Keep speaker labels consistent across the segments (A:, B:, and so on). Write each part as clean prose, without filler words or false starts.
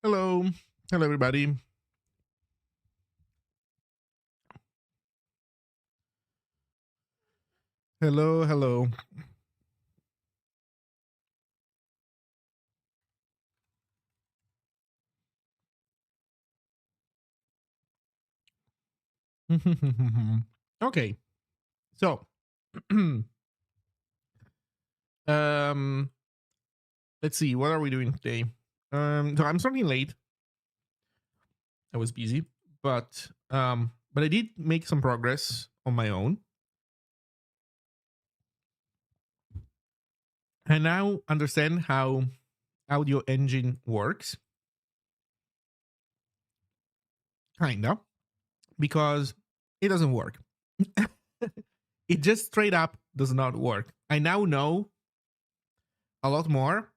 A: Hello. Hello, everybody. Hello, hello. Okay. So, um, let's see. What are we doing today? So I'm starting late. I was busy, but I did make some progress on my own. I now understand how audio engine works, kinda, because it doesn't work. It just straight up does not work. I now know a lot more,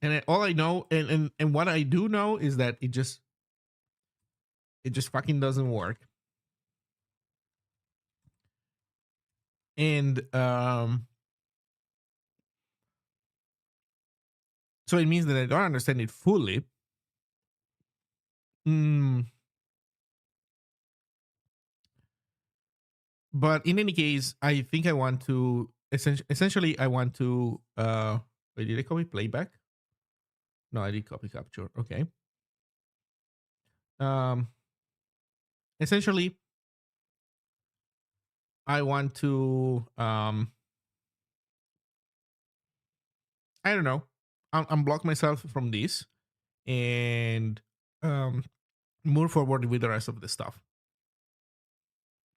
A: and all I know, and what I do know is that it just fucking doesn't work. And so it means that I don't understand it fully. Mm, but in any case, I think I want to essentially I want to wait, did I copy playback? No, I did copy capture. Okay. Um Essentially I want to I don't know, unblock myself from this and um move forward with the rest of the stuff.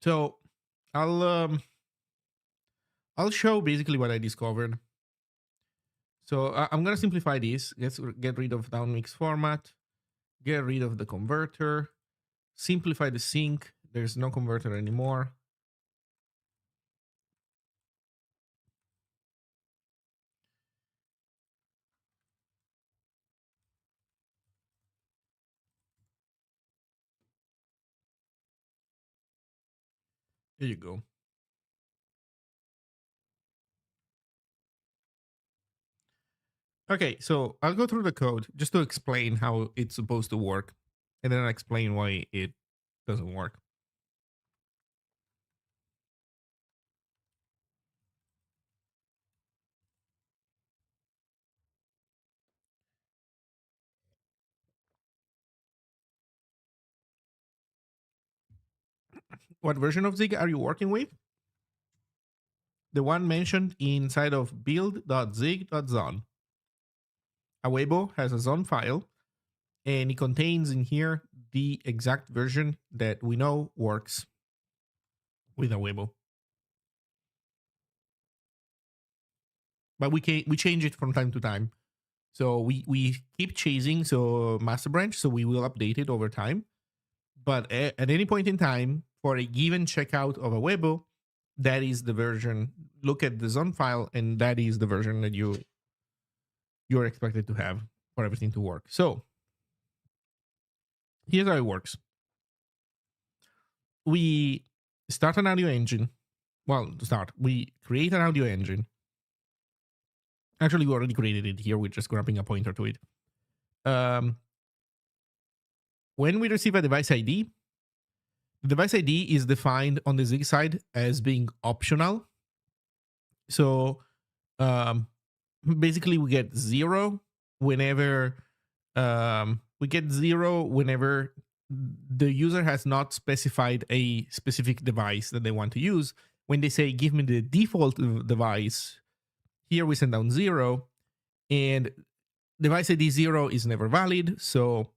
A: So I'll um I'll show basically what I discovered. So I'm gonna simplify this. Let's get rid of downmix format, get rid of the converter, simplify the sync. There's no converter anymore. There you go. Okay, so I'll go through the code just to explain how it's supposed to work, and then I'll explain why it doesn't work. What version of Zig are you working with? The one mentioned inside of build.zig.zon. Awebo has a zon file, and it contains in here the exact version that we know works with Awebo. But we change it from time to time. So we keep chasing master branch, so we will update it over time. But at any point in time, for a given checkout of Awebo, that is the version. Look at the zone file, and that is the version that you're expected to have for everything to work. So here's how it works. We start an audio engine. Well, to start, we create an audio engine. Actually, we already created it here. We're just grabbing a pointer to it. Um, when we receive a device ID, the device ID is defined on the Zig side as being optional. So um, basically, we get zero whenever the user has not specified a specific device that they want to use. When they say, give me the default device, here we send down zero, and device ID zero is never valid. So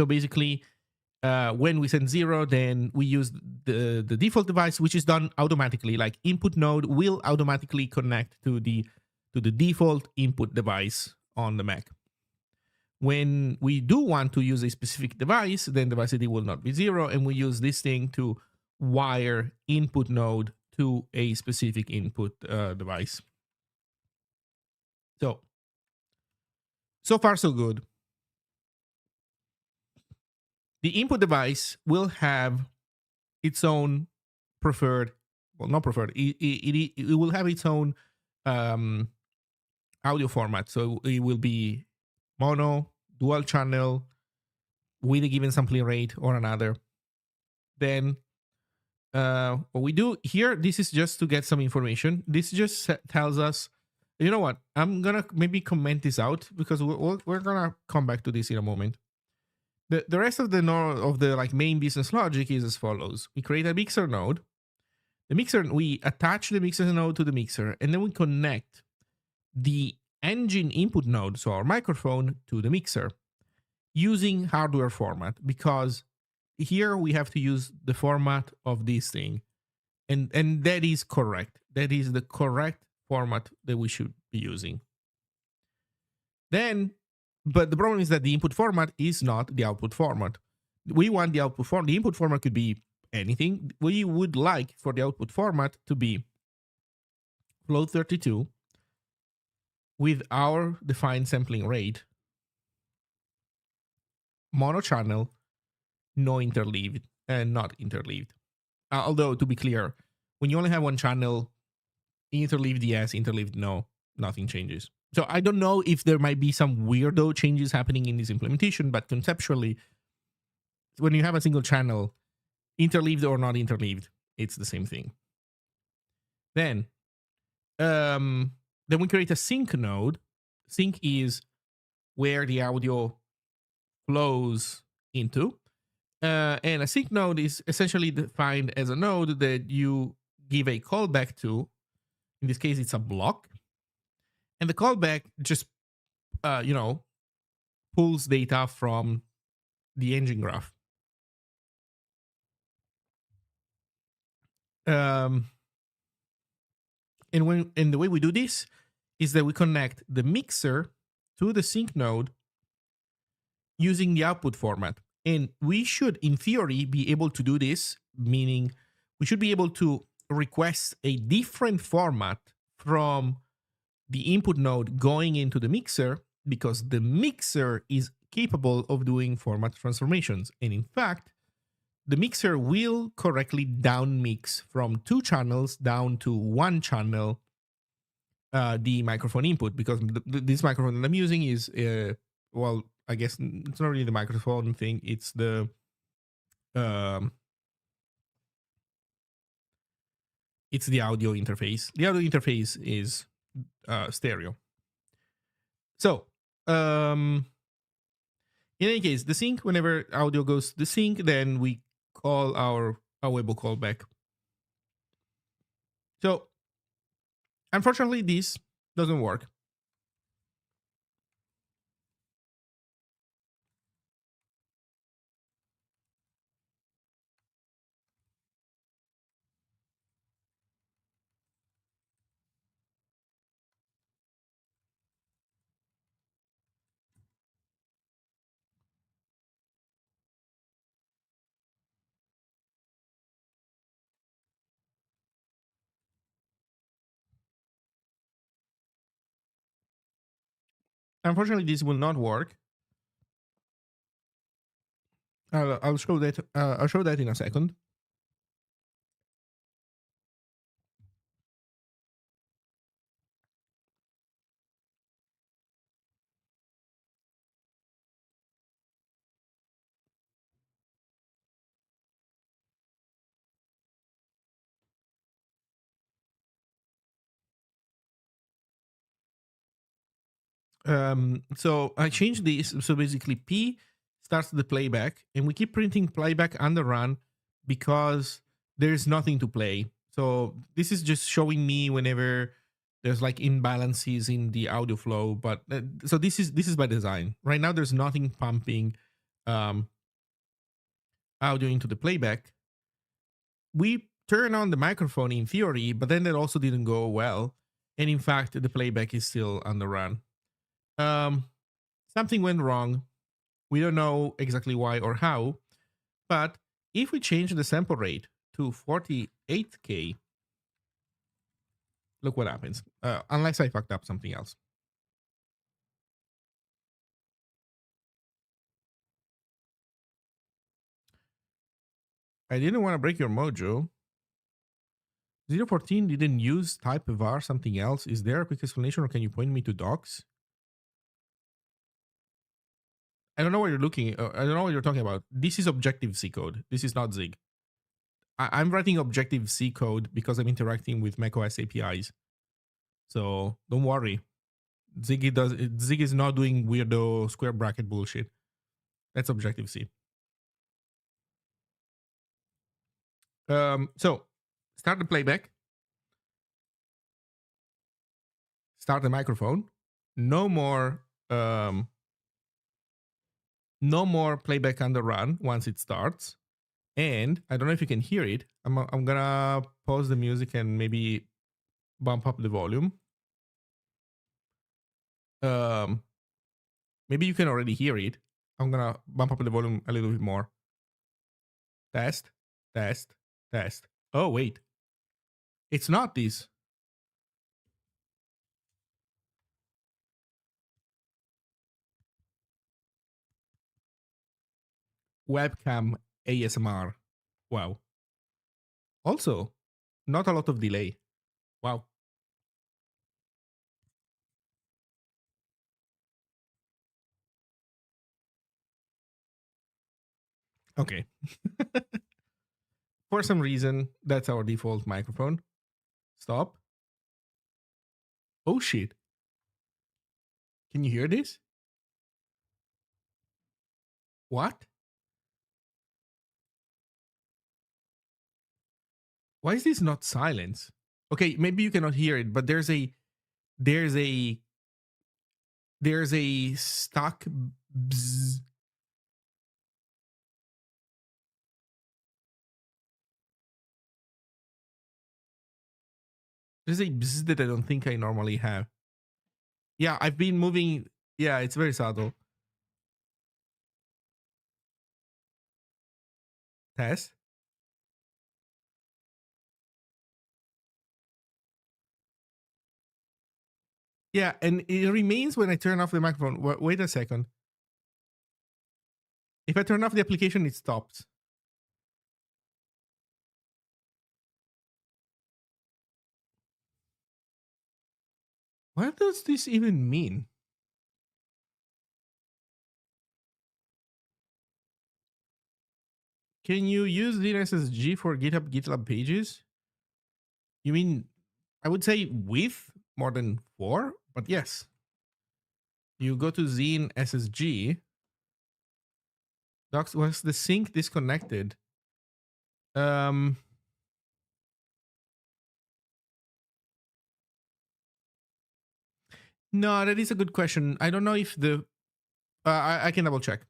A: basically, when we send zero, then we use the default device, which is done automatically. Like input node will automatically connect to the default input device on the Mac. When we do want to use a specific device, then device ID will not be zero, and we use this thing to wire input node to a specific input device. So far so good. The input device will have its own preferred, well, not preferred, it will have its own audio format. So it will be mono, dual channel, with a given sampling rate or another, then what we do here, this is just to get some information. This just tells us, you know what, I'm gonna maybe comment this out because we're gonna come back to this in a moment. The rest of the like main business logic is as follows. We create a mixer node. The mixer, we attach the mixer node to the mixer, and then we connect the engine input node, so our microphone, to the mixer using hardware format, because here we have to use the format of this thing, and that is correct. That is the correct format that we should be using. Then, but the problem is that the input format is not the output format. We want the output format. The input format could be anything. We would like for the output format to be float 32 with our defined sampling rate, mono channel, no interleaved, and not interleaved. Although, to be clear, when you only have one channel, interleaved yes, interleaved no, nothing changes. So I don't know if there might be some weirdo changes happening in this implementation, but conceptually, when you have a single channel, interleaved or not interleaved, it's the same thing. Then we create a sync node. Sync is where the audio flows into. And a sync node is essentially defined as a node that you give a callback to. In this case, it's a block. And the callback just, pulls data from the engine graph. And the way we do this is that we connect the mixer to the sync node using the output format. And we should, in theory, be able to do this, meaning we should be able to request a different format from the input node going into the mixer, because the mixer is capable of doing format transformations. And in fact, the mixer will correctly down mix from 2 channels down to 1 channel the microphone input, because this microphone that I'm using is, I guess it's not really the microphone thing, it's the it's the audio interface. The audio interface is stereo. So, in any case, the sync, whenever audio goes to the sync, then we call our Awebo callback. So, unfortunately, this doesn't work. Unfortunately, this will not work. I'll show that. I'll show that in a second. So I changed this. So basically, P starts the playback, and we keep printing playback under run because there's nothing to play. So this is just showing me whenever there's like imbalances in the audio flow. But so this is by design. Right now, there's nothing pumping audio into the playback. We turn on the microphone in theory, but then that also didn't go well. And in fact, the playback is still on the run. Something went wrong. We don't know exactly why or how, but if we change the sample rate to 48K, look what happens. Unless I fucked up something else. I didn't want to break your mojo. 014 didn't use type var something else. Is there a quick explanation, or can you point me to docs? I don't know what you're looking. I don't know what you're talking about. This is Objective C code. This is not Zig. I'm writing Objective C code because I'm interacting with macOS APIs. So don't worry. Zig is not doing weirdo square bracket bullshit. That's Objective C. So start the playback. Start the microphone. No more no more playback on the run once it starts. And I don't know if you can hear it. I'm gonna pause the music and maybe bump up the volume. Um, Maybe you can already hear it. I'm gonna bump up the volume a little bit more. Test, test, test. Oh wait, it's not this. Webcam ASMR. Wow. Also, not a lot of delay. Wow. Okay. For some reason, that's our default microphone. Stop. Oh shit. Can you hear this? What? Why is this not silence? Okay, maybe you cannot hear it, but there's a there's a stock bzz. There's a bzz that I don't think I normally have. Yeah, I've been moving. Yeah, it's very subtle. Test. Yeah, and it remains when I turn off the microphone. Wait a second. If I turn off the application, it stops. What does this even mean? Can you use DNSSG for GitLab pages? You mean, I would say with more than 4, but yes. You go to Zine SSG. Docs was the sync disconnected. No, that is a good question. I don't know if the I can double check.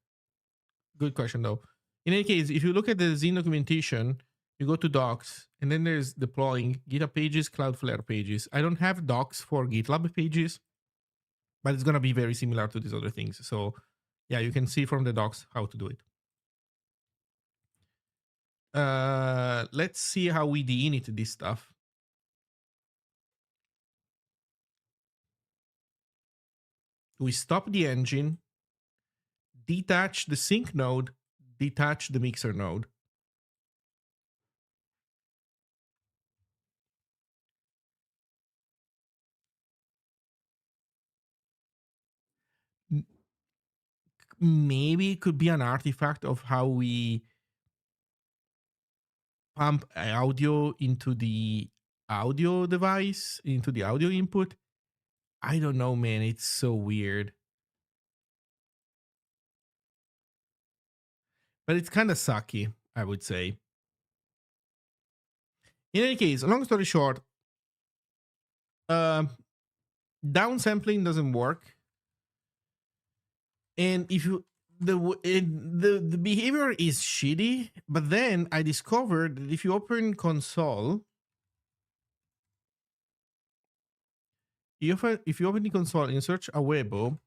A: Good question though. In any case, if you look at the Zine documentation, you go to docs, and then there's deploying GitHub pages, Cloudflare pages. I don't have docs for GitLab pages, but it's gonna be very similar to these other things. So yeah, you can see from the docs how to do it. Let's see how we de-init this stuff. We stop the engine, detach the sync node, detach the mixer node. Maybe it could be an artifact of how we pump audio into the audio device, into the audio input. I don't know, man. It's so weird. But it's kind of sucky, I would say. In any case, long story short, downsampling doesn't work. And if you the behavior is shitty, but then I discovered that if you open console, if you open the console and search Awebo,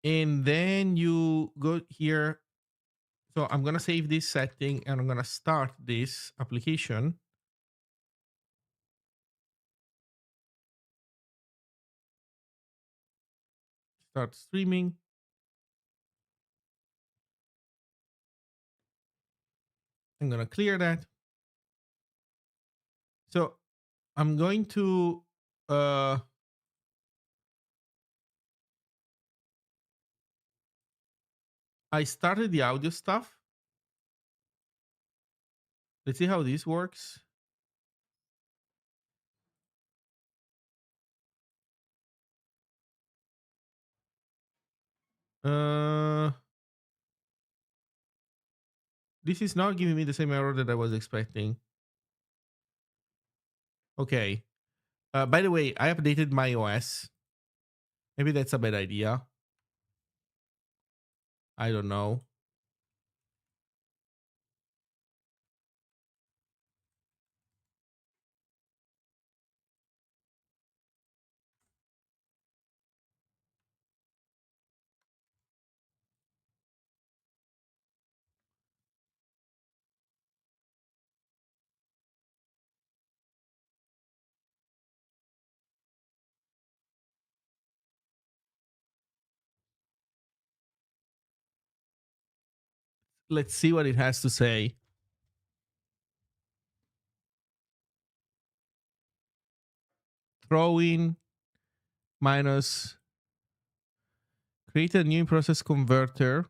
A: and then you go here. So I'm gonna save this setting and I'm gonna start this application. Start streaming. I'm gonna clear that. So I'm going to I started the audio stuff. Let's see how this works. Uh, this is not giving me the same error that I was expecting. Okay. By the way, I updated my OS. Maybe that's a bad idea. I don't know. Let's see what it has to say. Throw in minus create a new process converter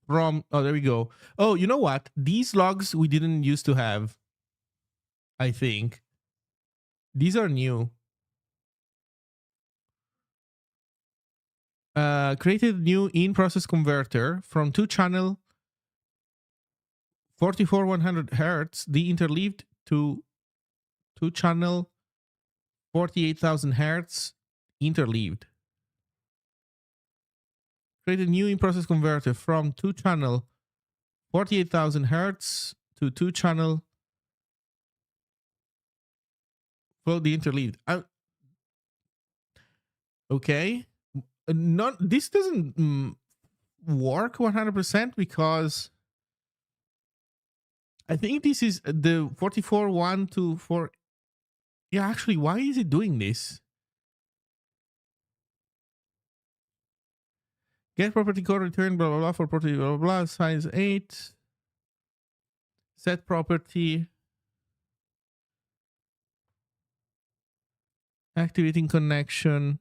A: from, oh, there we go. Oh, you know what? These logs we didn't used to have, I think. These are new. Created new in-process converter from 2-channel 44,100 hertz de-interleaved to 2-channel 48,000 hertz interleaved. Created new in-process converter from 2-channel 48,000 hertz to 2-channel for the interleaved. Okay. Not this doesn't work 100% because I think this is the 44.1 to 4. Yeah, actually, why is it doing this? Get property code return blah blah blah for property blah blah blah size 8. Set property. Activating connection.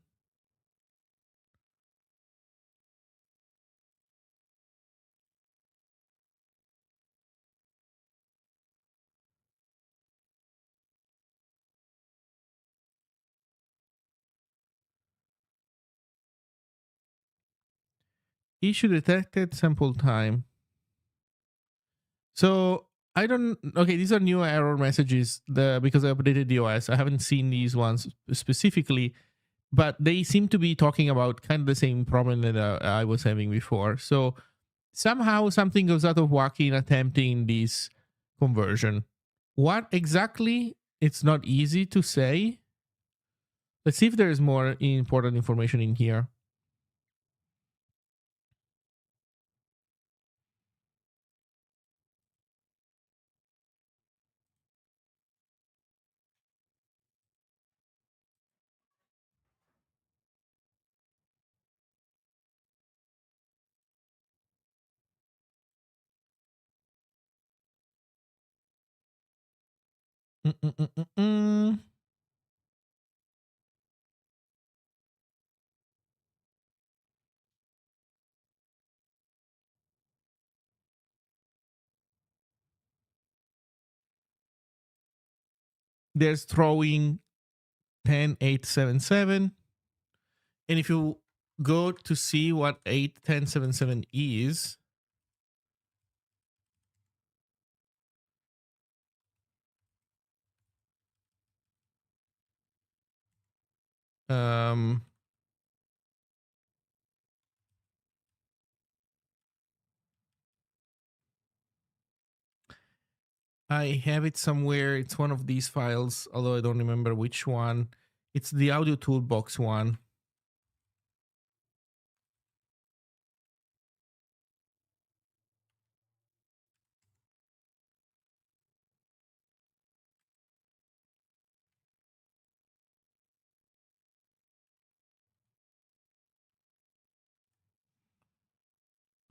A: Issue detected sample time. So I don't. Okay, these are new error messages. Because I updated the OS, I haven't seen these ones specifically, but they seem to be talking about kind of the same problem that I was having before. So somehow something goes out of whack in attempting this conversion. What exactly? It's not easy to say. Let's see if there is more important information in here. Mm-mm-mm-mm-mm. There's throwing 10877. And if you go to see what 81077 is, um, I have it somewhere. It's one of these files, although I don't remember which one. It's the audio toolbox one.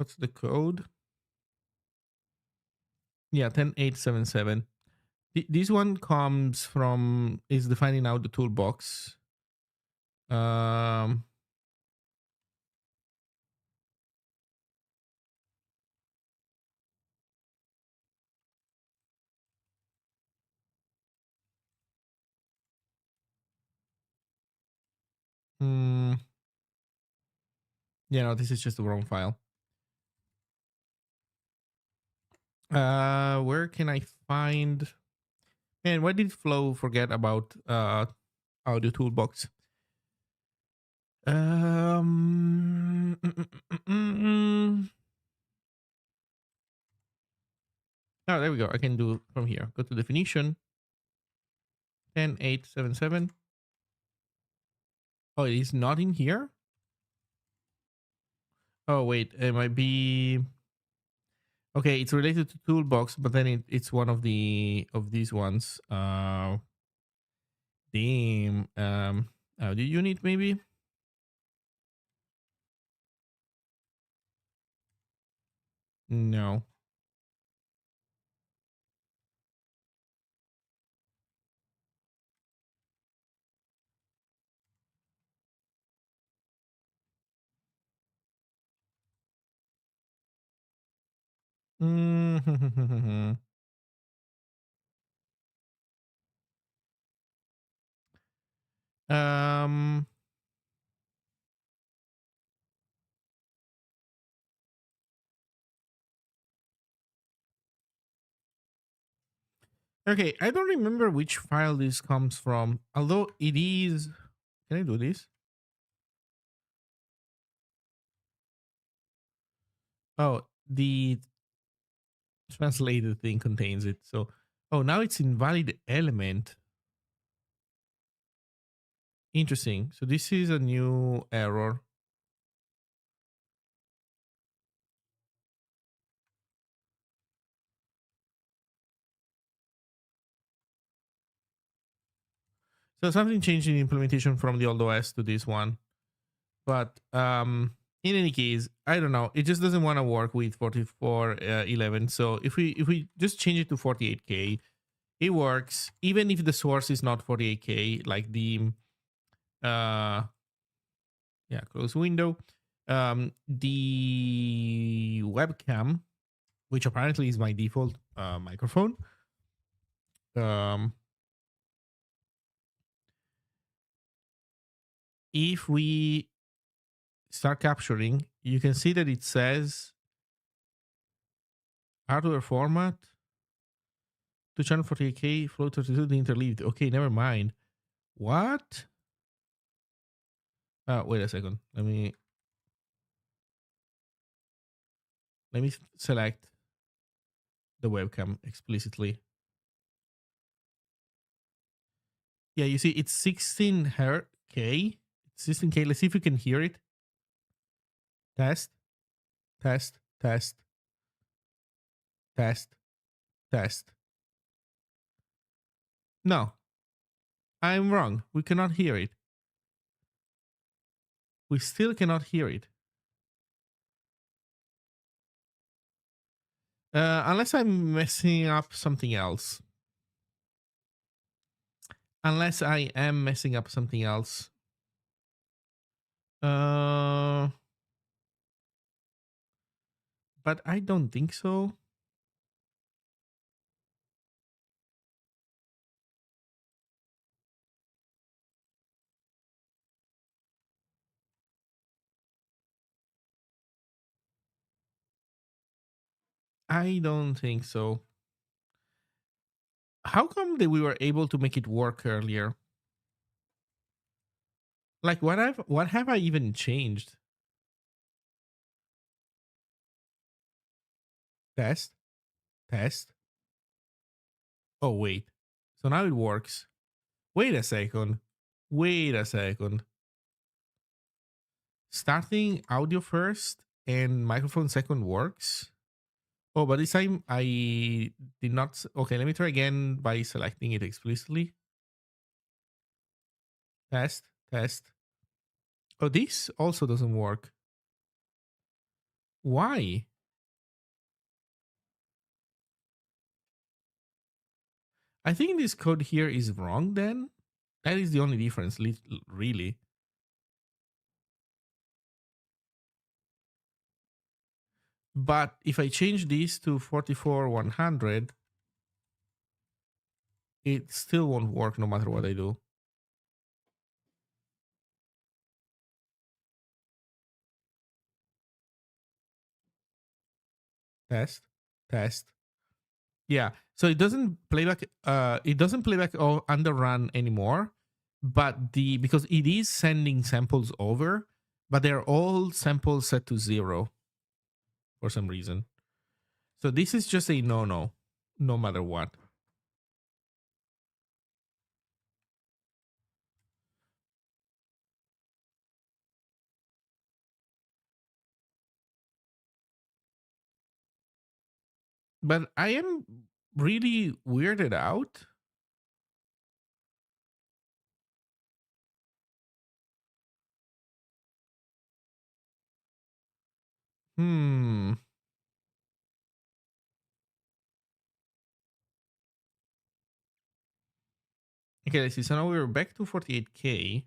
A: What's the code? Yeah, 10877. This one comes from, is defining out the toolbox. Um, Yeah, no, this is just the wrong file. Where can I find? Man, why did Flow forget about audio toolbox? Um, mm, mm, mm, mm, mm. Oh, there we go. I can do from here. Go to definition 10877. Oh, it is not in here. Oh wait, it might be. Okay, it's related to toolbox, but then it's one of these ones. Damn. Audio unit maybe. No. Mm. um. Okay, I don't remember which file this comes from. Although it is. Can I do this? Oh, the translated thing contains it. So, oh, now it's invalid element. Interesting. So this is a new error. So something changed in implementation from the old OS to this one. But in any case, I don't know. It just doesn't want to work with 4411. So if we just change it to 48K, it works even if the source is not 48K, like the yeah, close window. The webcam, which apparently is my default microphone. If we start capturing, you can see that it says hardware format to channel 48K, flow 32 the interleaved. Okay, never mind. What? Wait a second. Let me select the webcam explicitly. Yeah, you see it's 16 hertz K. 16K. Let's see if we can hear it. Test, test, test, test, test. No, I'm wrong. We cannot hear it. We still cannot hear it. Unless I'm messing up something else. Unless I am messing up something else. But I don't think so. I don't think so. How come that we were able to make it work earlier? Like what have I even changed? Test, test. Oh wait. So now it works. Wait a second. Wait a second. Starting audio first and microphone second works. Oh, but this time I did not. Okay, let me try again by selecting it explicitly. Test, test. Oh, this also doesn't work. Why? I think this code here is wrong then. That is the only difference, really. But if I change this to 44100, it still won't work no matter what I do. Test, test. Yeah. So it doesn't playback. It doesn't playback or underrun anymore, but because it is sending samples over, but they're all samples set to 0 for some reason. So this is just a no, no matter what. But I am really weirded out. Hmm. Okay, let's see. So now we're back to 48K.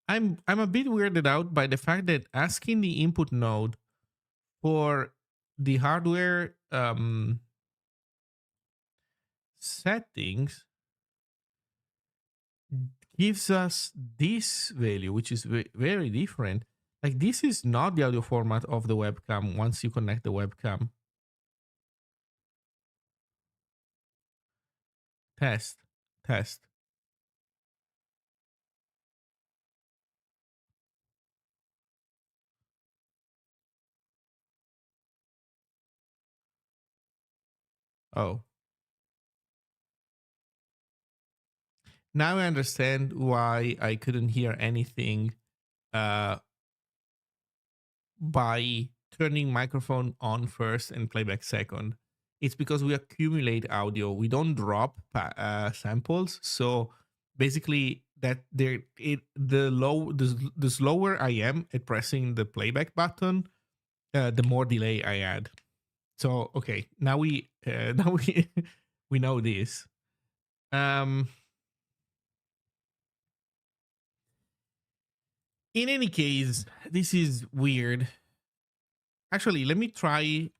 A: I'm a bit weirded out by the fact that asking the input node for the hardware settings gives us this value, which is very different. Like this is not the audio format of the webcam once you connect the webcam. Test, test. Oh, now I understand why I couldn't hear anything uh, by turning microphone on first and playback second. It's because we accumulate audio. We don't drop samples. So basically, the slower I am at pressing the playback button, the more delay I add. So okay, now we now we know this. Um, in any case, this is weird. Actually, let me try.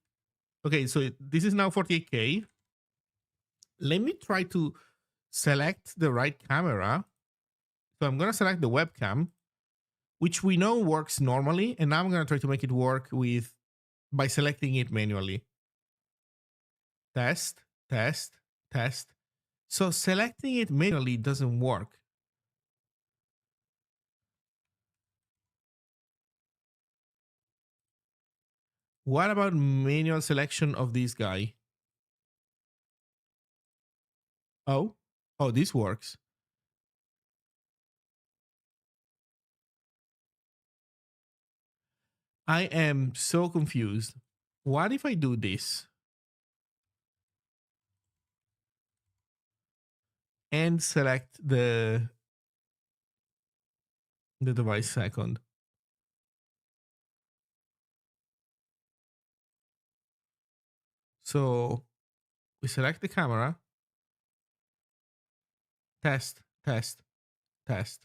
A: Okay, so this is now 48K. Let me try to select the right camera. So I'm going to select the webcam, which we know works normally. And now I'm going to try to make it work by selecting it manually. Test, test, test. So selecting it manually doesn't work. What about manual selection of this guy? Oh, this works. I am so confused. What if I do this and select the device second? So we select the camera, test, test, test.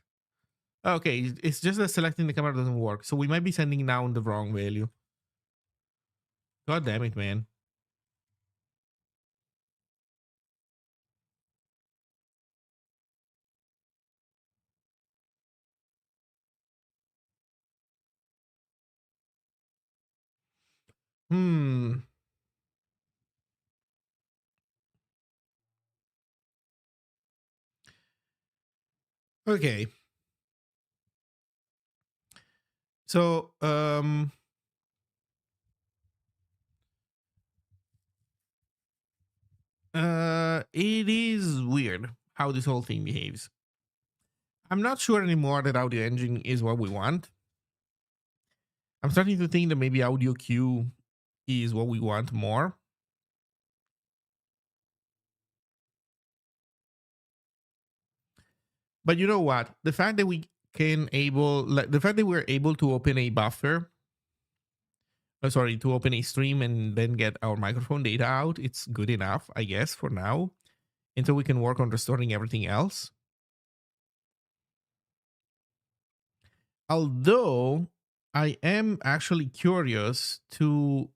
A: Okay, it's just that selecting the camera doesn't work. So we might be sending down the wrong value. God damn it, man. Hmm. Okay. So it is weird how this whole thing behaves. I'm not sure anymore that audio engine is what we want. I'm starting to think that maybe audio queue is what we want more. But you know what? The fact that the fact that we're able to open a buffer, to open a stream and then get our microphone data out, it's good enough, I guess, for now, until we can work on restoring everything else. Although I am actually curious to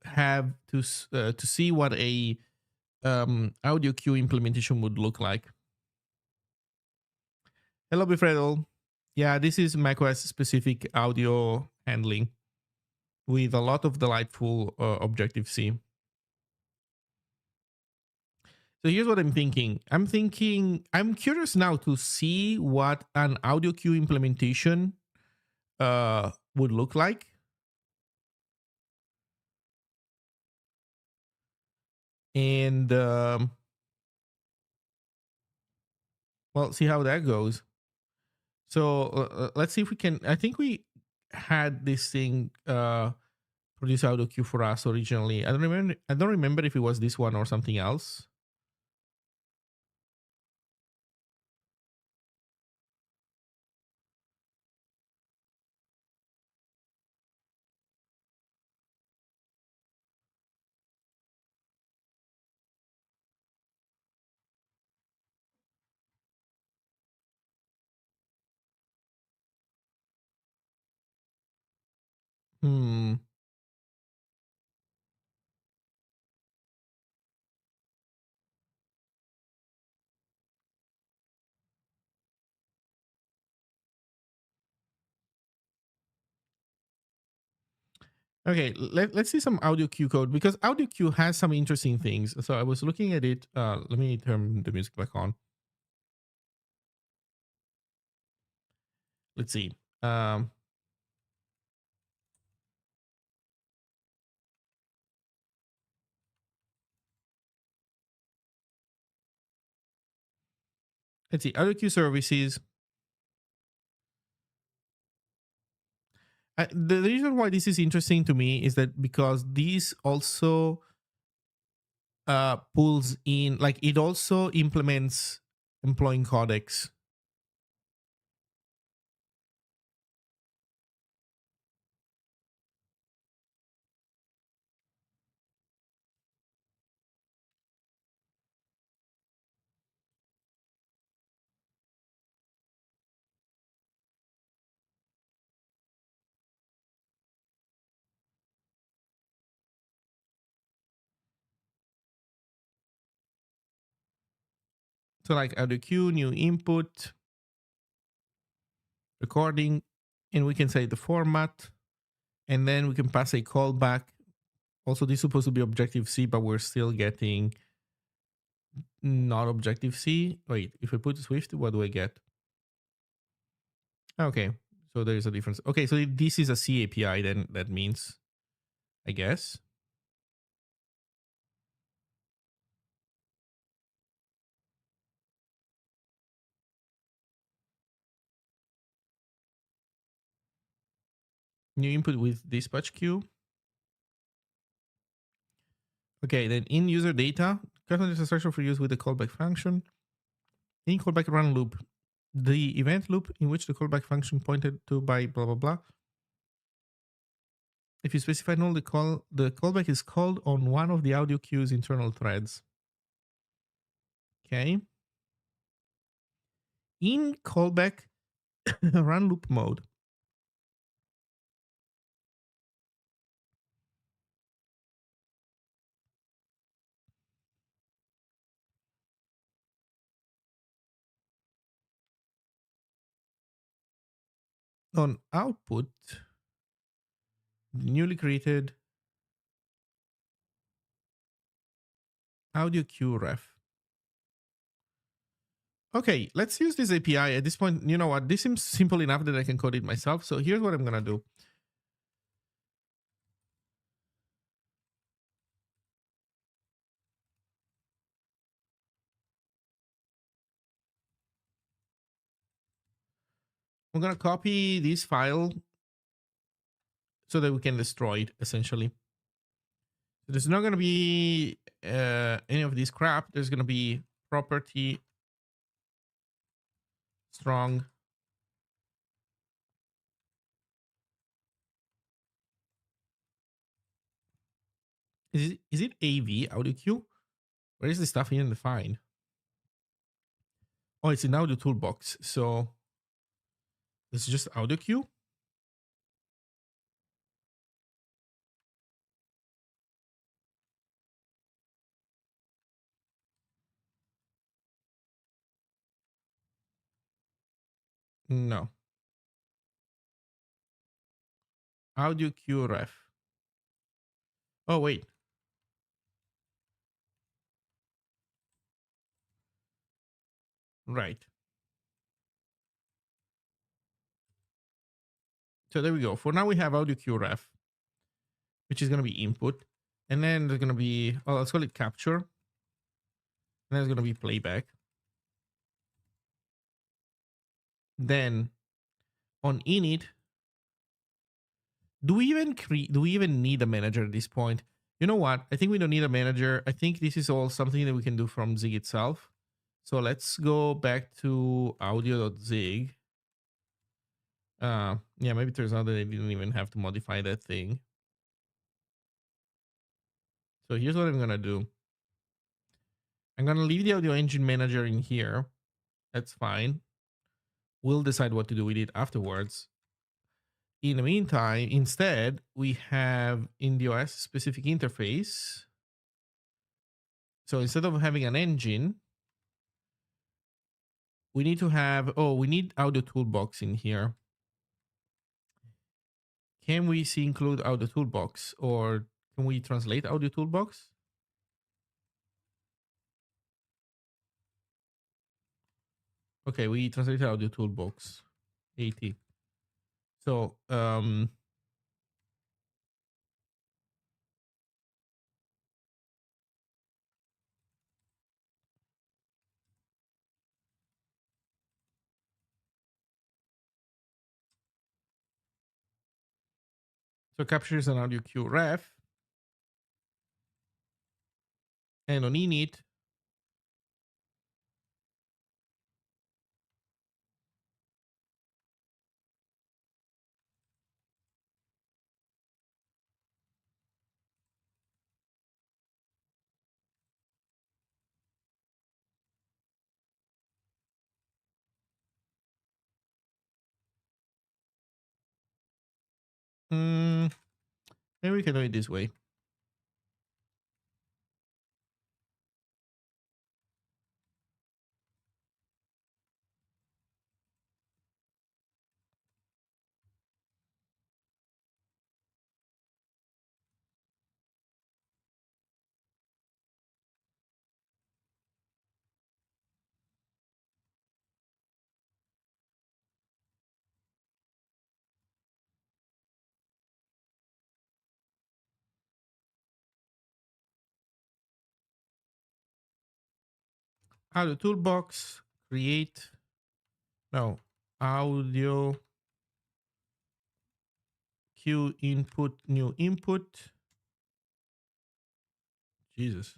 A: see what a audio queue implementation would look like. Hello, Bifredo. Yeah, this is macOS specific audio handling with a lot of delightful Objective-C. So here's what I'm thinking. I'm curious now to see what an audio queue implementation would look like. And well, see how that goes. So let's see if we can. I think we had this thing produce audio queue for us originally. I don't remember if it was this one or something else. Hmm. Okay, let's see some audio queue code because audio queue has some interesting things. So I was looking at it. Let me turn the music back on. Let's see. Um, let's see. Audio queue services. The reason why this is interesting to me is that because these also pulls in, like it also implements employing codecs. So like audio queue, new input, recording, and we can say the format, and then we can pass a callback. Also, this is supposed to be Objective C, but we're still getting not Objective C. Wait, if I put Swift, what do I get? Okay, so there is a difference. Okay, so this is a C API, then that means, I guess. New input with dispatch queue. Okay, then in user data, customer instruction for use with the callback function. In callback run loop, the event loop in which the callback function pointed to by blah blah blah. If you specify null, the callback is called on one of the audio queue's internal threads. Okay. In callback run loop mode, on output, the newly created audio queue ref. Okay, let's use this API. At this point, you know what? This seems simple enough that I can code it myself. So here's what I'm going to do. I'm going to copy this file so that we can destroy it, essentially. There's not going to be any of this crap. There's going to be property strong. Is it AV audio queue? Where is the stuff even defined? Oh, it's in audio toolbox. So it's just audio queue. No. Audio queue ref. Oh, wait. Right. So there we go. For now, we have audio cue ref, which is going to be input. And then there's going to be, oh, let's call it capture. And then there's going to be playback. Then on init, do we even need a manager at this point? You know what? I think we don't need a manager. I think this is all something that we can do from Zig itself. So let's go back to audio.zig. Yeah, maybe it turns out that I didn't even have to modify that thing. So here's what I'm going to do. I'm going to leave the audio engine manager in here. That's fine. We'll decide what to do with it afterwards. In the meantime, instead, we have in the OS specific interface. So instead of having an engine, we need to have, we need audio toolbox in here. Can we see include audio toolbox, or can we translate audio toolbox? Okay, we translated audio toolbox 80. So, so captures an audio cue ref, and on init, maybe we can do it this way. Audio toolbox, create, no, audio cue input, new input. Jesus.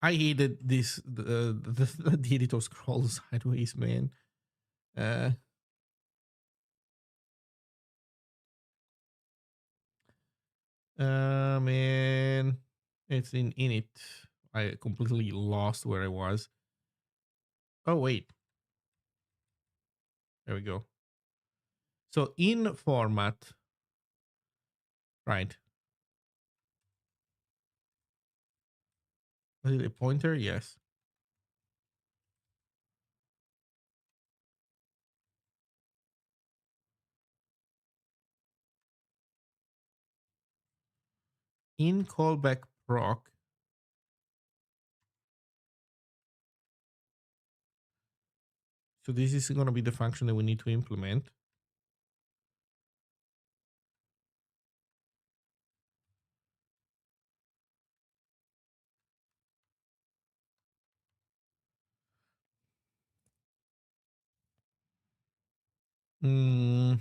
A: I hated this, the editor scrolls sideways, man. Man, it's in init. I completely lost where I was. Oh, wait. There we go. So in format, right? Was it a pointer? Yes. In callback proc. So this is going to be the function that we need to implement. Mm,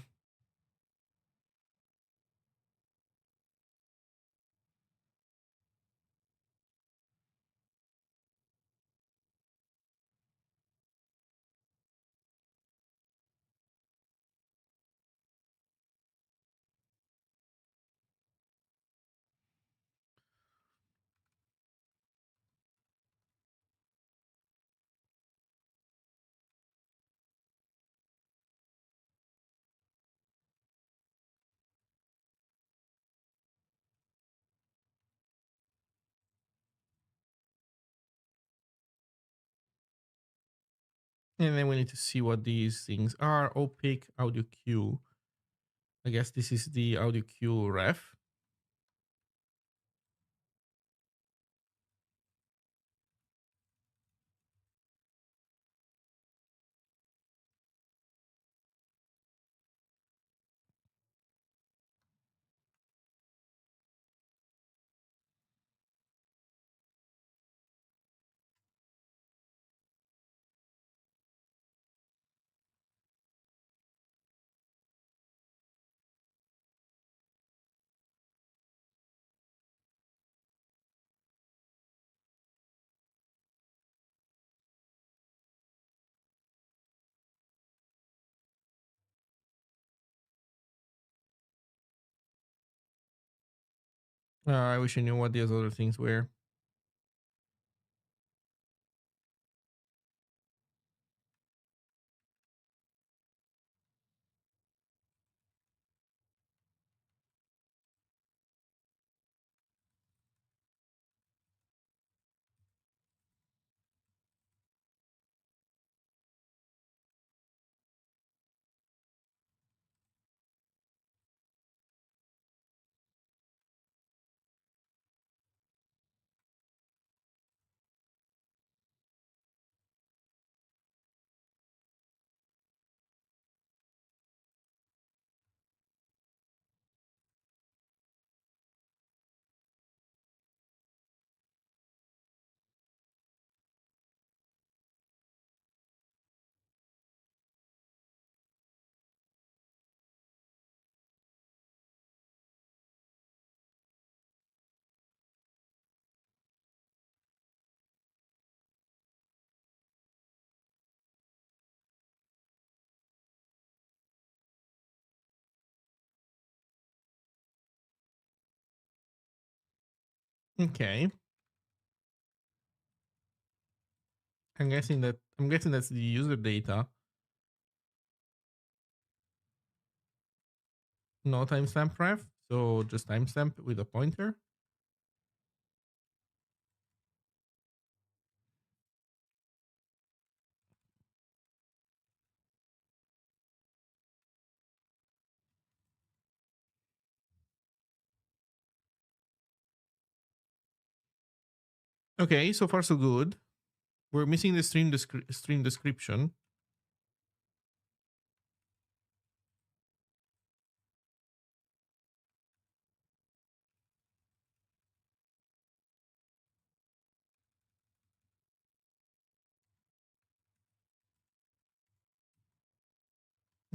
A: and then we need to see what these things are. Opaque audio cue. I guess this is the audio cue ref. I wish I knew what these other things were. Okay. I'm guessing that's the user data. No timestamp ref. So just timestamp with a pointer. Okay, so far so good. We're missing the stream description.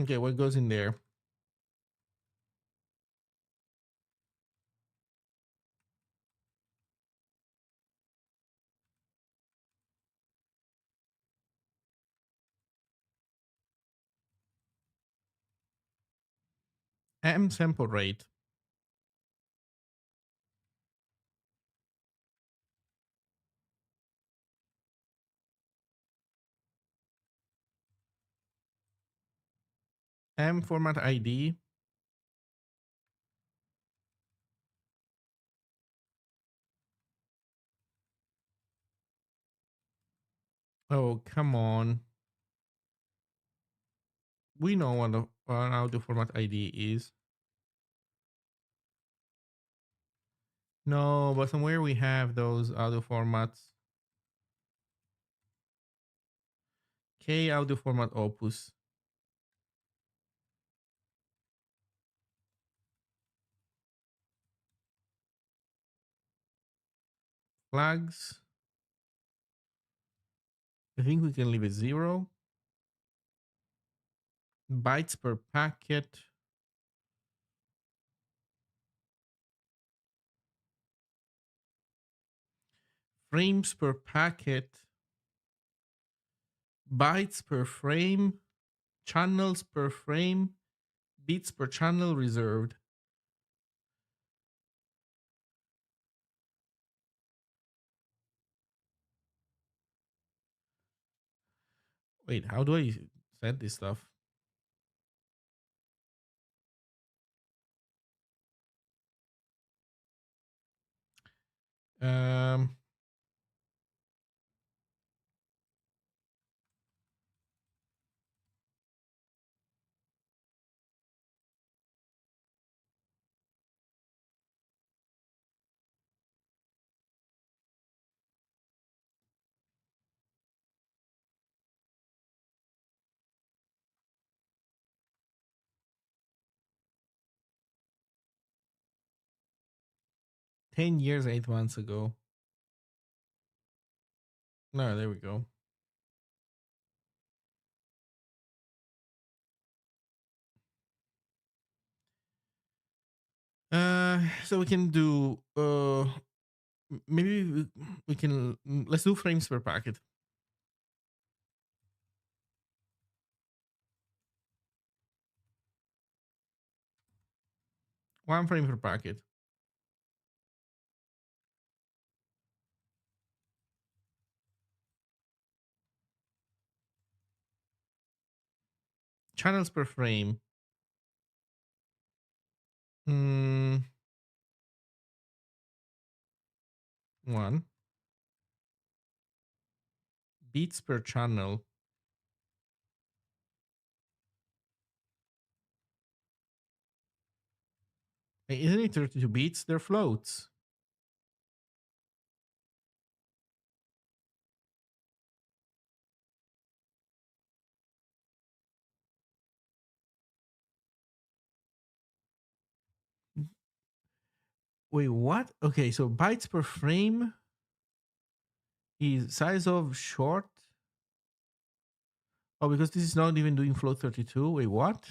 A: Okay, what goes in there? M sample rate. M format ID. Oh, come on. We know what an audio format ID is. No, but somewhere we have those audio formats. K audio format opus. Flags. I think we can leave it 0. Bytes per packet. Frames per packet. Bytes per frame. Channels per frame. Bits per channel reserved. Wait, how do I set this stuff? Um, 10 years, 8 months ago. No, there we go. So we can do maybe we can let's do frames per packet. 1 frame per packet. channels per frame. Mm, 1. Beats per channel. Hey, isn't it 32 beats? They're floats. Wait, what? Okay, so bytes per frame is size of short. Oh, because this is not even doing float 32. Wait, what?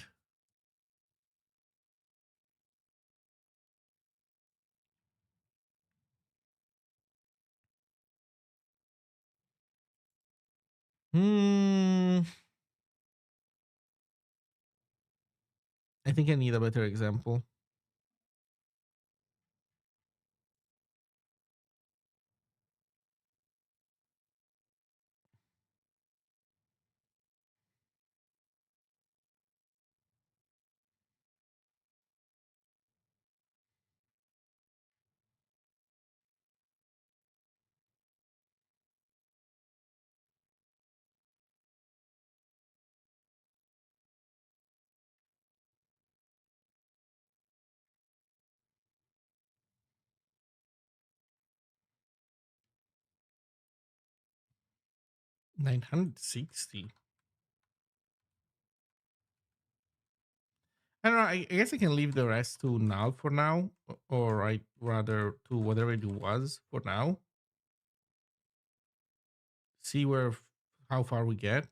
A: Hmm. I think I need a better example. $960. I don't know. I guess I can leave the rest to null for now, or I rather to whatever it was for now. See how far we get.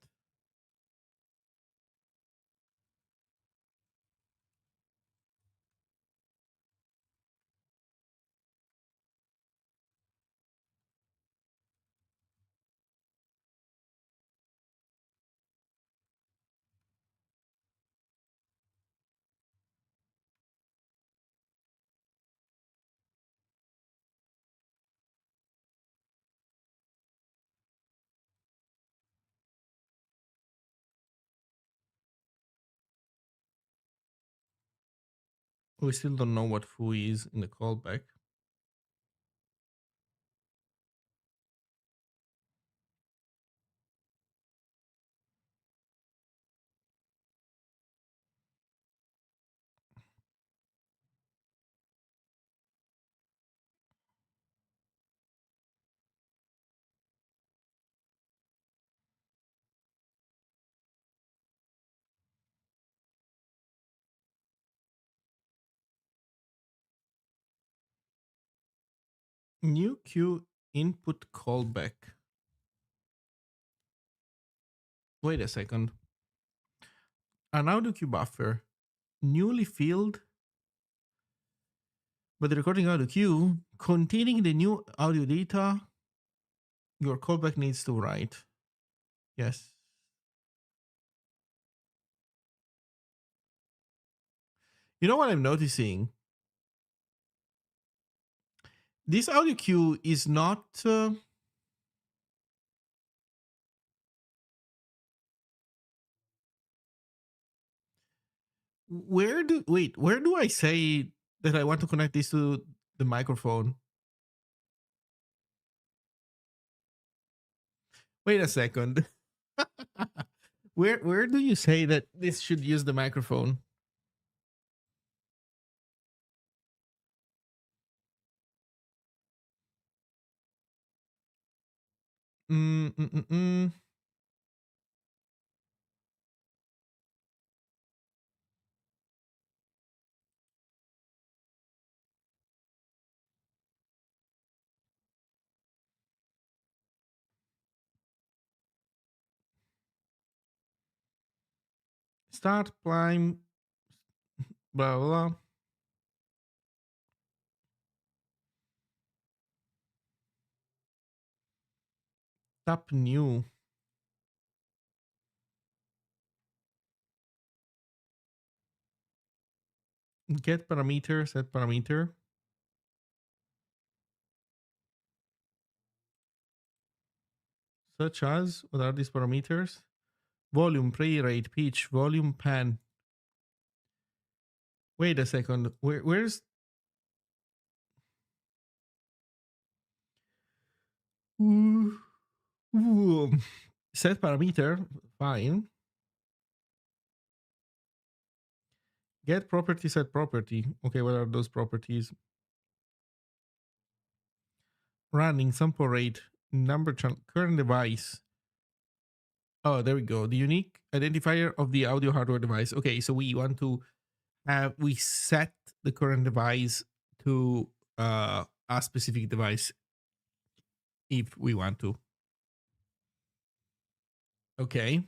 A: We still don't know what foo is in the callback. New queue input callback. Wait a second. An audio queue buffer newly filled by the recording audio queue containing the new audio data your callback needs to write. Yes. You know what I'm noticing? This audio queue is not. Where do I say that I want to connect this to the microphone? Wait a second. Where do you say that this should use the microphone? Mm, mm, mm, mm. Start climb blah blah blah. Tap new. Get parameter, set parameter. Such as, what are these parameters? volume, play rate, pitch, volume, pan. Wait a second. Where's Ooh, ooh. Set parameter? Fine. Get property, set property. Okay, what are those properties? Running, sample rate, number channel, current device. Oh, there we go. The unique identifier of the audio hardware device. Okay, so we want to we set the current device to a specific device if we want to. Okay.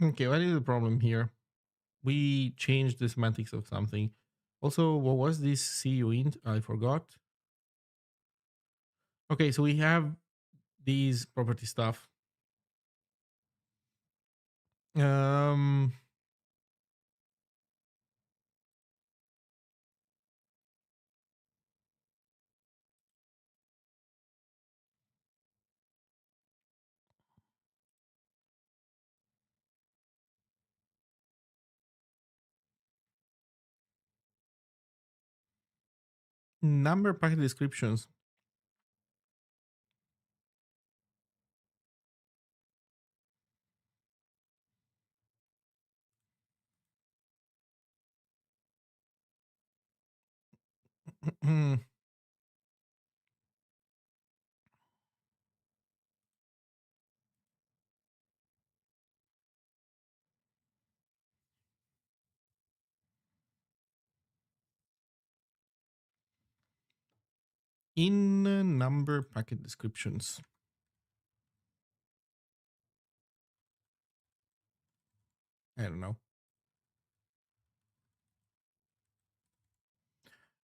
A: Okay, what is the problem here? We changed the semantics of something. Also, what was this CU int? I forgot. Okay, so we have these property stuff. Um, number packet descriptions. In number packet descriptions. I don't know.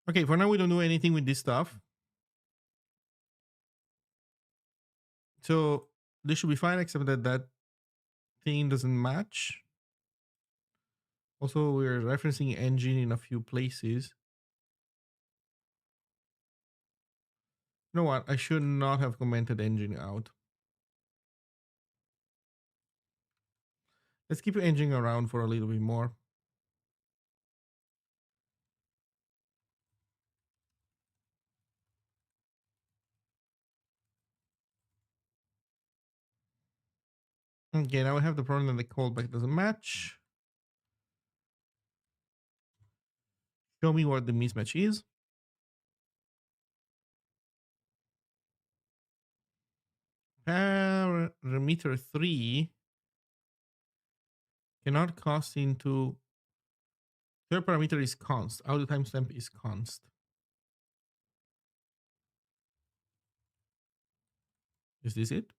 A: Okay, for now we don't do anything with this stuff. So this should be fine, except that that thing doesn't match. Also, we're referencing engine in a few places. You know what? I should not have commented engine out. Let's keep engine around for a little bit more. Okay, now we have the problem that the callback doesn't match. Show me what the mismatch is. Parameter 3 cannot cast into third parameter is const. Audio timestamp is const. Is this it?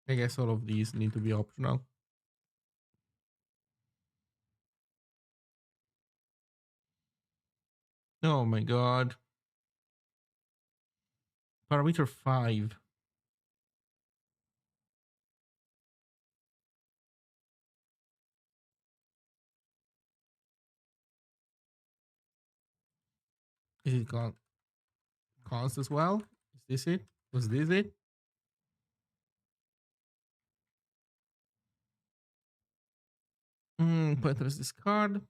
A: I guess all of these need to be optional. Oh my god. Parameter 5. Is it const as well? Is this it? Was this it? Pointless discard.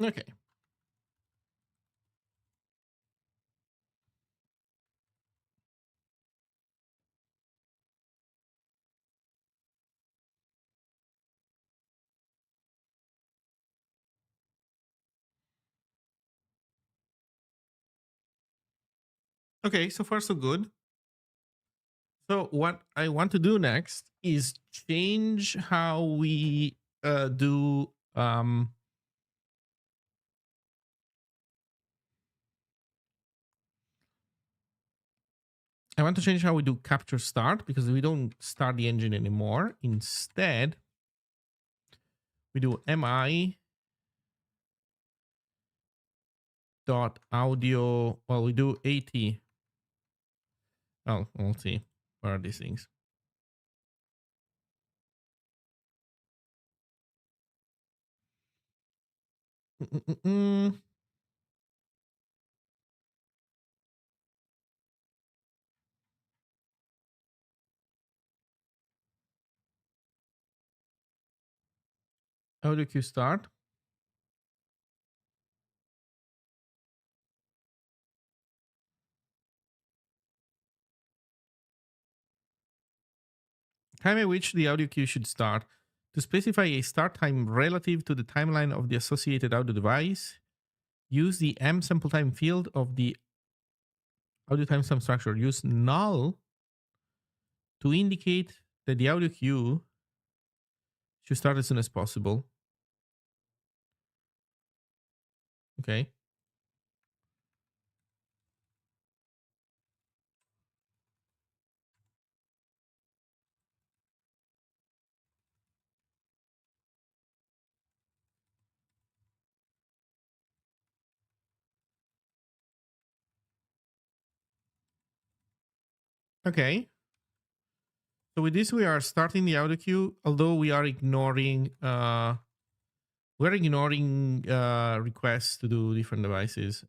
A: Okay. Okay, so far so good. So what I want to do next is change how we do I want to change how we do capture start because we don't start the engine anymore. Instead, we do mi dot audio. Well, we do at. Oh, we'll see. Where are these things? Mm-mm-mm. Audio queue start. Time at which the audio queue should start. To specify a start time relative to the timeline of the associated audio device, use the m sample time field of the audio timestamp structure. Use null to indicate that the audio queue should start as soon as possible. Okay. Okay. So with this, we are starting the audio queue, although we are ignoring requests to do different devices.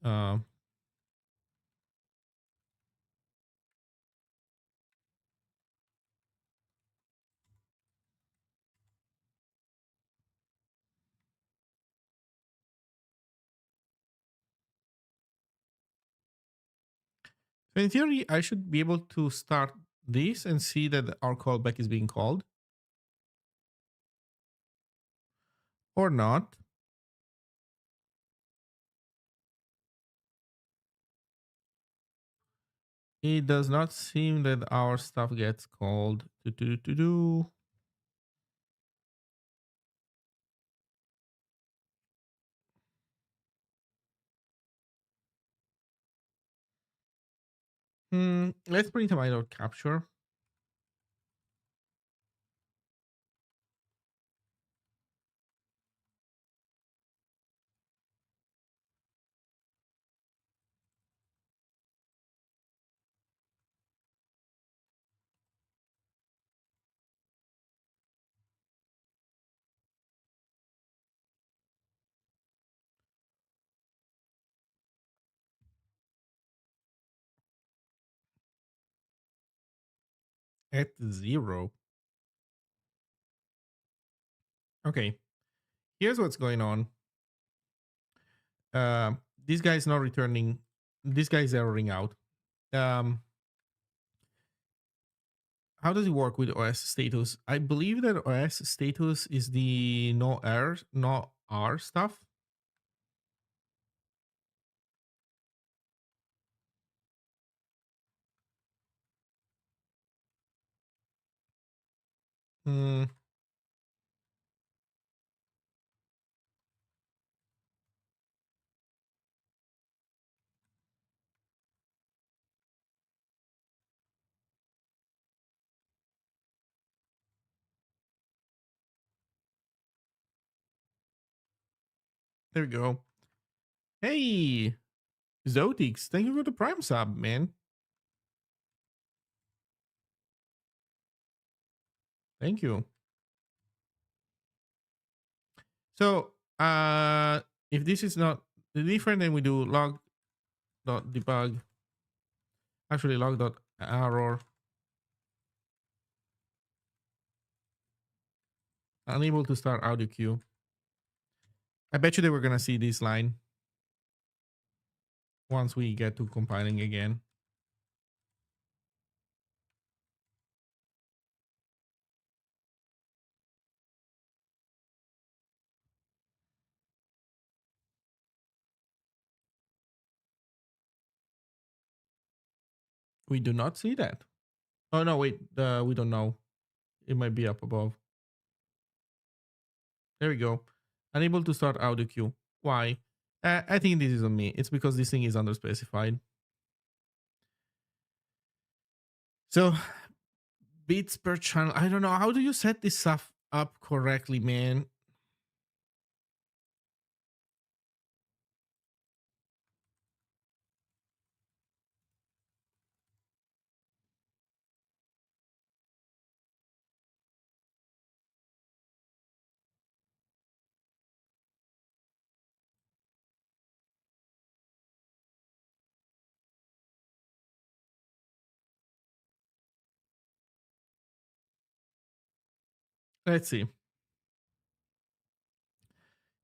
A: So in theory, I should be able to start this and see that our callback is being called or not. It does not seem that our stuff gets called. Let's print a minor capture at 0. Okay, here's what's going on. This guy is not returning. This guy is erroring out. Um, how does it work with OS status? I believe that OS status is the no error, no R stuff. Hmm. There we go. Hey, Zotix, thank you for the Prime sub, man. Thank you. So, if this is not different, then we do log.debug. Actually, log.error. Unable to start audio queue. I bet you they were gonna see this line once we get to compiling again. We do not see that. Oh no, wait. We don't know. It might be up above. There we go. Unable to start audio queue. Why? I think this is on me. It's because this thing is underspecified. So bits per channel. I don't know. How do you set this stuff up correctly, man? Let's see.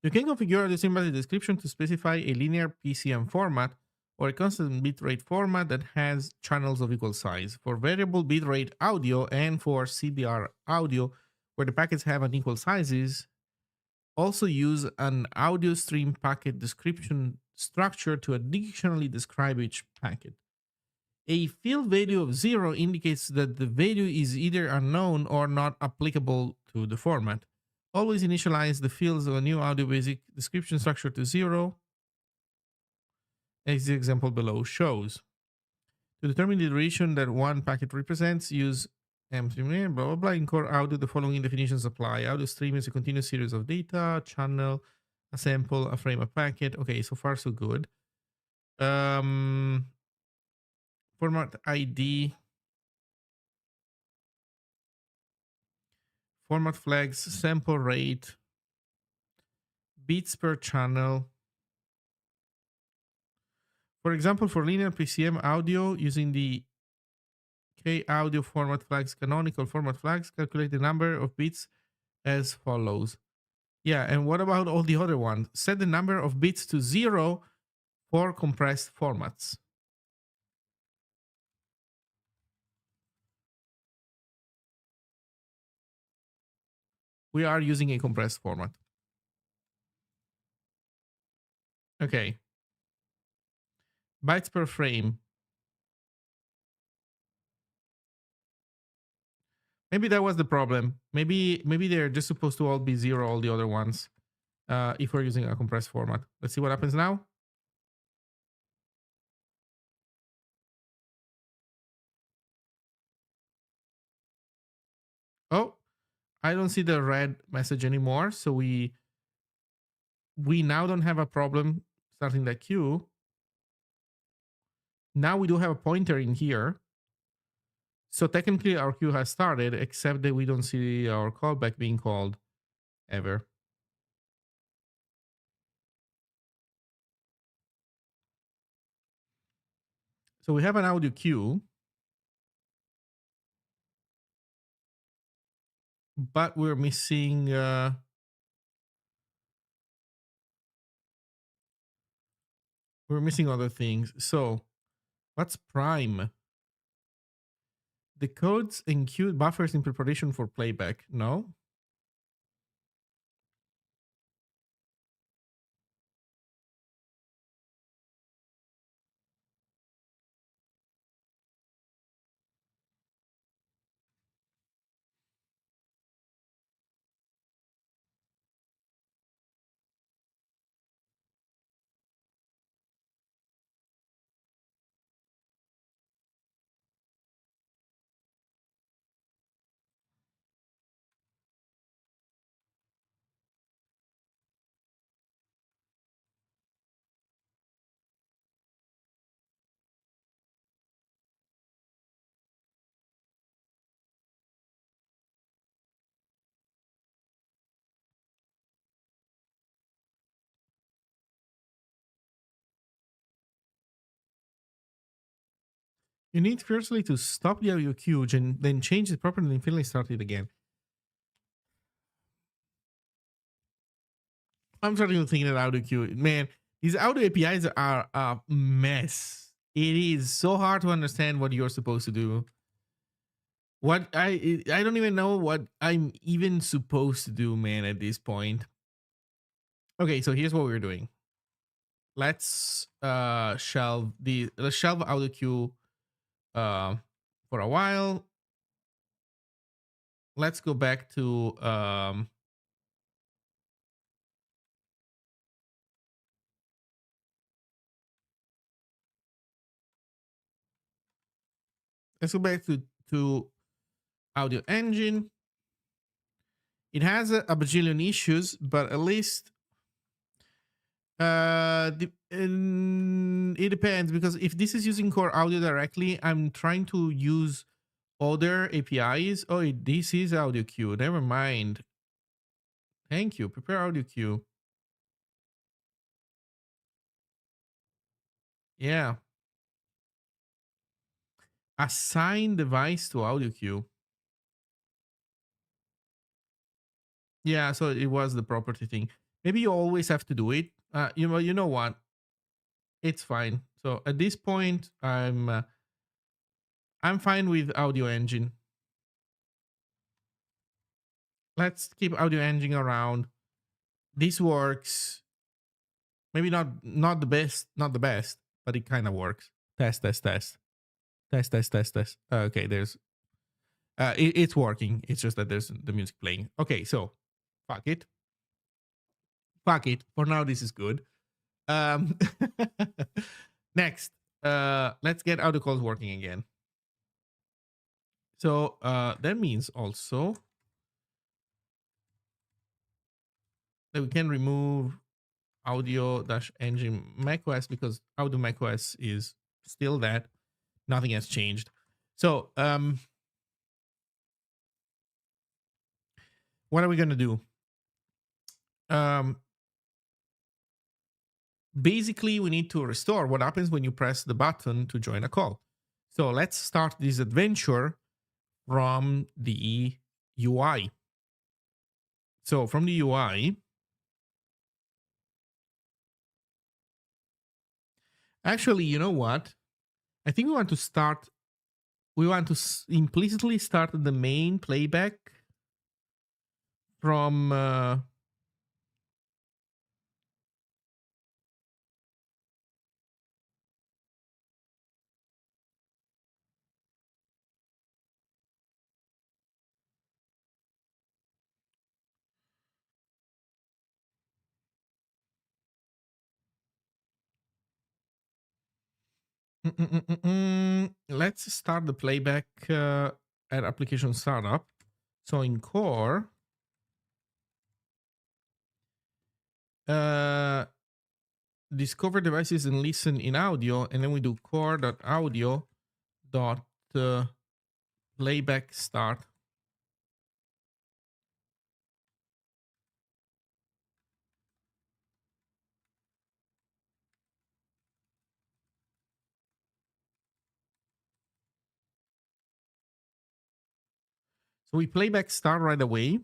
A: You can configure the symbol description to specify a linear PCM format or a constant bitrate format that has channels of equal size. For variable bitrate audio and for CBR audio, where the packets have unequal sizes, also use an audio stream packet description structure to additionally describe each packet. A field value of 0 indicates that the value is either unknown or not applicable to the format. Always initialize the fields of a new audio basic description structure to 0, as the example below shows. To determine the duration that one packet represents, use blah blah blah. In core audio, the following definitions apply. Audio stream is a continuous series of data, channel, a sample, a frame, a packet. Okay, so far so good. Format ID, format flags, sample rate, bits per channel. For example, for linear PCM audio, using the K audio format flags, canonical format flags, calculate the number of bits as follows. Yeah, and what about all the other ones? Set the number of bits to 0 for compressed formats. We are using a compressed format. Okay. Bytes per frame. Maybe that was the problem. Maybe they're just supposed to all be 0, all the other ones, if we're using a compressed format. Let's see what happens now. Oh, I don't see the red message anymore. So we now don't have a problem starting that queue. Now we do have a pointer in here. So technically our queue has started, except that we don't see our callback being called ever. So we have an audio queue, but we're missing other things. So what's prime? The codes and queue buffers in preparation for playback. No. You need firstly to stop the audio queue and then change the property and finally start it again. I'm starting to think that audio queue, man, these audio APIs are a mess. It is so hard to understand what you're supposed to do. What I don't even know what I'm even supposed to do, man, at this point. Okay, so here's what we're doing. Let's shelve audio queue for a while. Let's go back to to audio engine. It has a bajillion issues, but at least it depends, because if this is using core audio directly, I'm trying to use other APIs. Oh, this is audio queue. Never mind. Thank you. Prepare audio queue. Yeah. Assign device to audio queue. Yeah, so it was the property thing. Maybe you always have to do it. You know what? It's fine. So at this point, I'm fine with audio engine. Let's keep audio engine around. This works. Maybe not the best, but it kind of works. Test. Okay, there's it's working. It's just that there's the music playing. Okay, so fuck it. Fuck it. For now, this is good. Um, next, let's get audio calls working again. So that means also that we can remove audio-engine macOS, because audio macOS is still that. Nothing has changed. So what are we gonna do? Basically, we need to restore what happens when you press the button to join a call. So let's start this adventure from the UI. So from the UI, actually, you know what? I think we want to implicitly start the main playback from let's start the playback at application startup. So in core, discover devices and listen in audio, and then we do core.audio dot playback start. So we playback start right away.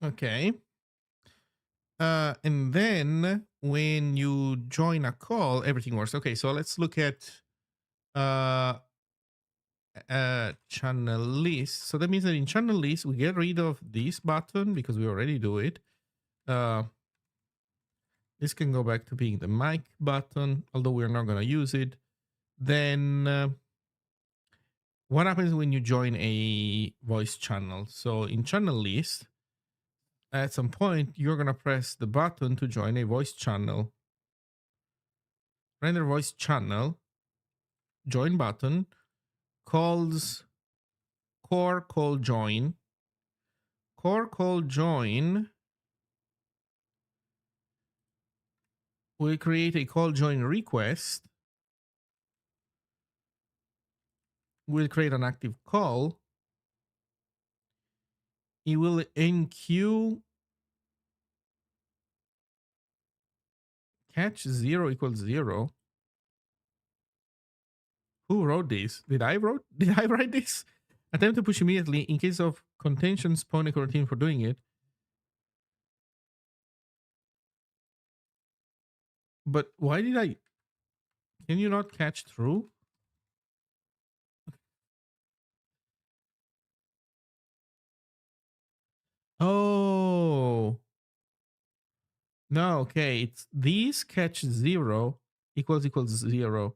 A: Okay. And then when you join a call, everything works. Okay, so let's look at channel list. So that means that in channel list, we get rid of this button because we already do it. This can go back to being the mic button, although we're not going to use it. Then what happens when you join a voice channel? So in channel list, at some point, you're going to press the button to join a voice channel. Render voice channel, join button, calls core call join. Core call join will create a call join request. will create an active call. It will enqueue catch 0 equals 0. Who wrote this? Did I wrote? Did I write this? Attempt to push immediately in case of contention. Spawn a coroutine for doing it. But why did I? Can you not catch through? Oh no. Okay, it's these catch 0 equals 0.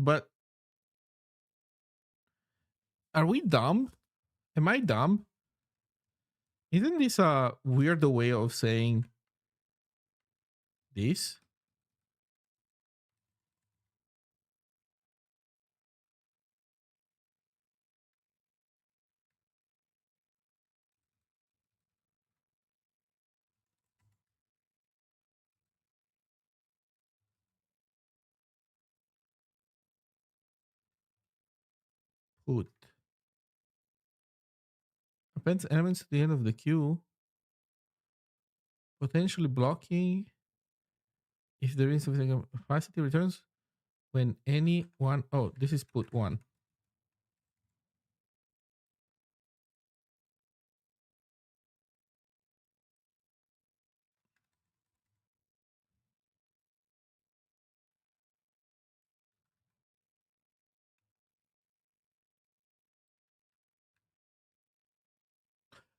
A: But are we dumb? Am I dumb? Isn't this a weird way of saying this? Put appends elements at the end of the queue, potentially blocking if there is something capacity returns when any one. Oh, this is put one.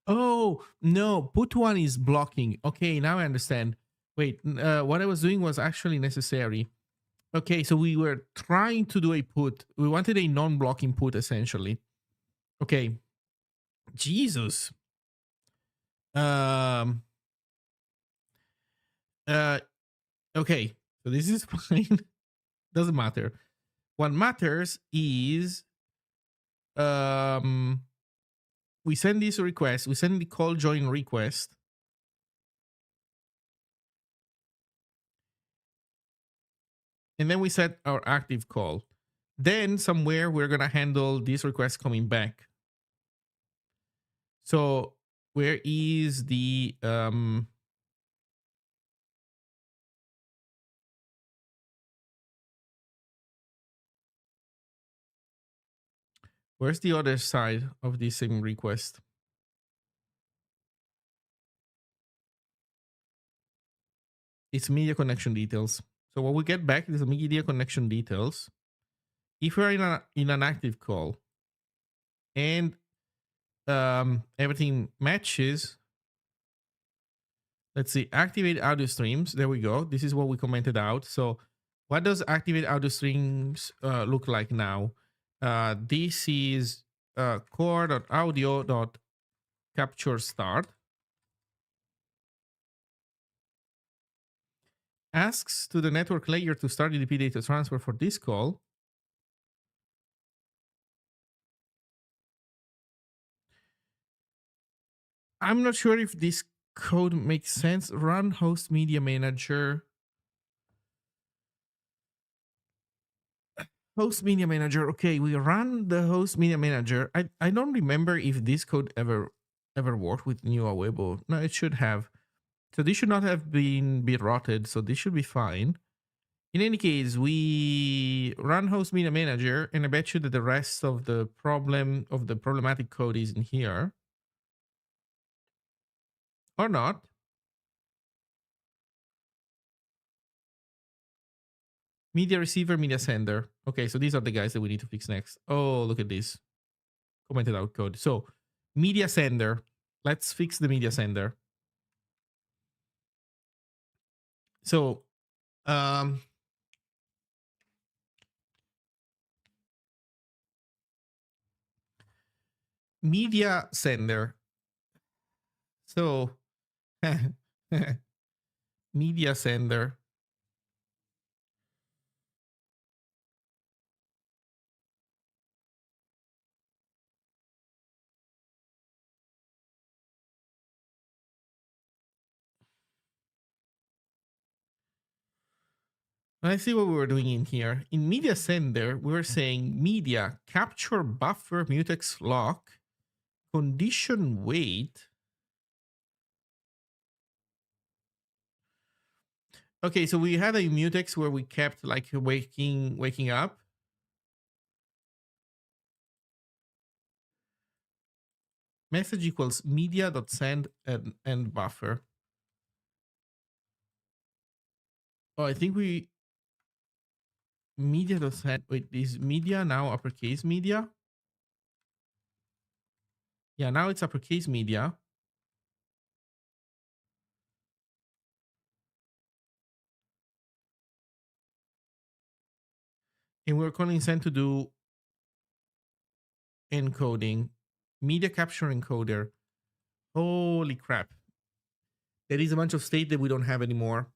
A: Oh no, put one is blocking. Okay, now I understand. Wait, what I was doing was actually necessary. Okay, so we were trying to do a put. We wanted a non-blocking put essentially. Okay, Jesus. Um. Uh. Okay, so this is fine. Doesn't matter. What matters is um we send this request. We send the call join request. And then we set our active call. Then somewhere we're gonna handle this request coming back. So where is the where's the other side of this same request? It's media connection details. So what we get back is the media connection details. If we're in an active call and everything matches, let's see, activate audio streams. There we go. This is what we commented out. So what does activate audio streams look like now? This is core.audio.capture start. Asks to the network layer to start EDP data transfer for this call. I'm not sure if this code makes sense. Run host media manager. Host media manager. Okay, we run the host media manager. I don't remember if this code ever worked with new Awebo. No, it should have. So this should not have been rotted. So this should be fine. In any case, we run host media manager, and I bet you that the rest of the problematic code is in here. Or not. Media receiver, media sender. Okay, so these are the guys that we need to fix next. Oh, look at this. Commented out code. So media sender. Let's fix the media sender. So media sender. So media sender. Let's see what we were doing in here. In media sender, we were saying media capture buffer mutex lock condition wait. Okay, so we had a mutex where we kept like waking up. Message equals media.send and end buffer. Oh, I think we media.send. Wait, is media now uppercase media? Yeah, now it's uppercase media. And we're calling send to do encoding, media capture encoder. Holy crap. There is a bunch of state that we don't have anymore.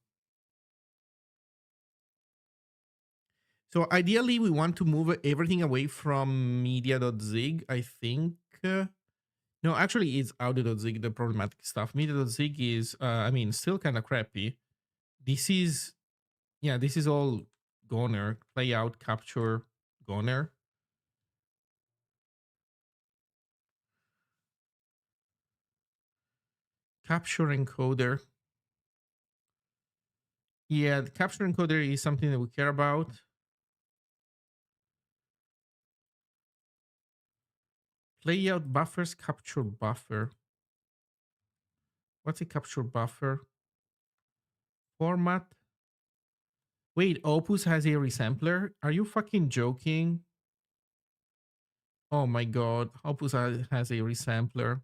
A: So ideally, we want to move everything away from media.zig, I think. No, actually, it's audio.zig, the problematic stuff. Media.zig is, I mean, still kind of crappy. This is, yeah, this is all goner. Play out, capture, goner. Capture encoder. Yeah, the capture encoder is something that we care about. Play out buffers, capture buffer. What's a capture buffer? Format. Wait, Opus has a resampler? Are you fucking joking? Oh my god, Opus has a resampler.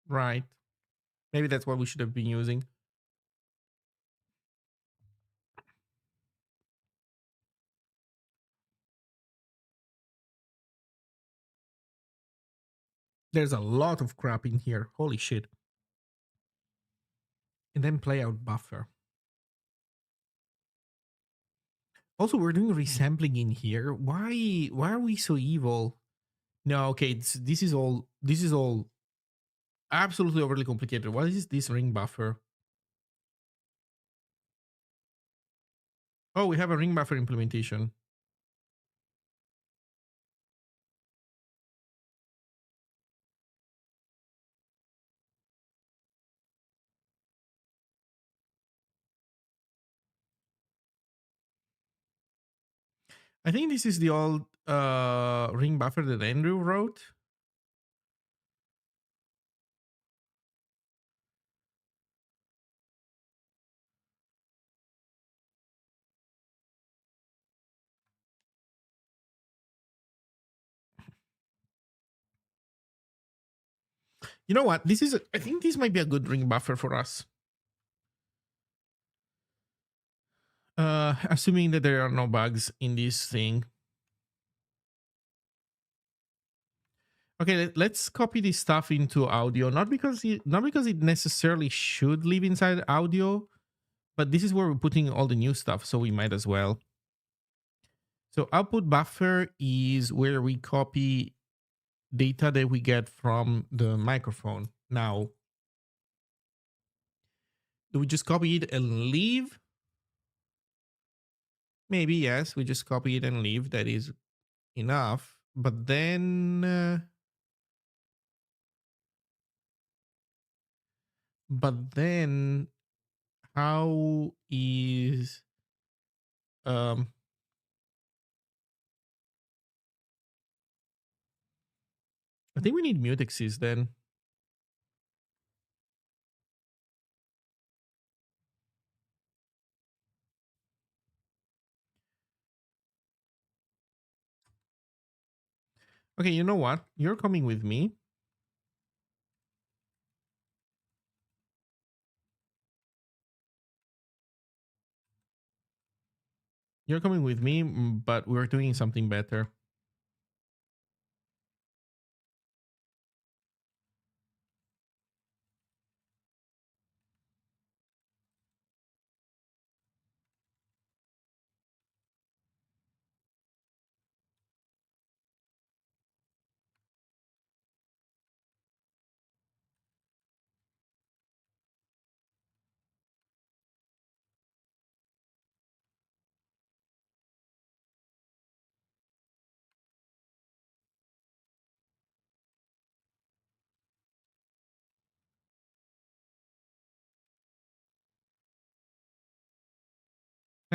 A: Right. Maybe that's what we should have been using. There's a lot of crap in here. Holy shit. And then play out buffer. Also, we're doing resampling in here. Why are we so evil? No, okay, this is all absolutely overly complicated. What is this ring buffer? Oh, we have a ring buffer implementation. I think this is the old ring buffer that Andrew wrote. You know what? I think this might be a good ring buffer for us. Assuming that there are no bugs in this thing. Okay, let's copy this stuff into audio. Not because it necessarily should live inside audio, but this is where we're putting all the new stuff, so we might as well. So output buffer is where we copy data that we get from the microphone. Now, do we just copy it and leave? Maybe yes, we just copy it and leave. That is enough. But then how is um I think we need mutexes then. Okay, you know what? You're coming with me. You're coming with me, but we're doing something better.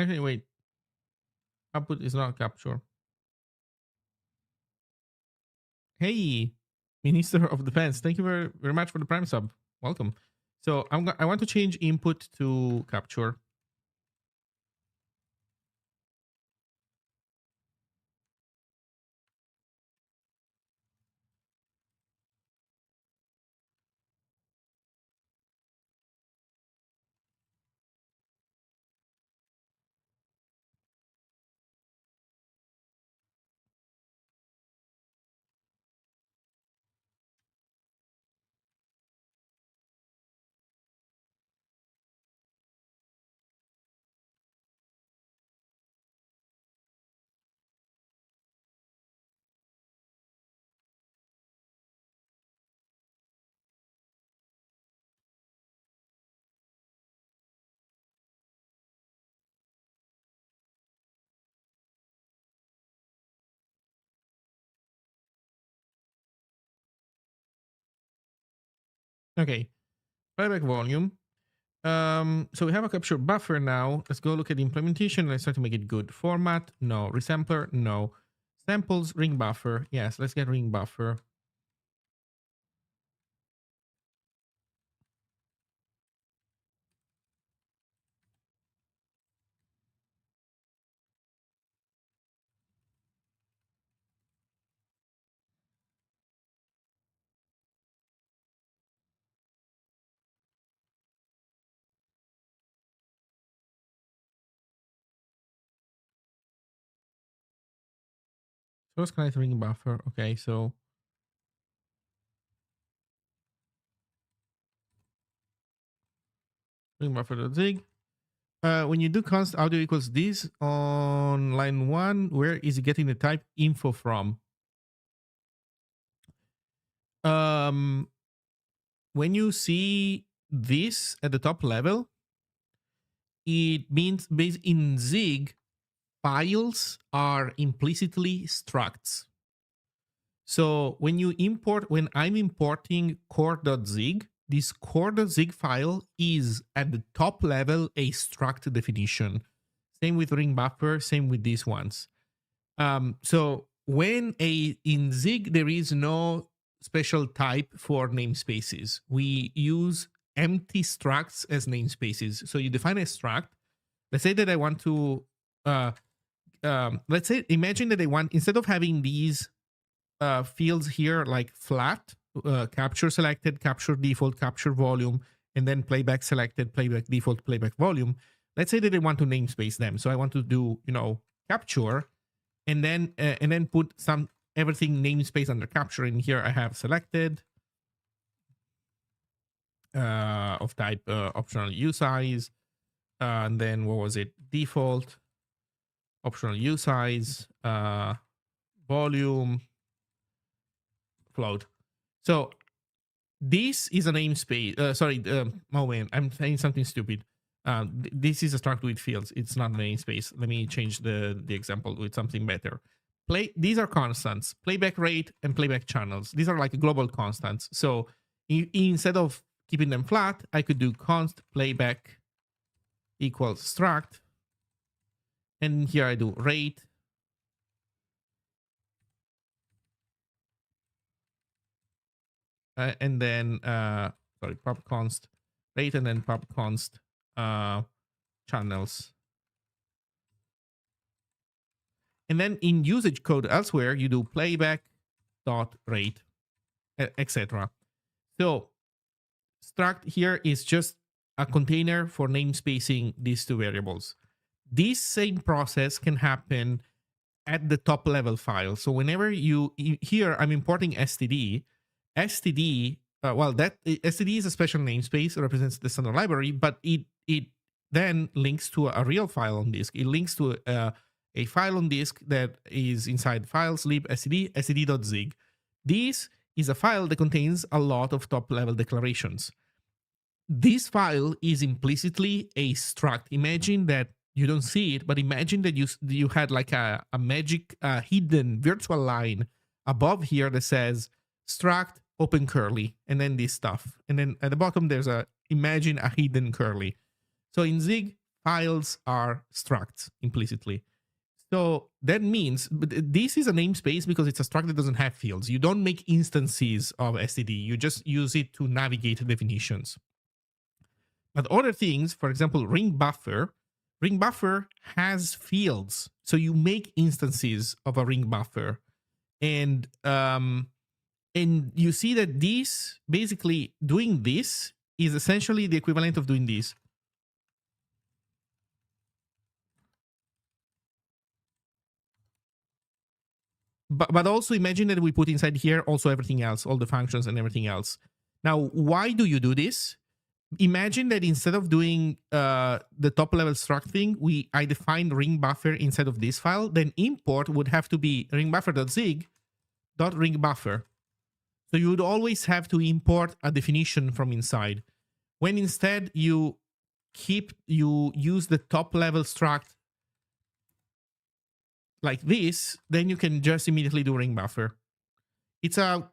A: Actually, wait. Output is not capture. Hey, Minister of Defense. Thank you very much for the Prime sub. Welcome. So I want to change input to capture. Okay. Playback volume. So we have a capture buffer now. Let's go look at the implementation. Let's try to make it good. Format, no. Resampler, no. Samples, ring buffer. Yes, let's get ring buffer. Source connect ring buffer. Okay, so ring buffer.zig. When you do const audio equals this on line 1, where is it getting the type info from? Um, when you see this at the top level, it means based in Zig, files are implicitly structs. So when I'm importing core.zig, this core.zig file is at the top level a struct definition. Same with ring buffer, same with these ones. So in Zig, there is no special type for namespaces. We use empty structs as namespaces. So you define a struct. Let's say that I want to, imagine that I want, instead of having these fields here like flat, capture selected, capture default, capture volume, and then playback selected, playback default, playback volume. Let's say that I want to namespace them. So I want to do, capture, and then put everything namespace under capture. And here I have selected of type optional usize, and then what was it? Default, optional usize, volume, float. So this is a namespace. Oh man, I'm saying something stupid. This is a struct with fields. It's not a namespace. Let me change the example with something better. These are constants: playback rate and playback channels. These are like global constants. So instead of keeping them flat, I could do const playback equals struct, and here I do rate. And then pop const rate, and then pop const channels. And then in usage code elsewhere, you do playback dot rate, etc. So struct here is just a container for namespacing these two variables. This same process can happen at the top level file. So whenever here I'm importing std, that std is a special namespace, it represents the standard library, but it then links to a real file on disk. It links to a file on disk that is inside files lib std std.zig. This is a file that contains a lot of top level declarations. This file is implicitly a struct. Imagine that you don't see it, but imagine that you had like a magic hidden virtual line above here that says struct open curly, and then this stuff. And then at the bottom, there's imagine a hidden curly. So in Zig, files are structs implicitly. So that means, but this is a namespace because it's a struct that doesn't have fields. You don't make instances of std. You just use it to navigate definitions. But other things, for example, ring buffer has fields. So you make instances of a ring buffer, and you see that this basically doing this is essentially the equivalent of doing this. But also imagine that we put inside here also everything else, all the functions and everything else. Now, why do you do this? Imagine that instead of doing the top level struct thing, I defined ring buffer inside of this file, then import would have to be ringbuffer.zig.ringbuffer. So you would always have to import a definition from inside. When instead you use the top level struct like this, then you can just immediately do ring buffer. It's a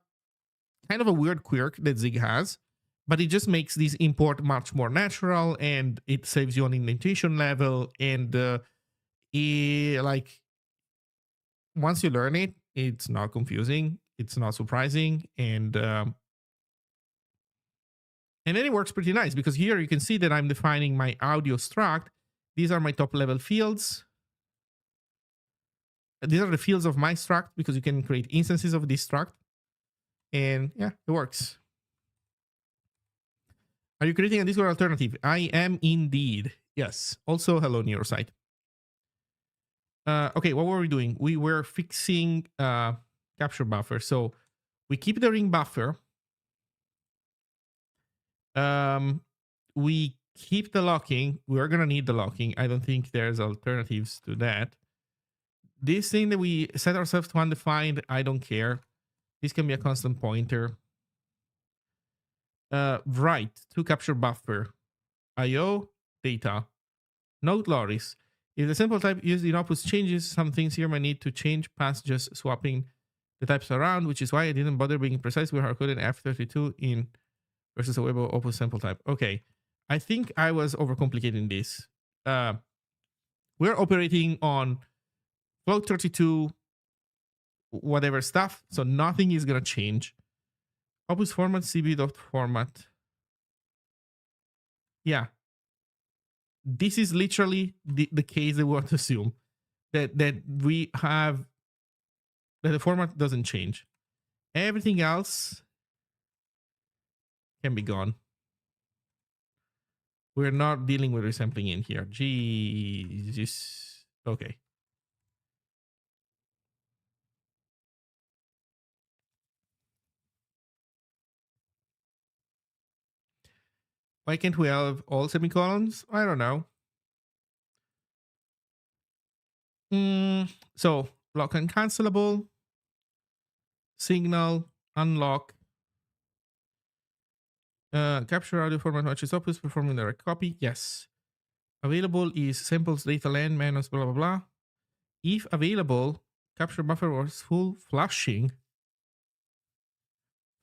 A: kind of a weird quirk that Zig has, but it just makes this import much more natural, and it saves you on indentation level. And like once you learn it, it's not confusing, it's not surprising, and then it works pretty nice because here you can see that I'm defining my audio struct. These are my top level fields. These are the fields of my struct because you can create instances of this struct. And yeah, it works. Are you creating a Discord alternative? I am indeed. Yes. Also, hello, Neurosite. Okay, what were we doing? We were fixing capture buffer. So we keep the ring buffer. We keep the locking. We're going to need the locking. I don't think there's alternatives to that. This thing that we set ourselves to undefined, I don't care. This can be a constant pointer. Write to capture buffer. IO data. Note Loris. If the sample type used in outputs changes, some things here might need to change past just swapping the types around, which is why I didn't bother being precise with hardcoded F32 in versus Awebo opus sample type. Okay. I think I was overcomplicating this. We're operating on float 32 whatever stuff, so nothing is going to change. Opus format cb.format. Yeah. This is literally the case that we want to assume. That we have, that the format doesn't change. Everything else can be gone. We're not dealing with resampling in here. Jesus. Okay. Why can't we have all semicolons? I don't know. So lock and cancelable, signal, unlock, capture audio format matches opus, performing direct copy. Yes. Available is samples data len minus blah blah blah. If available, capture buffer was full flushing.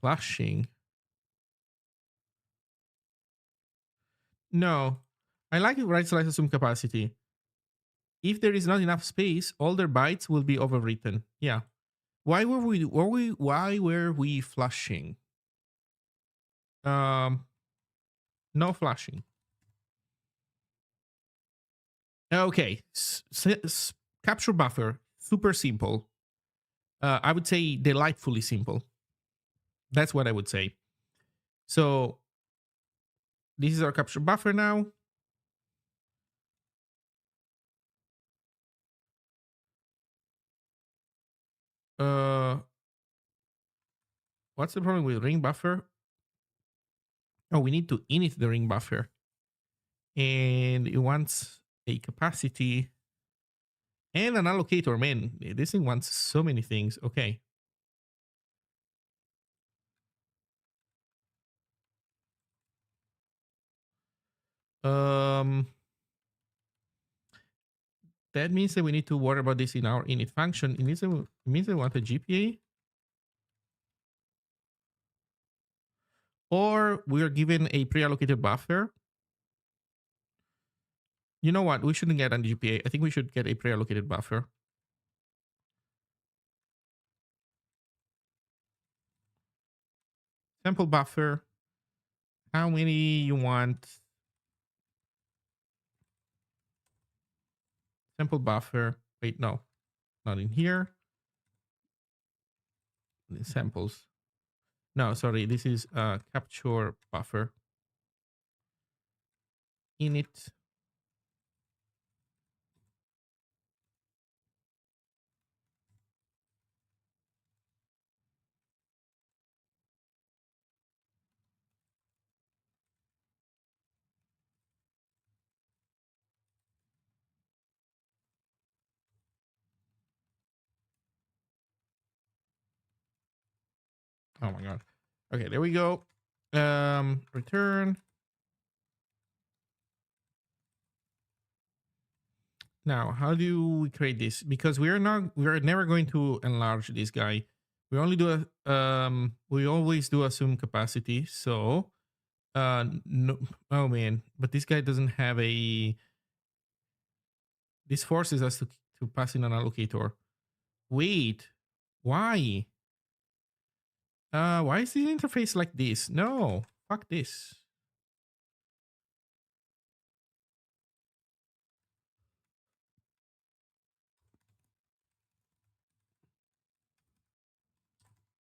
A: Flushing. No. I like it write slice assume capacity. If there is not enough space, all their bytes will be overwritten. Yeah. Why were we flushing? No flushing. Okay. Capture buffer, super simple. I would say delightfully simple. That's what I would say. So this is our capture buffer now. What's the problem with ring buffer? Oh, we need to init the ring buffer. And it wants a capacity and an allocator. Man, this thing wants so many things. Okay. That means that we need to worry about this in our init function. It means that we want a GPA. Or we're given a pre-allocated buffer. You know what? We shouldn't get an GPA. I think we should get a pre-allocated buffer. Sample buffer. How many you want? Sample buffer. Wait, no, not in here. Samples. No, sorry. This is capture buffer. Init. Oh my god. Okay, there we go. Return. Now, how do we create this? Because we're never going to enlarge this guy. We only do we always do assume capacity. So, no, oh man, but this guy doesn't have a, this forces us to pass in an allocator. Wait, why? Why is the interface like this? No, fuck this.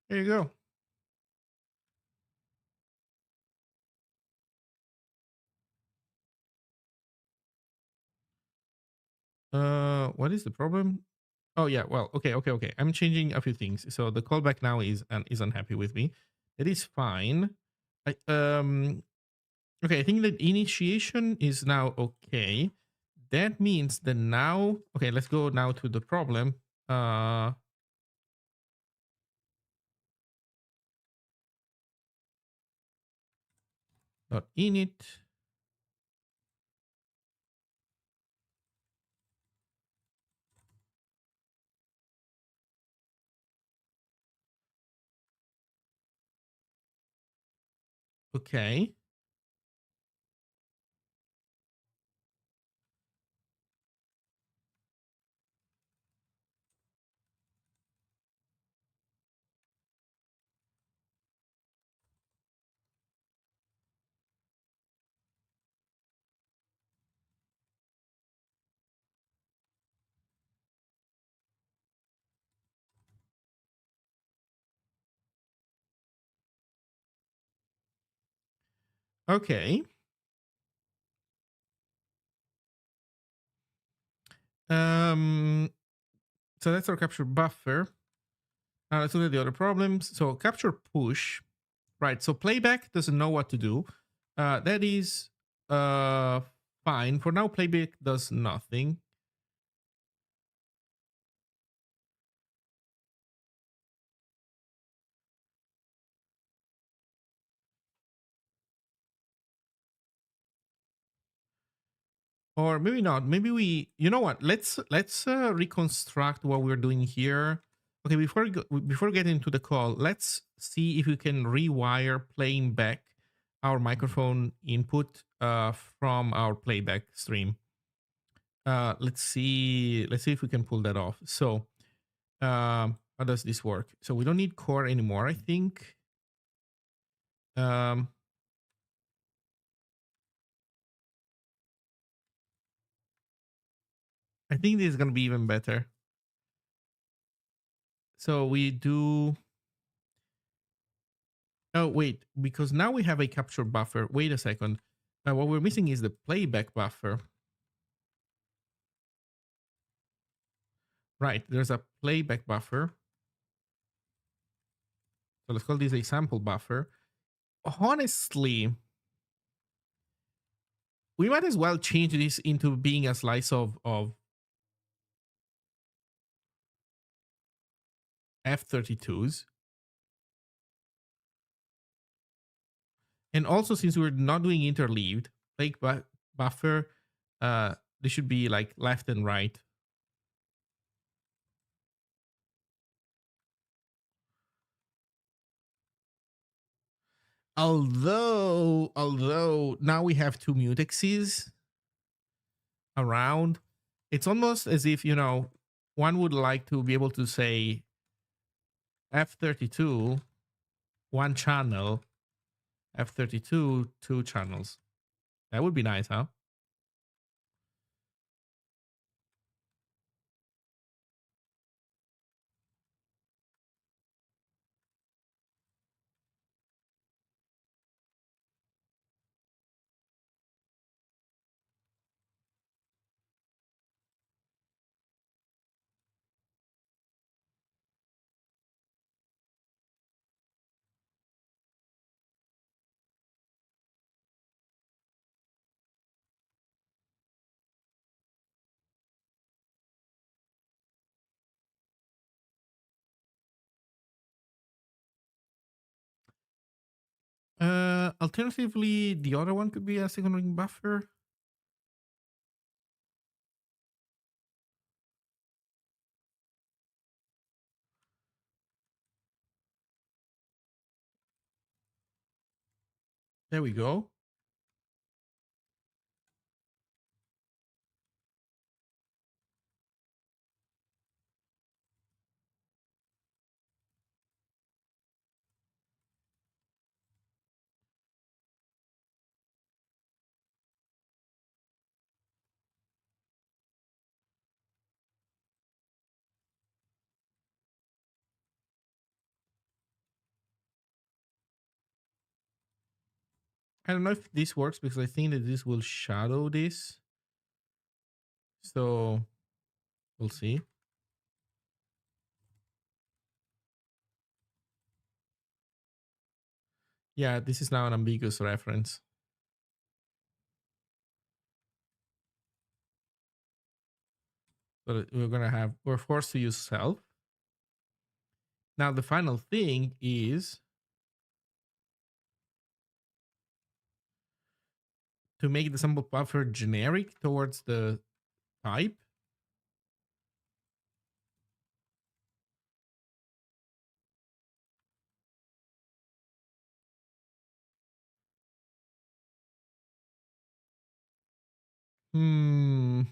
A: There you go. What is the problem? Oh yeah, well, okay. I'm changing a few things. So the callback now is unhappy with me. It is fine. I, okay, I think that initiation is now okay. That means that now, okay, let's go now to the problem. Dot init. Okay. Okay. Um, so that's our capture buffer. Let's look at the other problems. So capture push, right? So playback doesn't know what to do. That is fine. For now, playback does nothing. Or maybe not. Maybe we, you know what? Let's reconstruct what we're doing here. Okay, before getting into the call, let's see if we can rewire playing back our microphone input from our playback stream. Let's see if we can pull that off. So, how does this work? So we don't need core anymore, I think. Um, I think this is gonna be even better. So we do. Oh wait, because now we have a capture buffer. Wait a second. What we're missing is the playback buffer. Right, there's a playback buffer. So let's call this a sample buffer. Honestly, we might as well change this into being a slice of F32s. And also, since we're not doing interleaved, buffer, they should be like left and right. Although now we have two mutexes. around. It's almost as if, one would like to be able to say F32, one channel, F32, two channels. That would be nice, huh? Alternatively, the other one could be a second ring buffer. There we go. I don't know if this works because I think that this will shadow this. So we'll see. Yeah, this is now an ambiguous reference. But we're forced to use self. Now the final thing is to make the sample buffer generic towards the type. Hmm.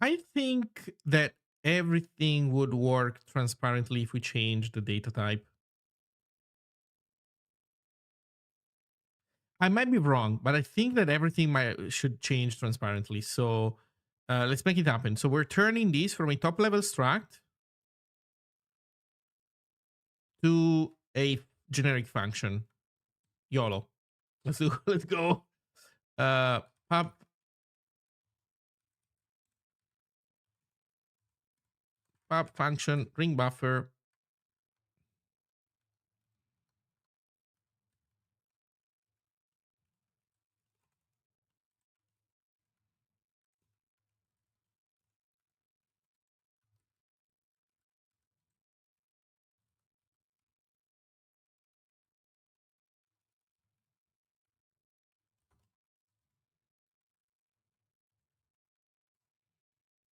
A: I think that everything would work transparently if we change the data type. I might be wrong, but I think that everything should change transparently. So let's make it happen. So we're turning this from a top level struct to a generic function. YOLO. Let's do. Let's go. Uh, pub pub function ring buffer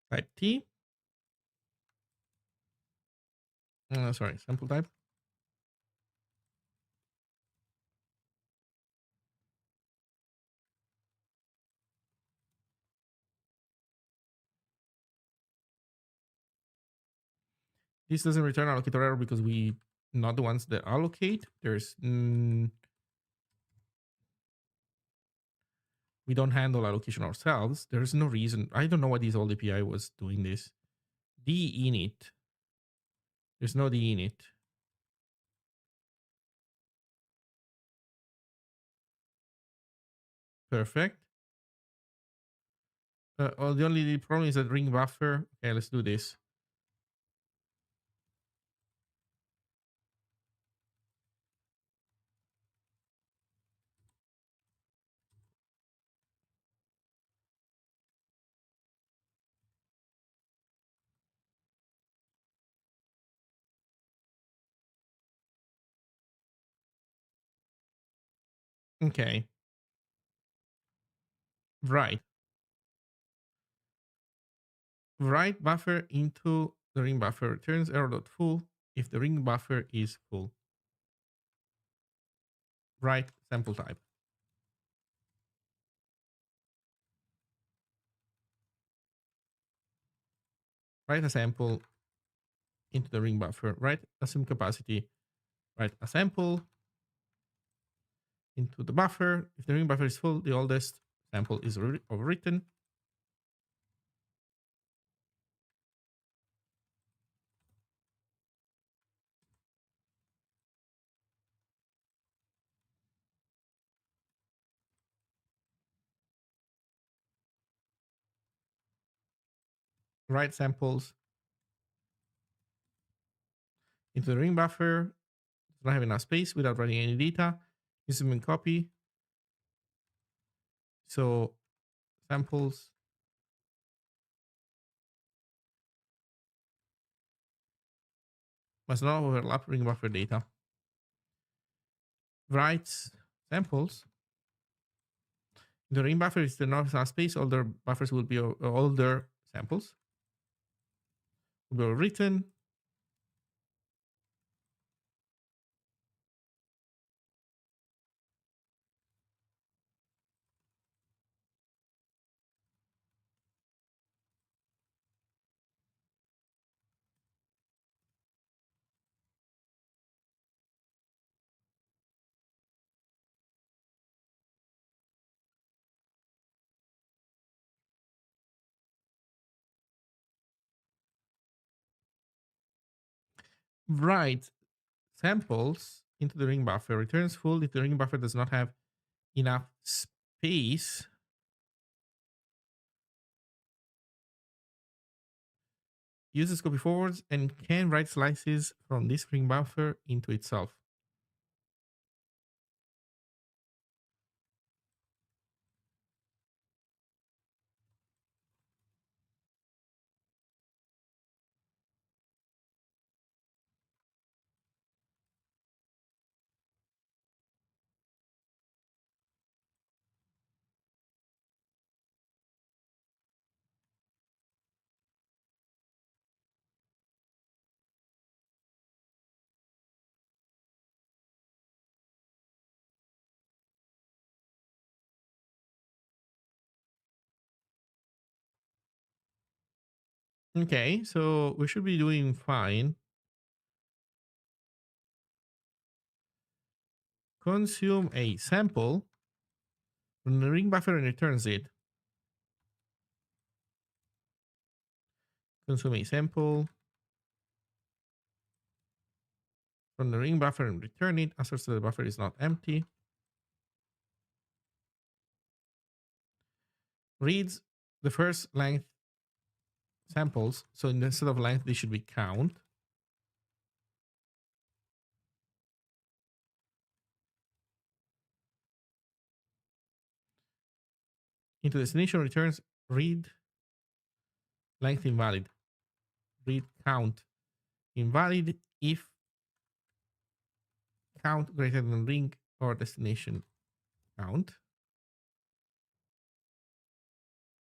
A: type T. Sorry, sample type. This doesn't return allocator error because we not the ones that allocate. We don't handle allocation ourselves. There's no reason. I don't know why this old API was doing this. D init. There's no D init. Perfect. The only problem is that ring buffer. Okay, let's do this. Okay. Write. Write buffer into the ring buffer returns error.full if the ring buffer is full. Write sample type. Write a sample into the ring buffer. Write a sim capacity. Write a sample into the buffer. If the ring buffer is full, the oldest sample is overwritten. Write samples into the ring buffer. Does not have enough space without writing any data. Use them in copy. So samples must not overlap ring buffer data. Write samples. The ring buffer is the not enough space. Older buffers will be older samples. Will be written. Write samples into the ring buffer. Returns full if the ring buffer does not have enough space. Uses copy forwards and can write slices from this ring buffer into itself. Okay, so we should be doing fine. Consume a sample from the ring buffer and returns it. Consume a sample from the ring buffer and return it. Asserts that the buffer is not empty. Reads the first length samples. So instead of length, they should be count. Into destination returns read length invalid. Read count invalid if count greater than ring or destination count.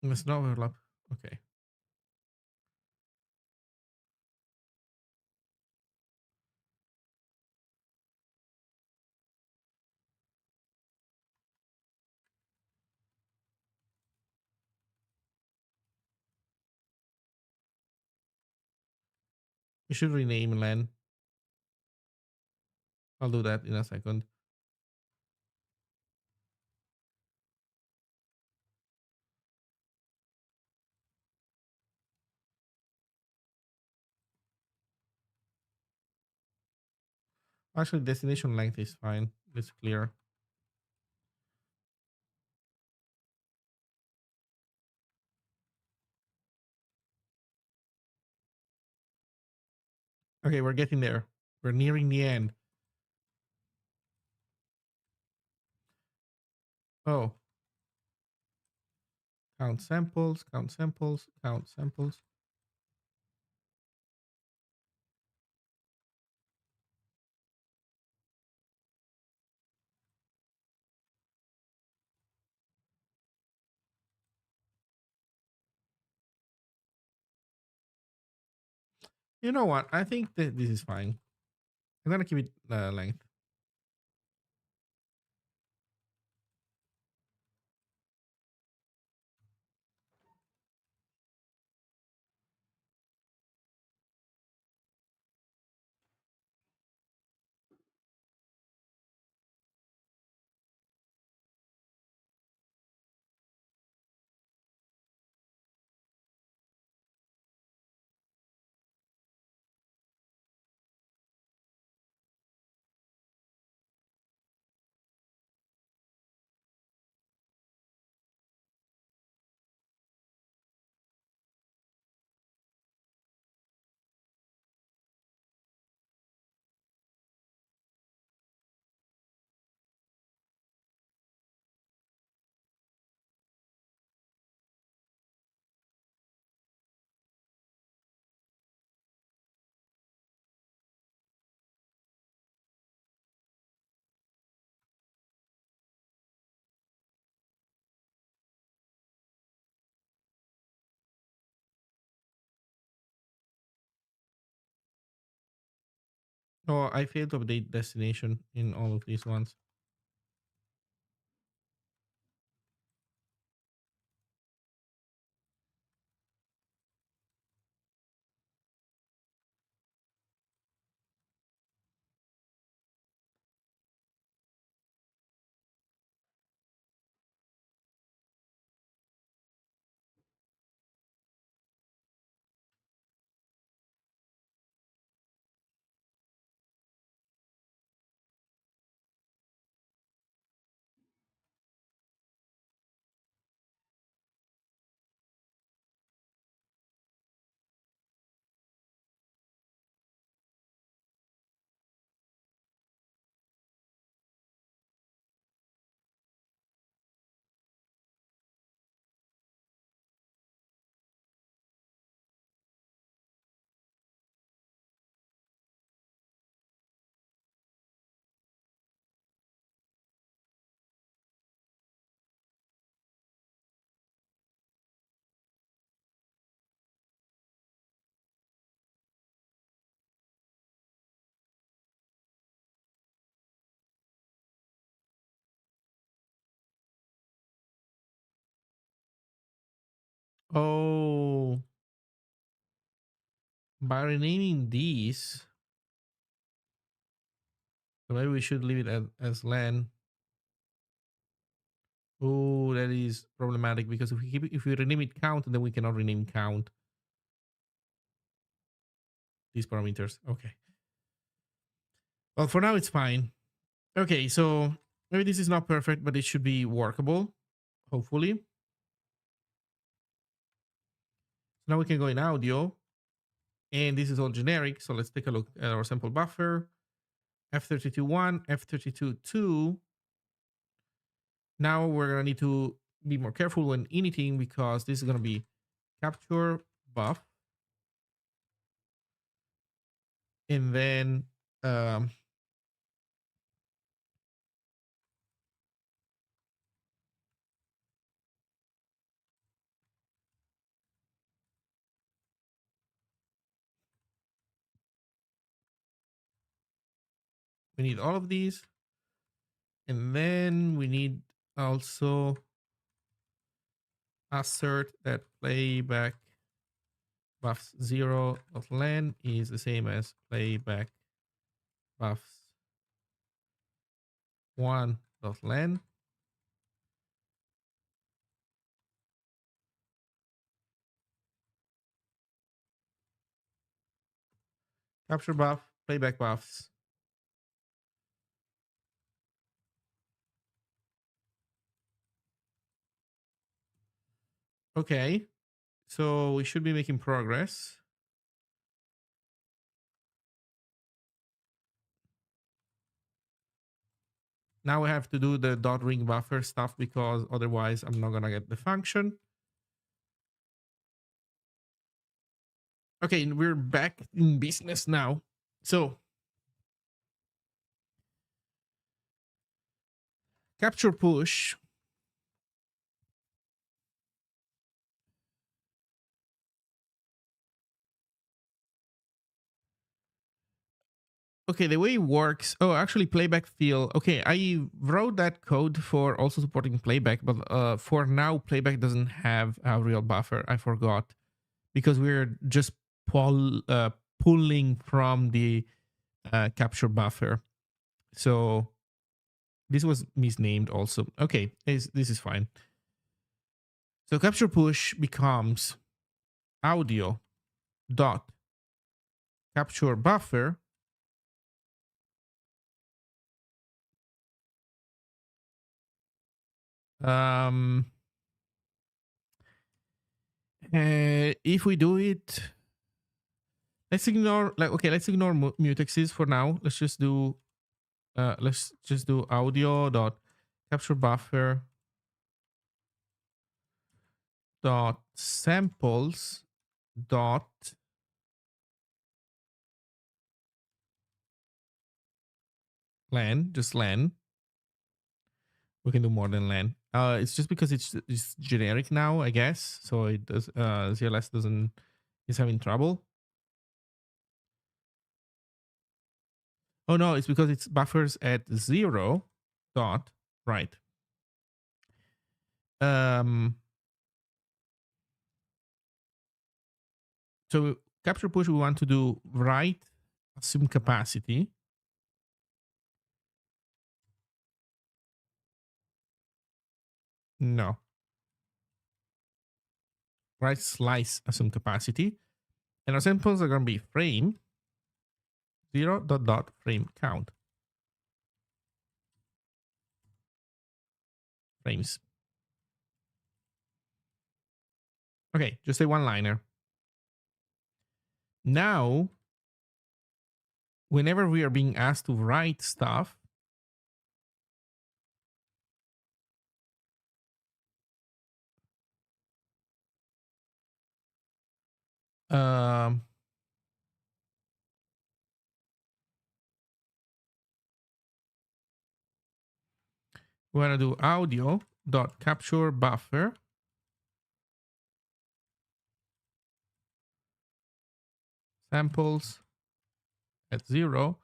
A: Must not overlap. Okay. We should rename len. I'll do that in a second. Actually, destination length is fine. It's clear. Okay, we're getting there. We're nearing the end. Oh. Count samples, count samples, count samples. You know what? I think that this is fine. I'm gonna keep it length. Oh, I failed to update destination in all of these ones. Oh, by renaming these, so maybe we should leave it as land. Oh, that is problematic because if we rename it count, then we cannot rename count these parameters. Okay. Well, for now it's fine. Okay, so maybe this is not perfect, but it should be workable. Hopefully. Now we can go in audio, and this is all generic. So let's take a look at our sample buffer. F32.1, F32.2. Now we're gonna need to be more careful when initting because this is gonna be capture buff, and then um, we need all of these, and then we need also assert that playback buffs 0.len is the same as playback buffs 1.len. Capture buff, playback buffs. Okay, so we should be making progress. Now we have to do the dot ring buffer stuff because otherwise I'm not gonna get the function. Okay, we're back in business now. So capture push. Okay, the way it works. Oh, actually, playback field. Okay, I wrote that code for also supporting playback, but for now, playback doesn't have a real buffer. I forgot because we're just pulling from the capture buffer. So this was misnamed also. Okay, this is fine. So capture push becomes audio dot capture buffer um if we do it, let's ignore let's ignore mutexes for now. Let's just do audio dot capture buffer dot samples dot len, just len. We can do more than len. It's just because it's generic now, I guess. So it does CLS doesn't is having trouble. Oh no, it's because it's buffers at 0 dot right. Um so capture push we want to do write assume capacity. No. Write slice assume capacity. And our samples are gonna be frame 0 dot dot frame count. Frames. Okay, just a one-liner. Now, whenever we are being asked to write stuff, um, we want to do audio dot capture buffer samples at 0.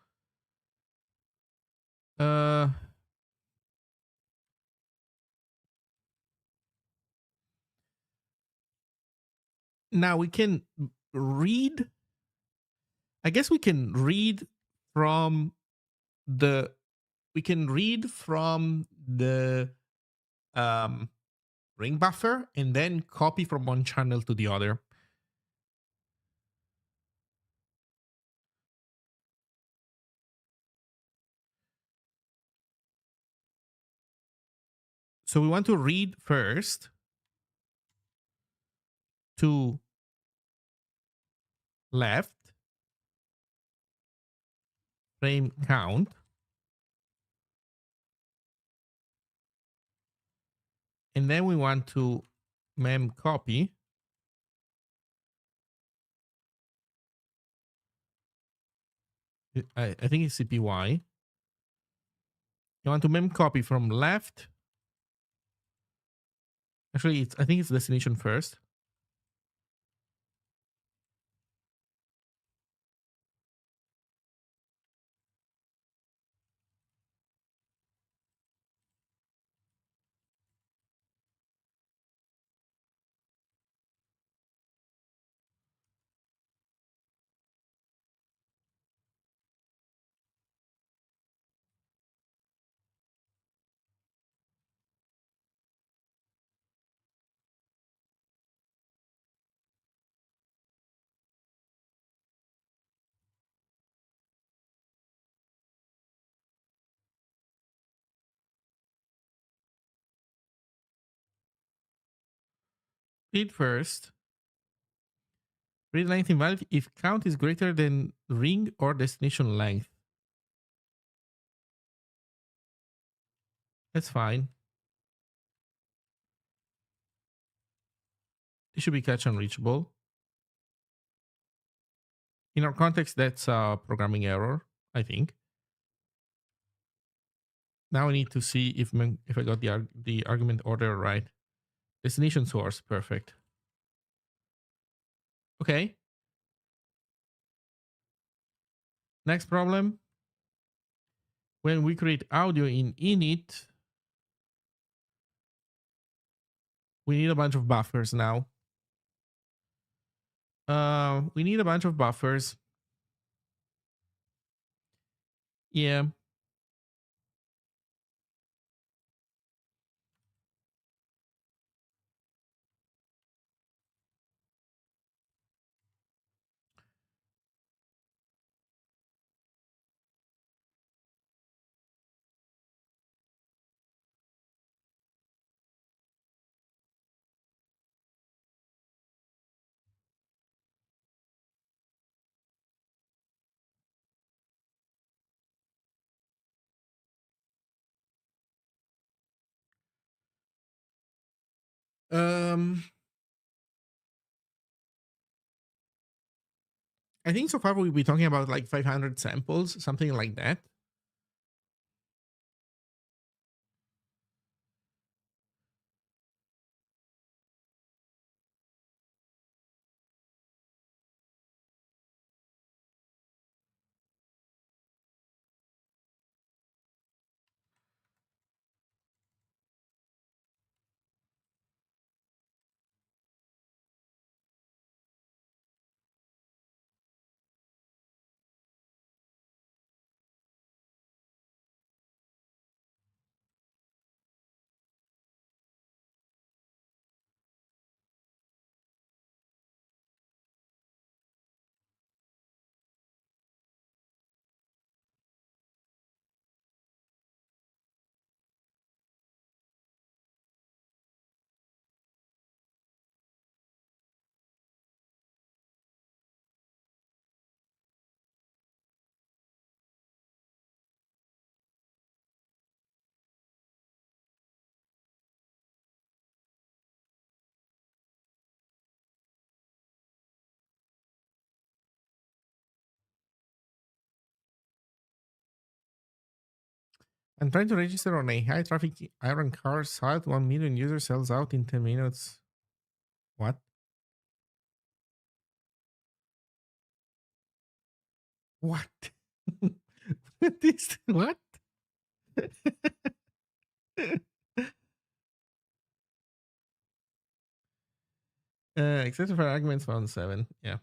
A: Now we can read. I guess we can read from the um, ring buffer and then copy from one channel to the other. So we want to read first to left frame count, and then we want to mem copy. I think it's CPY. You want to mem copy from left. Actually, I think it's destination first. Read first. Read length invalid if count is greater than ring or destination length. That's fine. It should be catch unreachable. In our context, that's a programming error, I think. Now I need to see if I got the argument order right. Destination source, perfect. Okay. Next problem. when we create audio in init, we need a bunch of buffers now. We need a bunch of buffers. Yeah. Um, I think so far we'll be talking about like 500 samples, something like that. I'm trying to register on a high traffic iron car site. 1 million users sells out in 10 minutes. What? What? This, what? Except for arguments 1.7. Yeah.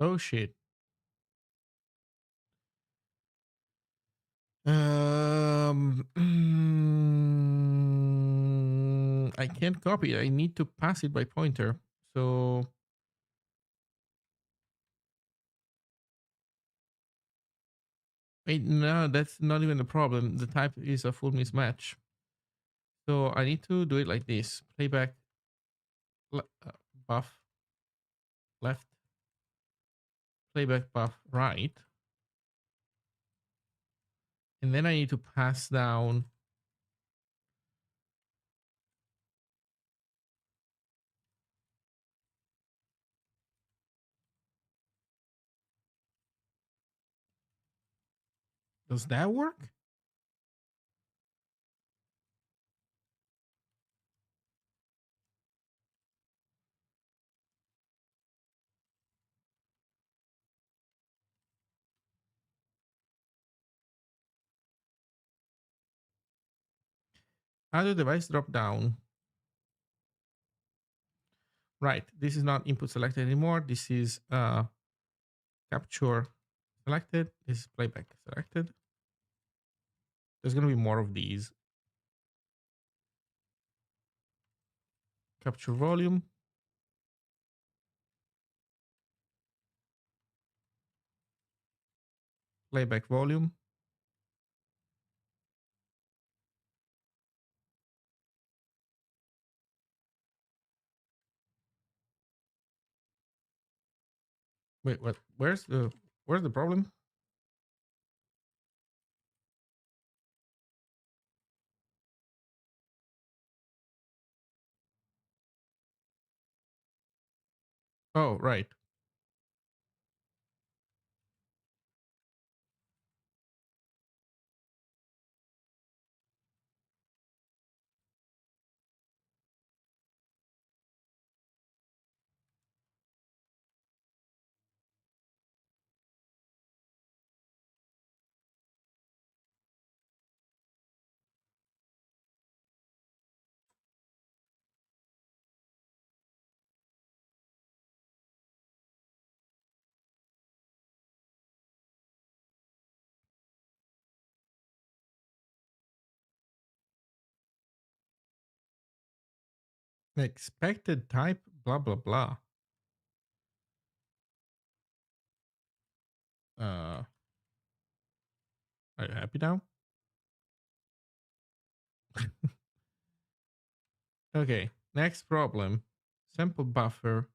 A: Oh shit. I can't copy it. I need to pass it by pointer. So wait, no, that's not even the problem. The type is a full mismatch. So I need to do it like this: playback buff left, playback buff right, and then I need to pass down. Does that work? How do device drop down? Right. This is not input selected anymore. This is capture selected. This is playback selected. There's going to be more of these. Capture volume. Playback volume. Wait, what? Where's the problem? Oh, right. Expected type, blah blah blah. Are you happy now? Okay. Next problem. Sample buffer.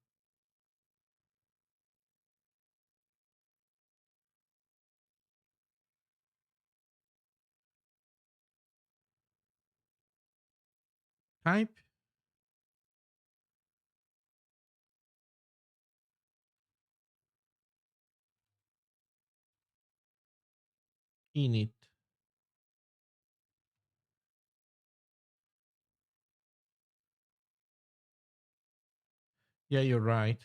A: Type init. Yeah, you're right.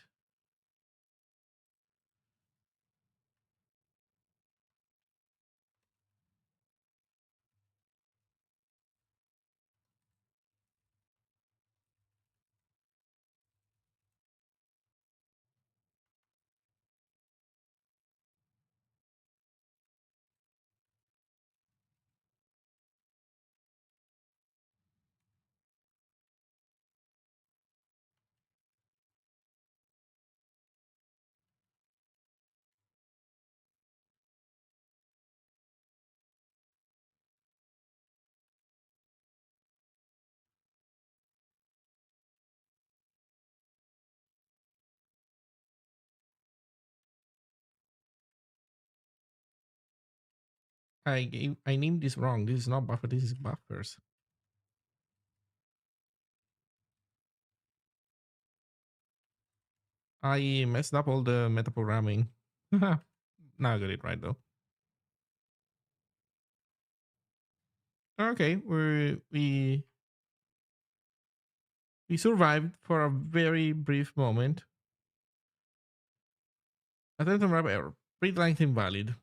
A: I named this wrong. This is not buffer. This is buffers. I messed up all the metaprogramming. Now I got it right though. Okay, we survived for a very brief moment. Attempt to wrap error. Read length invalid.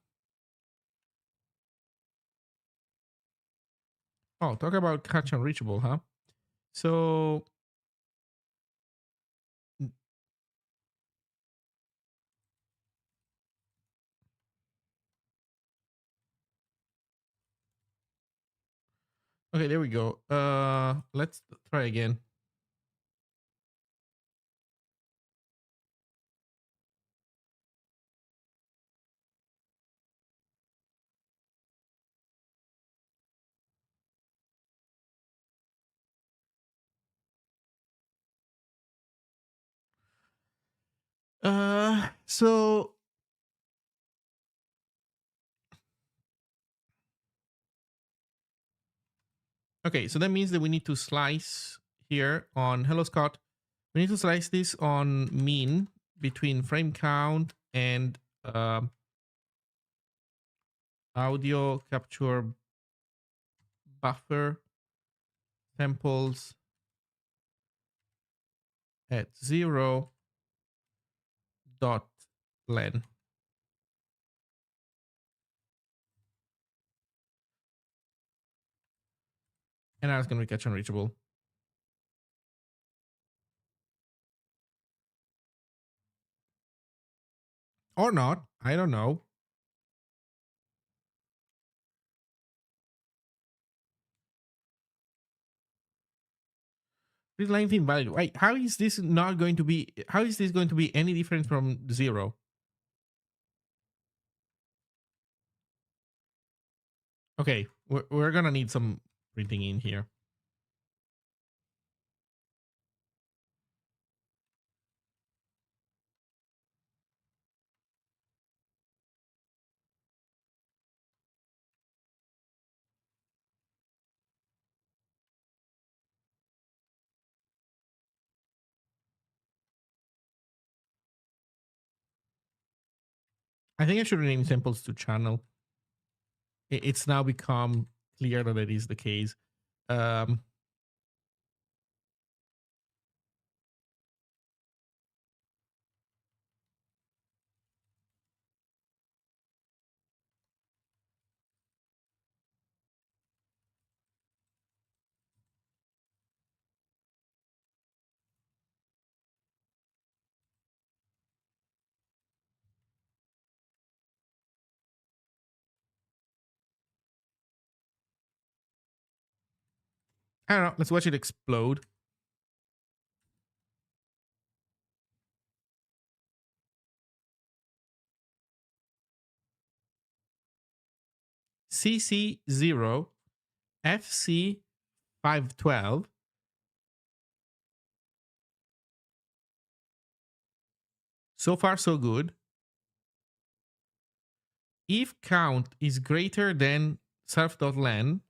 A: Oh, talk about catch unreachable, huh? So okay, there we go. Let's try again. So okay, so that means that we need to slice here on hello Scott. We need to slice this on mean between frame count and audio capture buffer samples at 0.len. And now it's going to be catch unreachable. Or not. I don't know. This length invalid. Wait, how is this not going to be? How is this going to be any different from 0? Okay, we're gonna need some printing in here. I think I should rename samples to channel. It's now become clear that it is the case. Um, I don't know. Let's watch it explode. CC0 FC512. So far, so good. If count is greater than surf.len,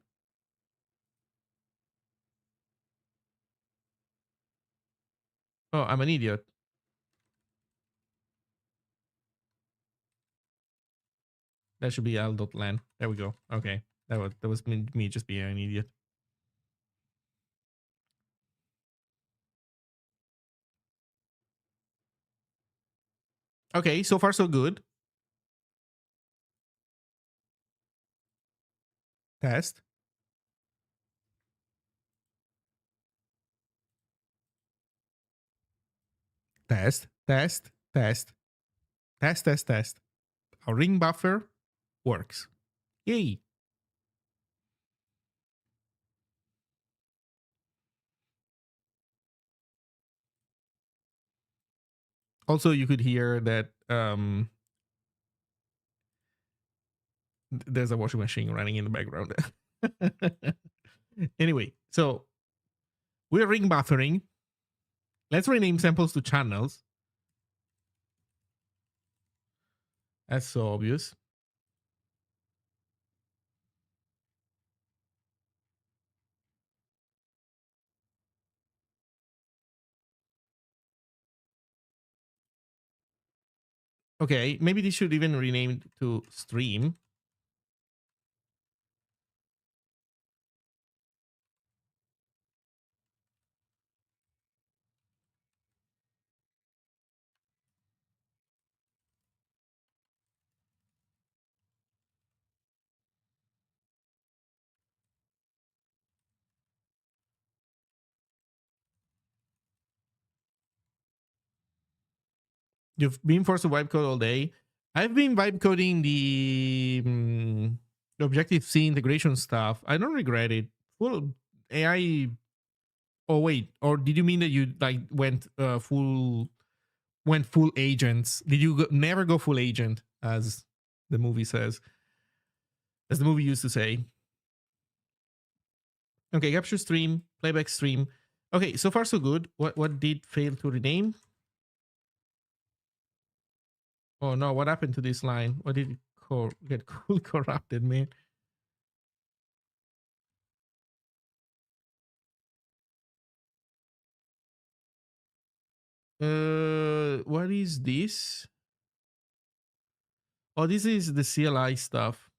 A: oh, I'm an idiot. That should be l.len. There we go. Okay, that was me just being an idiot. Okay, so far so good. Test. Test. Test. Test. Test. Test. Test. Our ring buffer works. Yay. Also, you could hear that there's a washing machine running in the background. Anyway, so we're ring buffering. Let's rename samples to channels. That's so obvious. Okay, maybe this should even rename to stream. You've been forced to vibe code all day. I've been vibe coding the Objective C integration stuff. I don't regret it. Full AI. Oh wait, or did you mean that you like went full agents? Did you never go full agent as the movie says, as the movie used to say? Okay, capture stream, playback stream. Okay, so far so good. What did fail to rename? Oh no, what happened to this line? What did it get cool corrupted, man? What is this? Oh, this is the CLI stuff.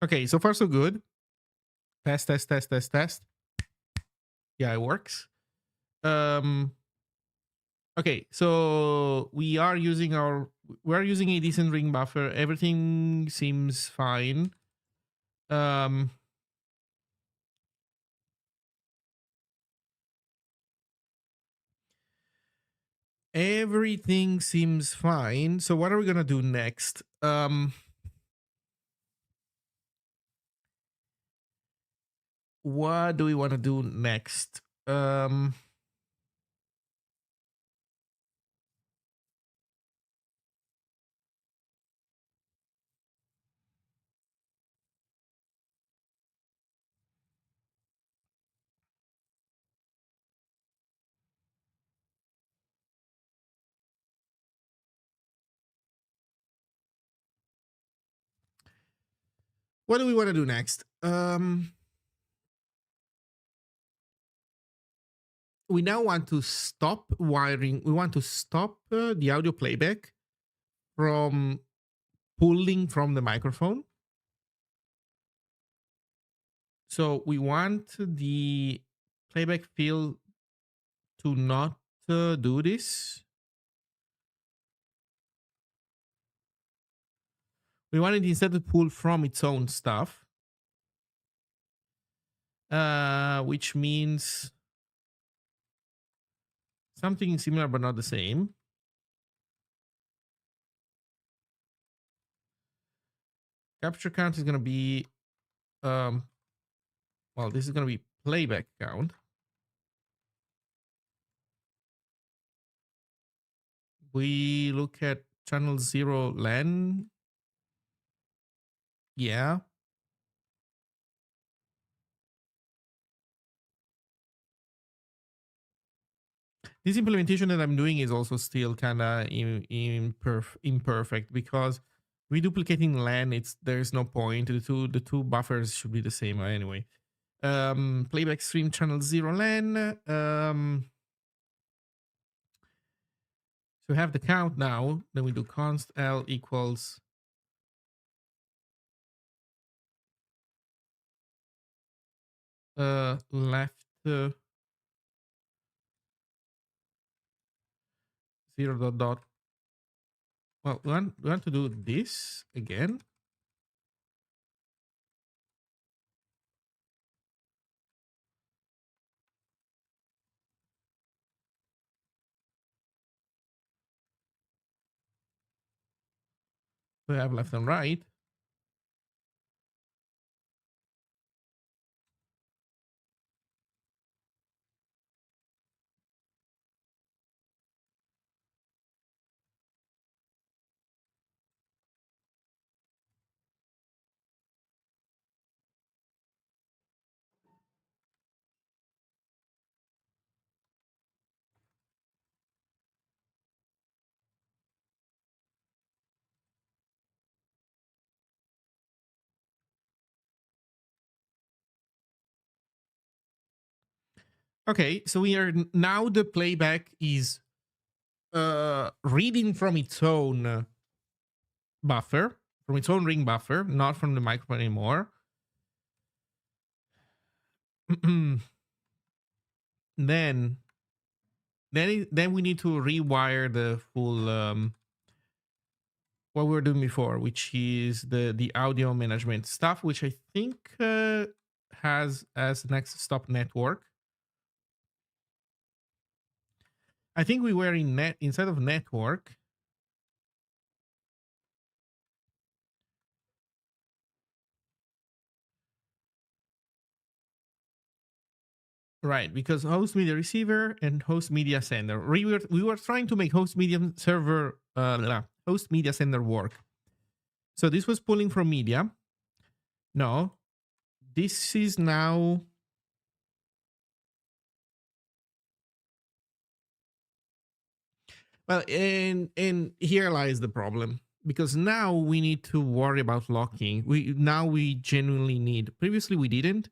A: Okay, so far so good. Test, test, test, test, test. Yeah, it works. Okay, so we are using a decent ring buffer. Everything seems fine. Everything seems fine. So what are we gonna do next? What do we want to do next? What do we want to do next? We now want to stop wiring. We want to stop the audio playback from pulling from the microphone. So we want the playback field to not do this. We want it instead to pull from its own stuff, which means something similar but not the same. Capture count is going to be, well, this is going to be playback count. We look at channel 0 LAN. Yeah. This implementation that I'm doing is also still kind of imperfect because reduplicating LAN, there's no point. The two buffers should be the same anyway. Playback stream channel 0 LAN. So we have the count now. Then we do const L equals left 0 dot dot. Well, we want to do this again. We have left and right. Okay, so we are now the playback is reading from its own buffer, from its own ring buffer, not from the microphone anymore. then we need to rewire the full what we were doing before, which is the audio management stuff, which I think has as next stop network. I think we were in inside of network. Right, because host media receiver and host media sender. We were trying to make host media server, host media sender work. So this was pulling from media. No, this is now. Well, and here lies the problem, because now we need to worry about locking. We genuinely need. Previously we didn't,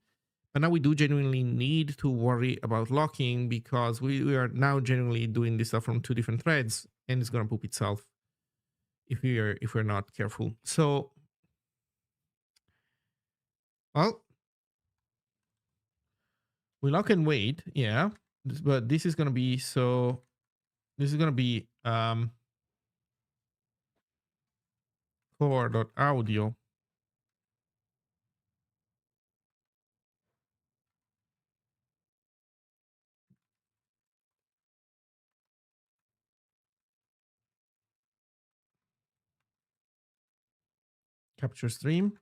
A: but now we do genuinely need to worry about locking because we are now genuinely doing this stuff from two different threads, and it's gonna poop itself if we're not careful. So Well, we lock and wait, yeah. But this is gonna be so. This is gonna be core.audio. Capture stream.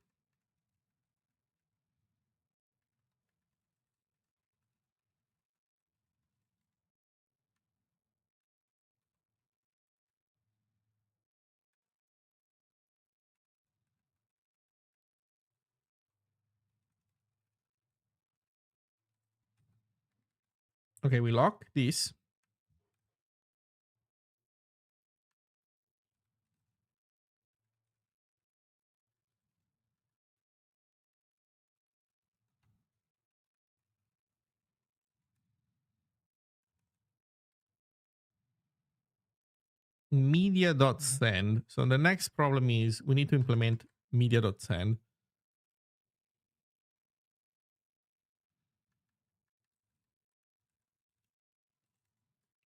A: Okay, we lock this. Media.send. So the next problem is we need to implement media.send.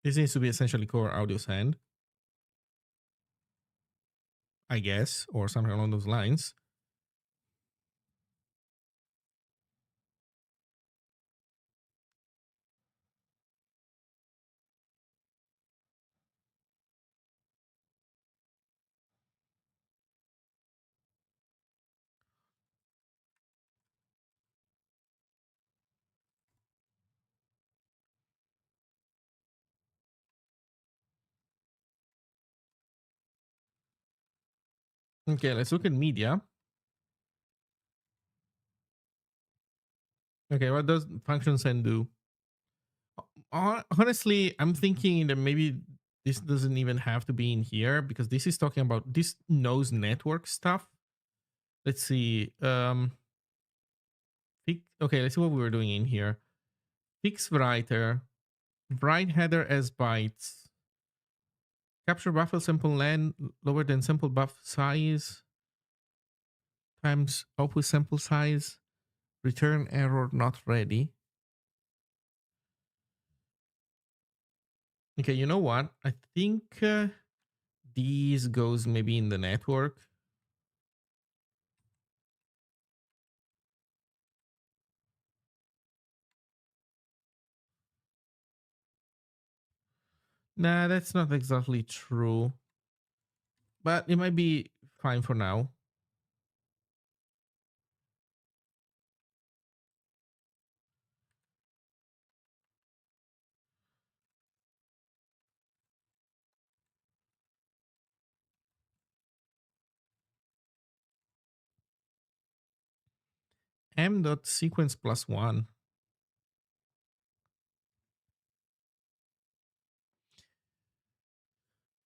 A: This needs to be essentially core audio send, I guess, or something along those lines. Okay, let's look at media. Okay, what does function send do? Honestly, I'm thinking that maybe this doesn't even have to be in here because this is talking about this knows network stuff. Let's see. Okay, let's see what we were doing in here. Fix writer, write header as bytes, capture buffer sample length lower than sample buff size times output sample size, return error not ready. Okay, you know what? I think these goes maybe in the network. Nah, that's not exactly true, but it might be fine for now. M.sequence plus one.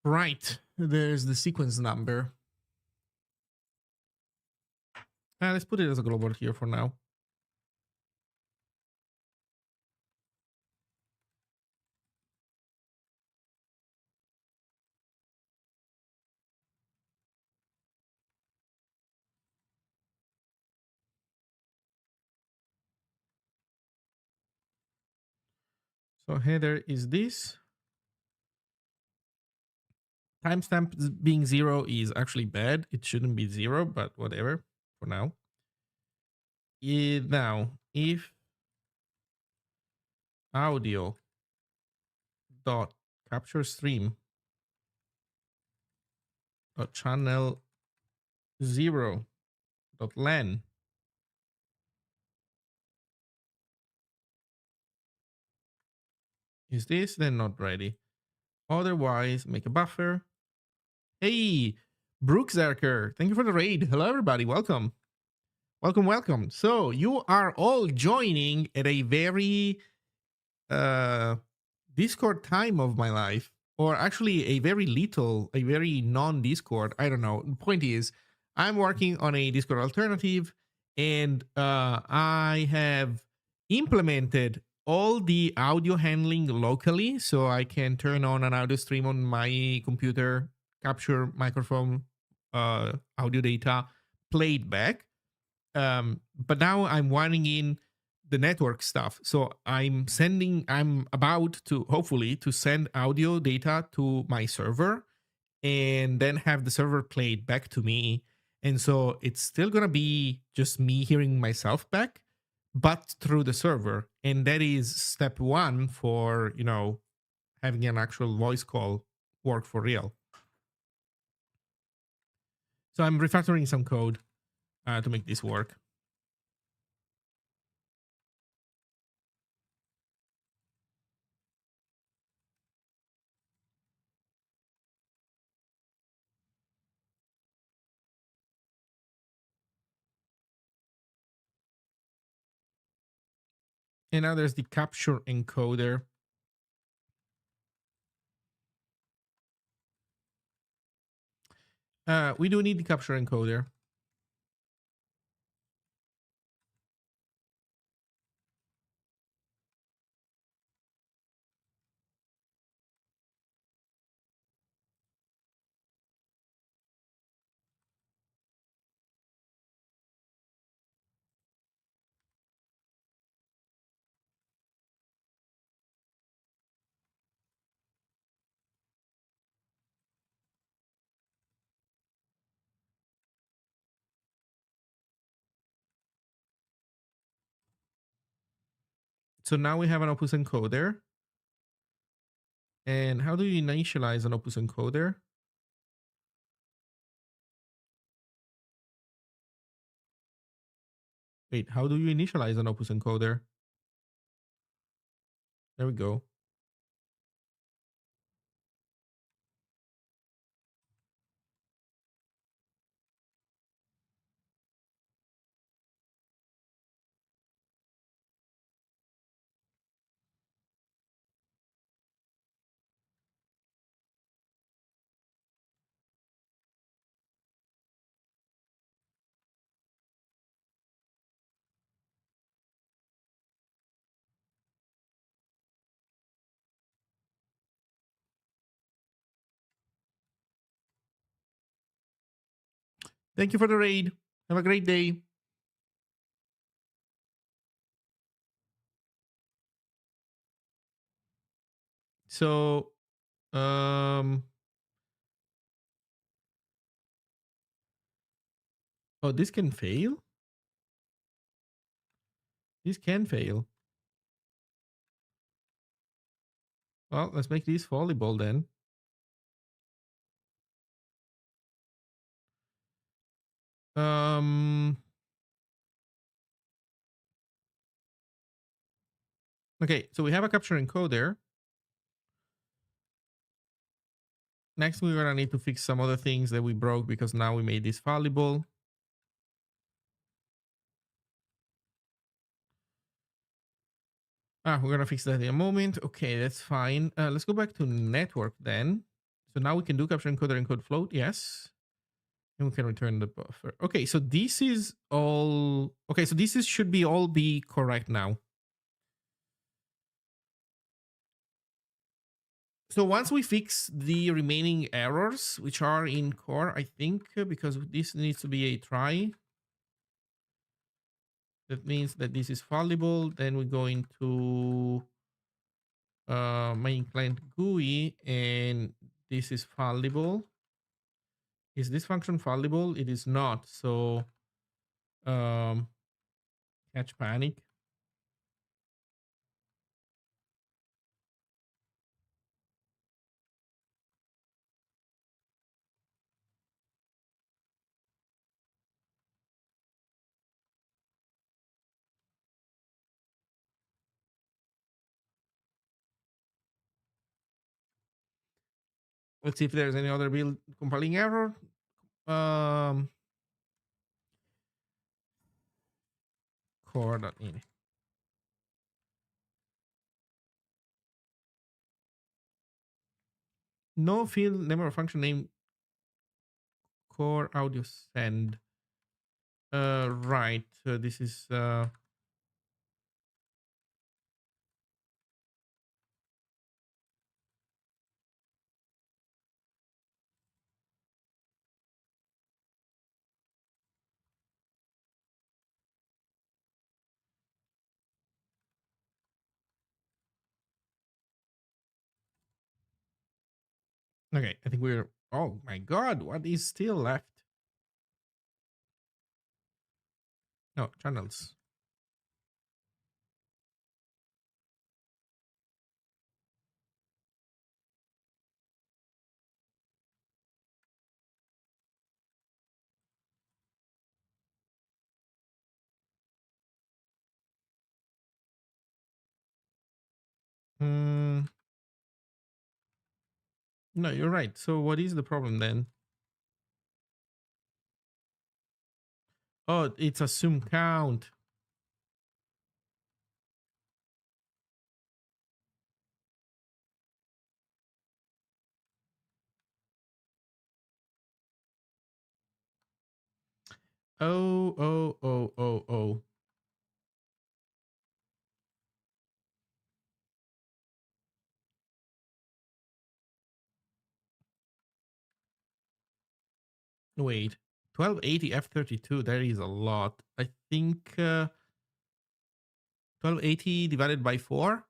A: Right, there's the sequence number. Let's put it as a global here for now. So header is this. Timestamp being 0 is actually bad. It shouldn't be 0, but whatever for now. Now, if audio dot capture stream dot channel 0 dot len is this, then not ready. Otherwise, make a buffer. Hey, Brooks Zerker, thank you for the raid. Hello, everybody. Welcome. Welcome, welcome. So you are all joining at a very Discord time of my life, or actually a very little, a very non-Discord. I don't know. The point is, I'm working on a Discord alternative, and I have implemented all the audio handling locally, so I can turn on an audio stream on my computer, capture microphone audio data, play it back. But now I'm wiring in the network stuff. So I'm about to hopefully to send audio data to my server and then have the server play it back to me. And so it's still gonna be just me hearing myself back, but through the server. And that is step one for, having an actual voice call work for real. So I'm refactoring some code to make this work. And now there's the capture encoder. We do need the capture encoder. So now we have an Opus encoder. And how do you initialize an Opus encoder? Wait, how do you initialize an Opus encoder? There we go. Thank you for the raid. Have a great day. So, oh, this can fail? This can fail. Well, let's make this volleyball then. Okay, so we have a capture encoder. Next, we're gonna need to fix some other things that we broke because now we made this valuable. We're gonna fix that in a moment. Okay, that's fine. Let's go back to network then. So now we can do capture encoder encode float. Yes. And we can return the buffer. Okay, so this is all. Okay, so this is should be all be correct now. So once we fix the remaining errors, which are in core, I think, because this needs to be a try. That means that this is fallible. Then we go into main client GUI, and this is fallible. Is this function fallible? It is not. So catch panic. Let's see if there's any other build compiling error. Core.in. No field name or function name core audio send. Right. This is Okay, I think we're. Oh my god, what is still left? No, channels. Hmm. No, you're right. So what is the problem then? Oh, it's assume count. Oh, oh, oh, oh, oh. Wait. 1280 F32, that is a lot. I think 1280 divided by 4?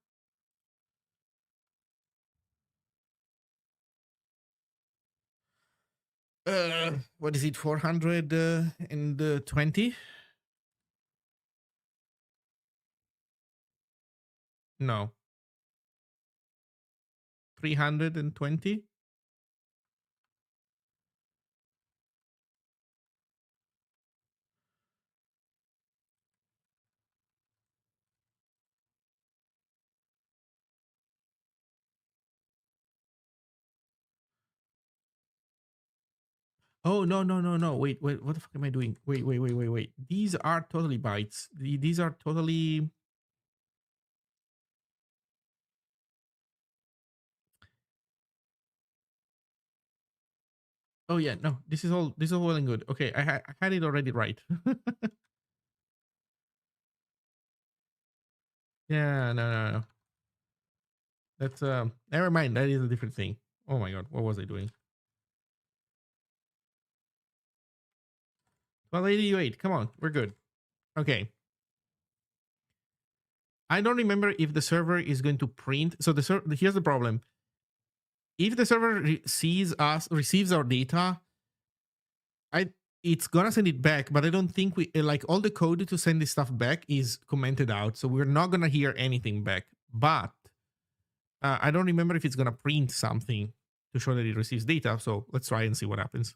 A: What is it, 420? No, 320? Oh, no, no, no, no. Wait, wait. What the fuck am I doing? Wait, wait, wait, wait, wait. These are totally bytes. These are totally. Oh, yeah. No, this is all. This is all well and good. Okay, I had it already right. Yeah, no, no, no. That's never mind. That is a different thing. Oh my god, what was I doing? 1288. Come on, we're good. Okay. I don't remember if the server is going to print. So here's the problem. If the server receives our data, I it's gonna send it back, but I don't think we like all the code to send this stuff back is commented out, so we're not gonna hear anything back. But I don't remember if it's gonna print something to show that it receives data. So let's try and see what happens.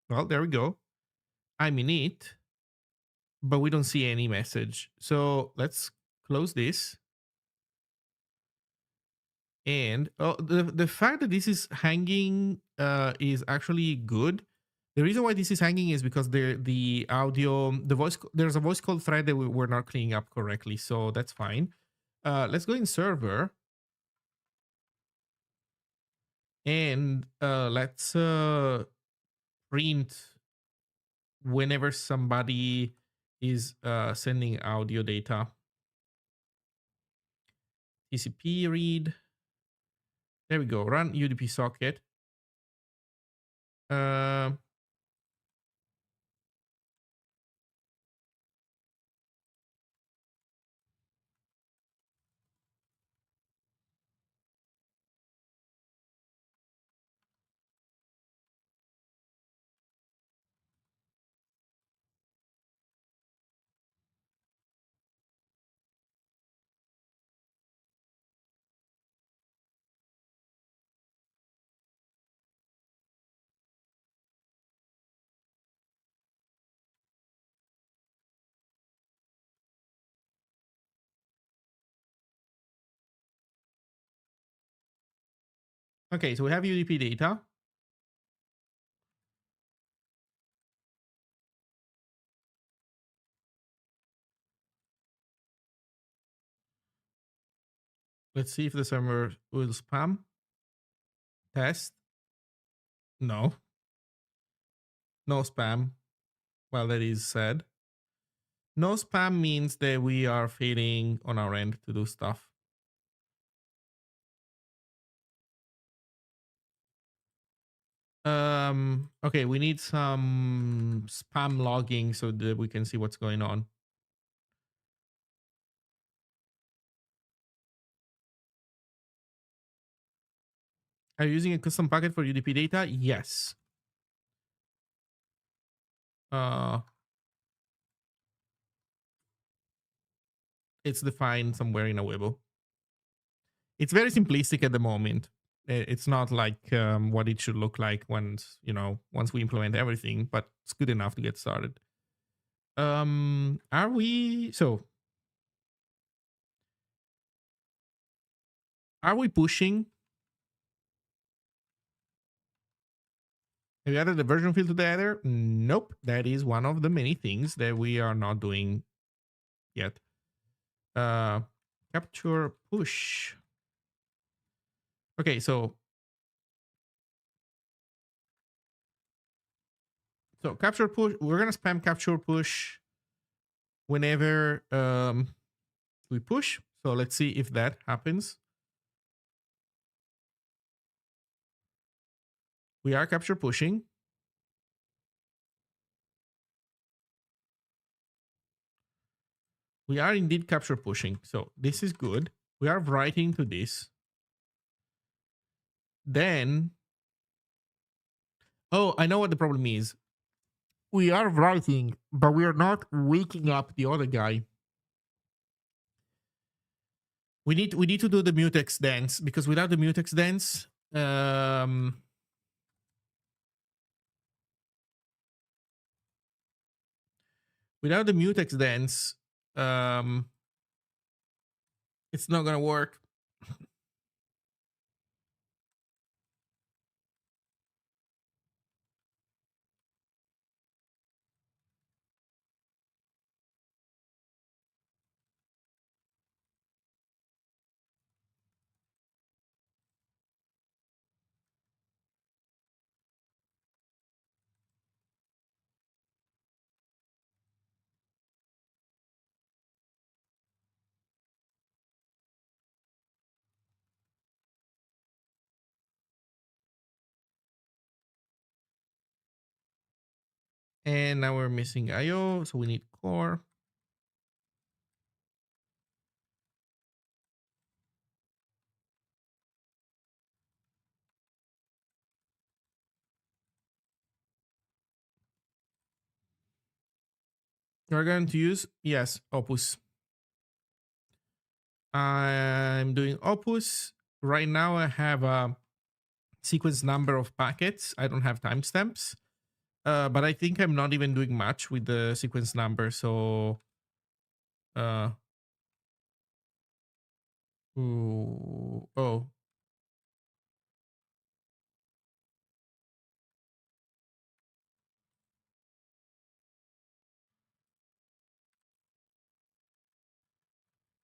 A: Well, there we go. I'm in it, but we don't see any message. So let's close this. And the fact that this is hanging is actually good. The reason why this is hanging is because the audio, there's a voice call thread that we're not cleaning up correctly, so that's fine. Let's go in server and let's print whenever somebody is sending audio data. TCP read. There we go. Run UDP socket. Uh, okay, so we have UDP data. Let's see if the server will spam. Test. No. No spam. Well, that is sad. No spam means that we are failing on our end to do stuff. Okay, we need some spam logging so that we can see what's going on. Are you using a custom packet for UDP data? Yes. It's defined somewhere in Awebo. It's very simplistic at the moment. It's not like what it should look like once we implement everything, but it's good enough to get started. Are we pushing? Have you added the version field to the header? Nope. That is one of the many things that we are not doing yet. Capture push. Okay, so capture push. We're gonna spam capture push whenever we push. So let's see if that happens. We are capture pushing. We are indeed capture pushing. So this is good. We are writing to this. Then, oh, I know what the problem is. We are writing, but we are not waking up the other guy. We need to do the mutex dance, because without the mutex dance, without the mutex dance, it's not gonna work. And now we're missing IO, so we need core. You're going to use, yes, Opus. I'm doing Opus. Right now I have a sequence number of packets. I don't have timestamps. But I think I'm not even doing much with the sequence number. So, oh, can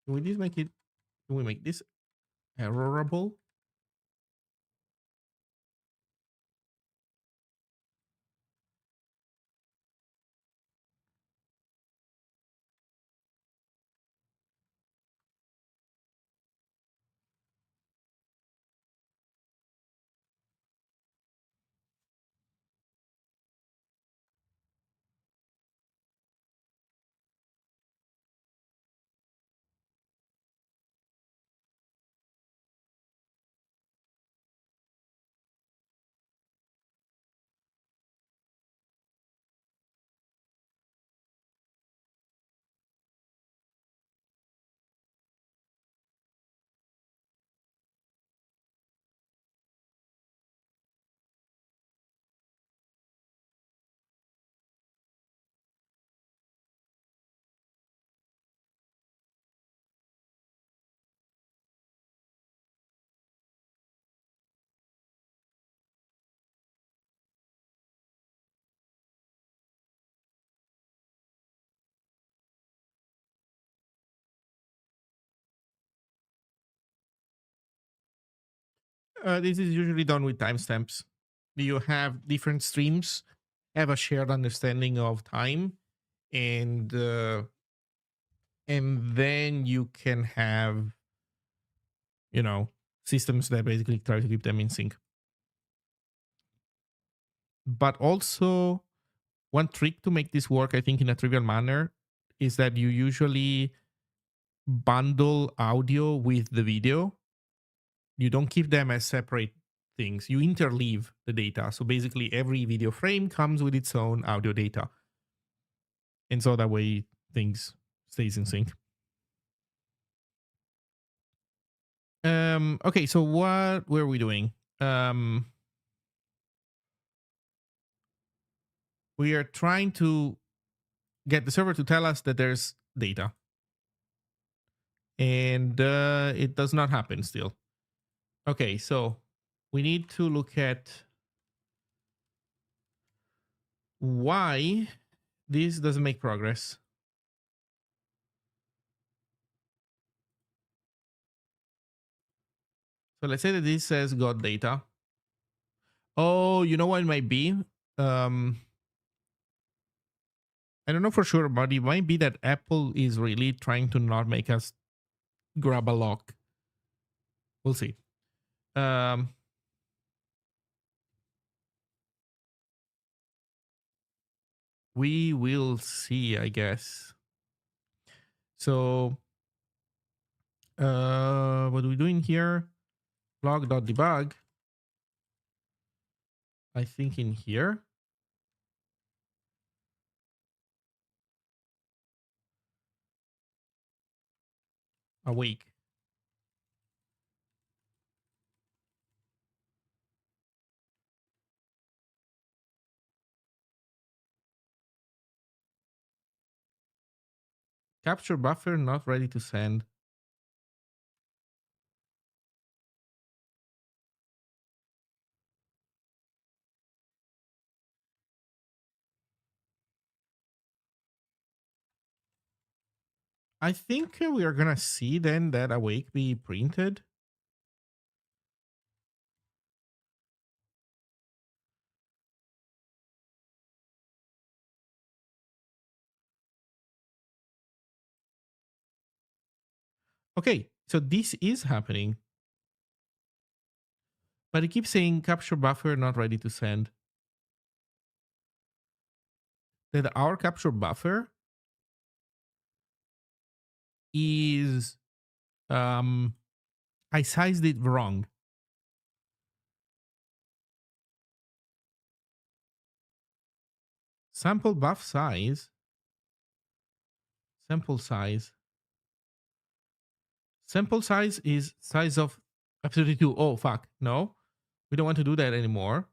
A: we just make it? Can we make this errorable? This is usually done with timestamps. You have different streams, have a shared understanding of time, and then you can have, systems that basically try to keep them in sync. But also, one trick to make this work, I think, in a trivial manner, is that you usually bundle audio with the video. You don't keep them as separate things. You interleave the data. So basically every video frame comes with its own audio data. And so that way things stays in sync. Okay, so what were we doing? We are trying to get the server to tell us that there's data. And it does not happen still. Okay, so we need to look at why this doesn't make progress. So let's say that this says got data. Oh, you know what it might be? I don't know for sure, but it might be that Apple is really trying to not make us grab a lock. We'll see. We will see, I guess. So, what are we doing here? Log.debug. I think in here. Awake. Capture buffer not ready to send. I think we are gonna see then that awake be printed. Okay, so this is happening. But it keeps saying capture buffer not ready to send. That our capture buffer is I sized it wrong. Sample buff size. Sample size. Sample size is size of F32. Oh, fuck. No, we don't want to do that anymore.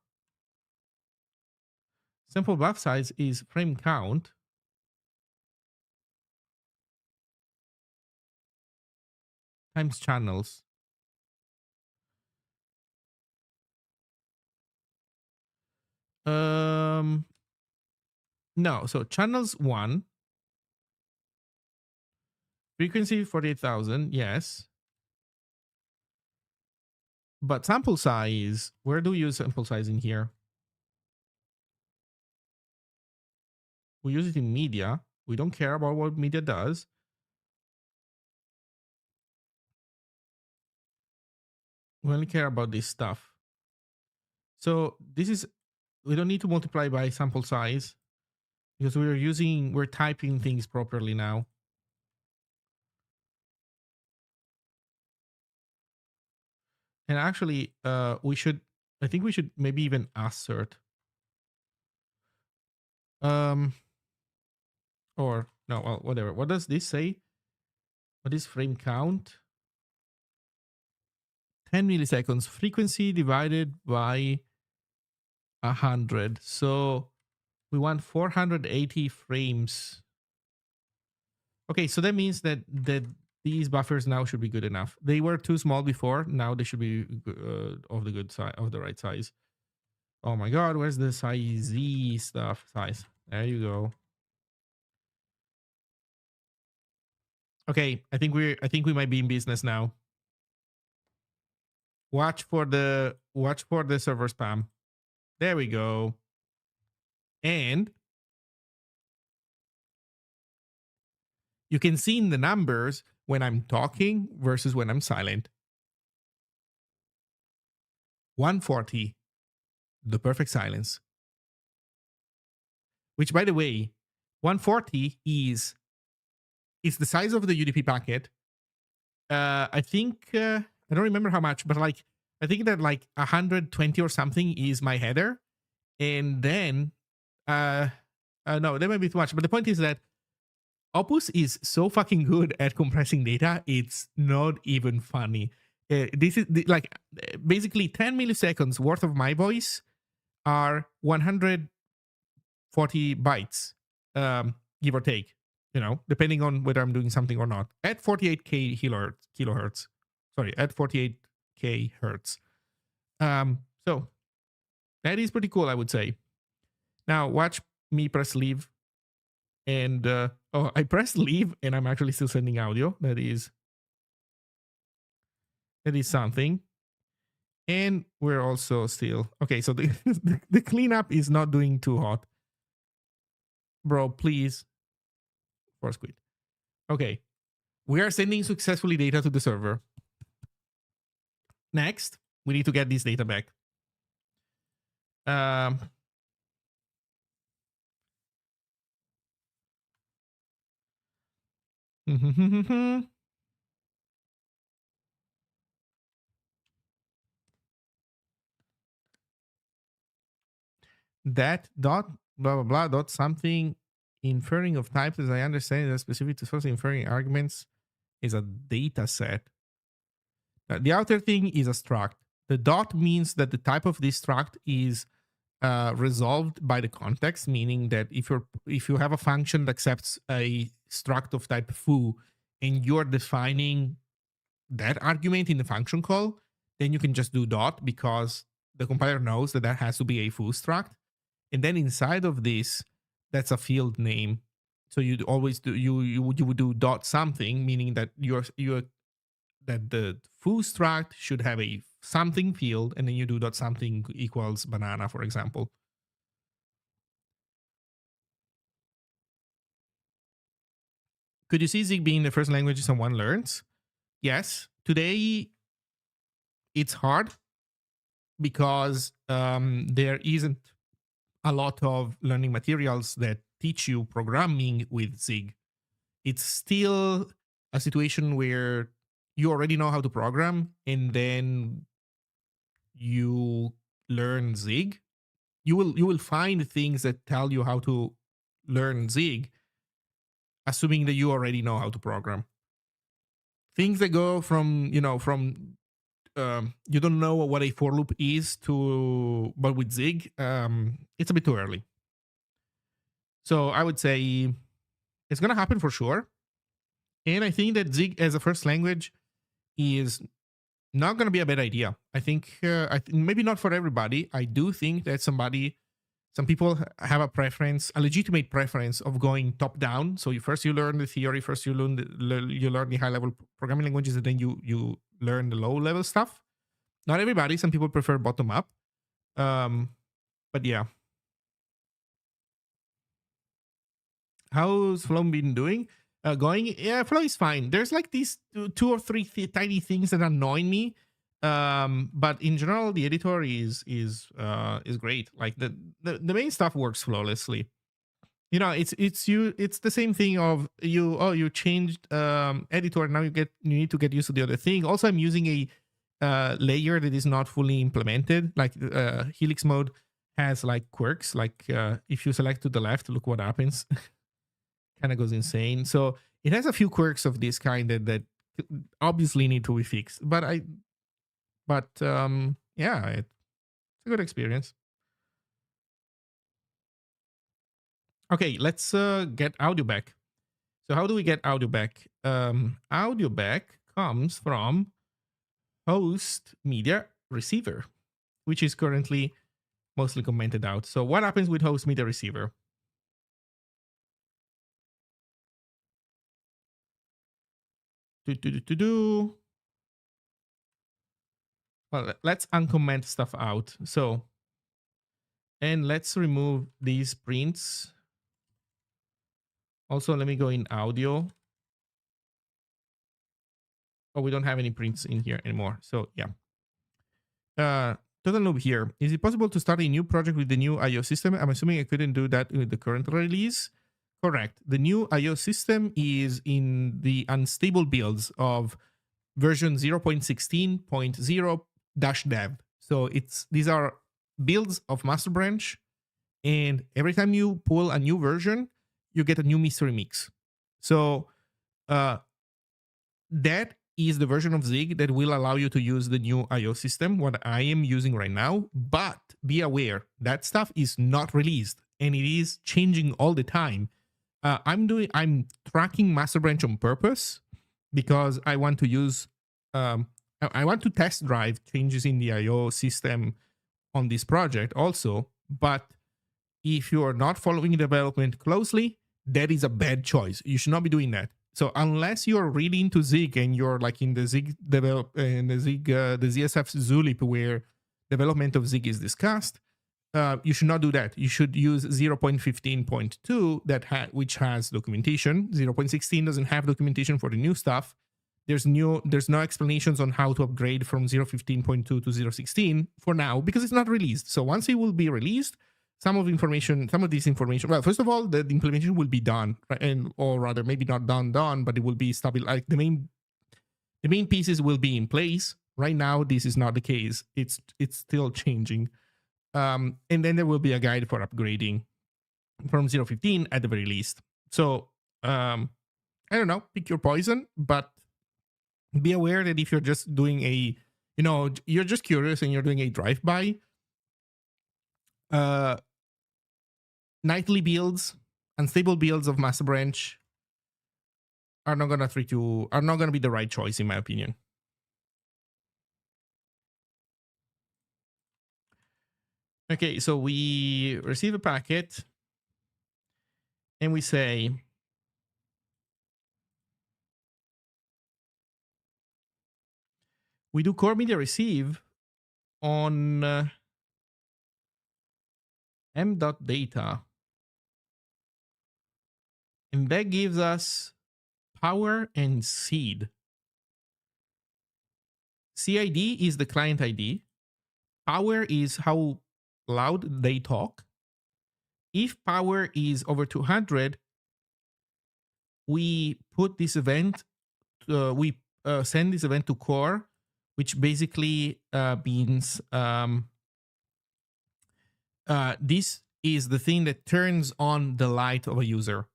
A: Sample buff size is frame count times channels. No, so channels 1. Frequency 48,000, yes. But sample size, where do we use sample size in here? We use it in media. We don't care about what media does. We only care about this stuff. So this is, we don't need to multiply by sample size because we're typing things properly now. And actually, I think we should maybe even assert. Or no, well, whatever. What does this say? What is frame count? 10 milliseconds. Frequency divided by 100. So we want 480 frames. Okay, so that means that these buffers now should be good enough. They were too small before. Now they should be of the good size, of the right size. Oh my god, where's the size stuff? Size. There you go. Okay, I think we might be in business now. Watch for the server spam. There we go. And you can see in the numbers when I'm talking versus when I'm silent. 140, the perfect silence. Which, by the way, 140 is the size of the UDP packet. I think I don't remember how much, but like I think that like 120 or something is my header. And then, no, that might be too much. But the point is that Opus is so fucking good at compressing data. It's not even funny. This is like basically 10 milliseconds worth of my voice are 140 bytes, give or take, depending on whether I'm doing something or not, at 48K kilohertz. Sorry, at 48K hertz. So that is pretty cool, I would say. Now watch me press leave. And I pressed leave and I'm actually still sending audio. That is something. And we're also still okay. So the cleanup is not doing too hot, bro. Please force quit. Okay, we are sending successfully data to the server. Next, we need to get this data back. That dot blah blah blah dot something inferring of types, as I understand it, is specific to source inferring arguments, is a data set. The outer thing is a struct. The dot means that the type of this struct is resolved by the context, meaning that if you have a function that accepts a struct of type foo and you're defining that argument in the function call, then you can just do dot because the compiler knows that that has to be a foo struct. And then inside of this, that's a field name. So you'd always do you would do dot something, meaning that that the foo struct should have a something field, and then you do dot something equals banana, for example. Could you see Zig being the first language someone learns? Yes. Today, it's hard because there isn't a lot of learning materials that teach you programming with Zig. It's still a situation where you already know how to program and then you learn Zig. You will find things that tell you how to learn Zig, assuming that you already know how to program. Things that go from you don't know what a for loop is but with Zig, it's a bit too early. So I would say it's gonna happen for sure. And I think that Zig as a first language is not gonna be a bad idea. I think maybe not for everybody. I do think that some people have a preference, a legitimate preference of going top down. So first you learn the theory, first you learn the high level programming languages, and then you learn the low level stuff. Not everybody. Some people prefer bottom up. But yeah. How's Flow been doing? Going? Yeah, Flow is fine. There's like these two or three tiny things that annoy me. But in general, the editor is great. Like the main stuff works flawlessly. It's the same thing of you changed editor, now you need to get used to the other thing. Also, I'm using a layer that is not fully implemented. Like Helix mode has like quirks, like if you select to the left, look what happens. Kind of goes insane. So it has a few quirks of this kind that obviously need to be fixed. But yeah, it's a good experience. Okay, let's get audio back. So how do we get audio back? Audio back comes from host media receiver, which is currently mostly commented out. So what happens with host media receiver? Well, let's uncomment stuff out. So, and let's remove these prints. Also, let me go in audio. Oh, we don't have any prints in here anymore. So yeah. Total noob here. Is it possible to start a new project with the new IO system? I'm assuming I couldn't do that with the current release. Correct. The new IO system is in the unstable builds of version 0.16.0 dash dev. So these are builds of master branch, and every time you pull a new version, you get a new mystery mix. So uh, that is the version of Zig that will allow you to use the new IO system, what I am using right now. But be aware that stuff is not released and it is changing all the time. I'm tracking master branch on purpose because I want to use I want to test drive changes in the IO system on this project also. But if you are not following development closely, that is a bad choice. You should not be doing that. So unless you're really into Zig and you're like in the Zig the ZSF Zulip where development of Zig is discussed, you should not do that. You should use 0.15.2 which has documentation. 0.16 doesn't have documentation for the new stuff. There's no explanations on how to upgrade from 0.15.2 to 0.16 for now because it's not released. So once it will be released, some of this information. Well, first of all, the implementation will be done, right? Or rather, maybe not done, but it will be stable. Like the main pieces will be in place. Right now, this is not the case. It's still changing. And then there will be a guide for upgrading from 0.15 at the very least. So I don't know, pick your poison, but be aware that if you're just doing you're just curious and you're doing a drive-by, nightly builds, unstable builds of master branch are not gonna be the right choice in my opinion. Okay, so we receive a packet and we say we do core media receive on m.data, and that gives us power and seed. CID is the client ID. Power is how loud they talk. If power is over 200, we put this event, we send this event to core, which basically means this is the thing that turns on the light of a user.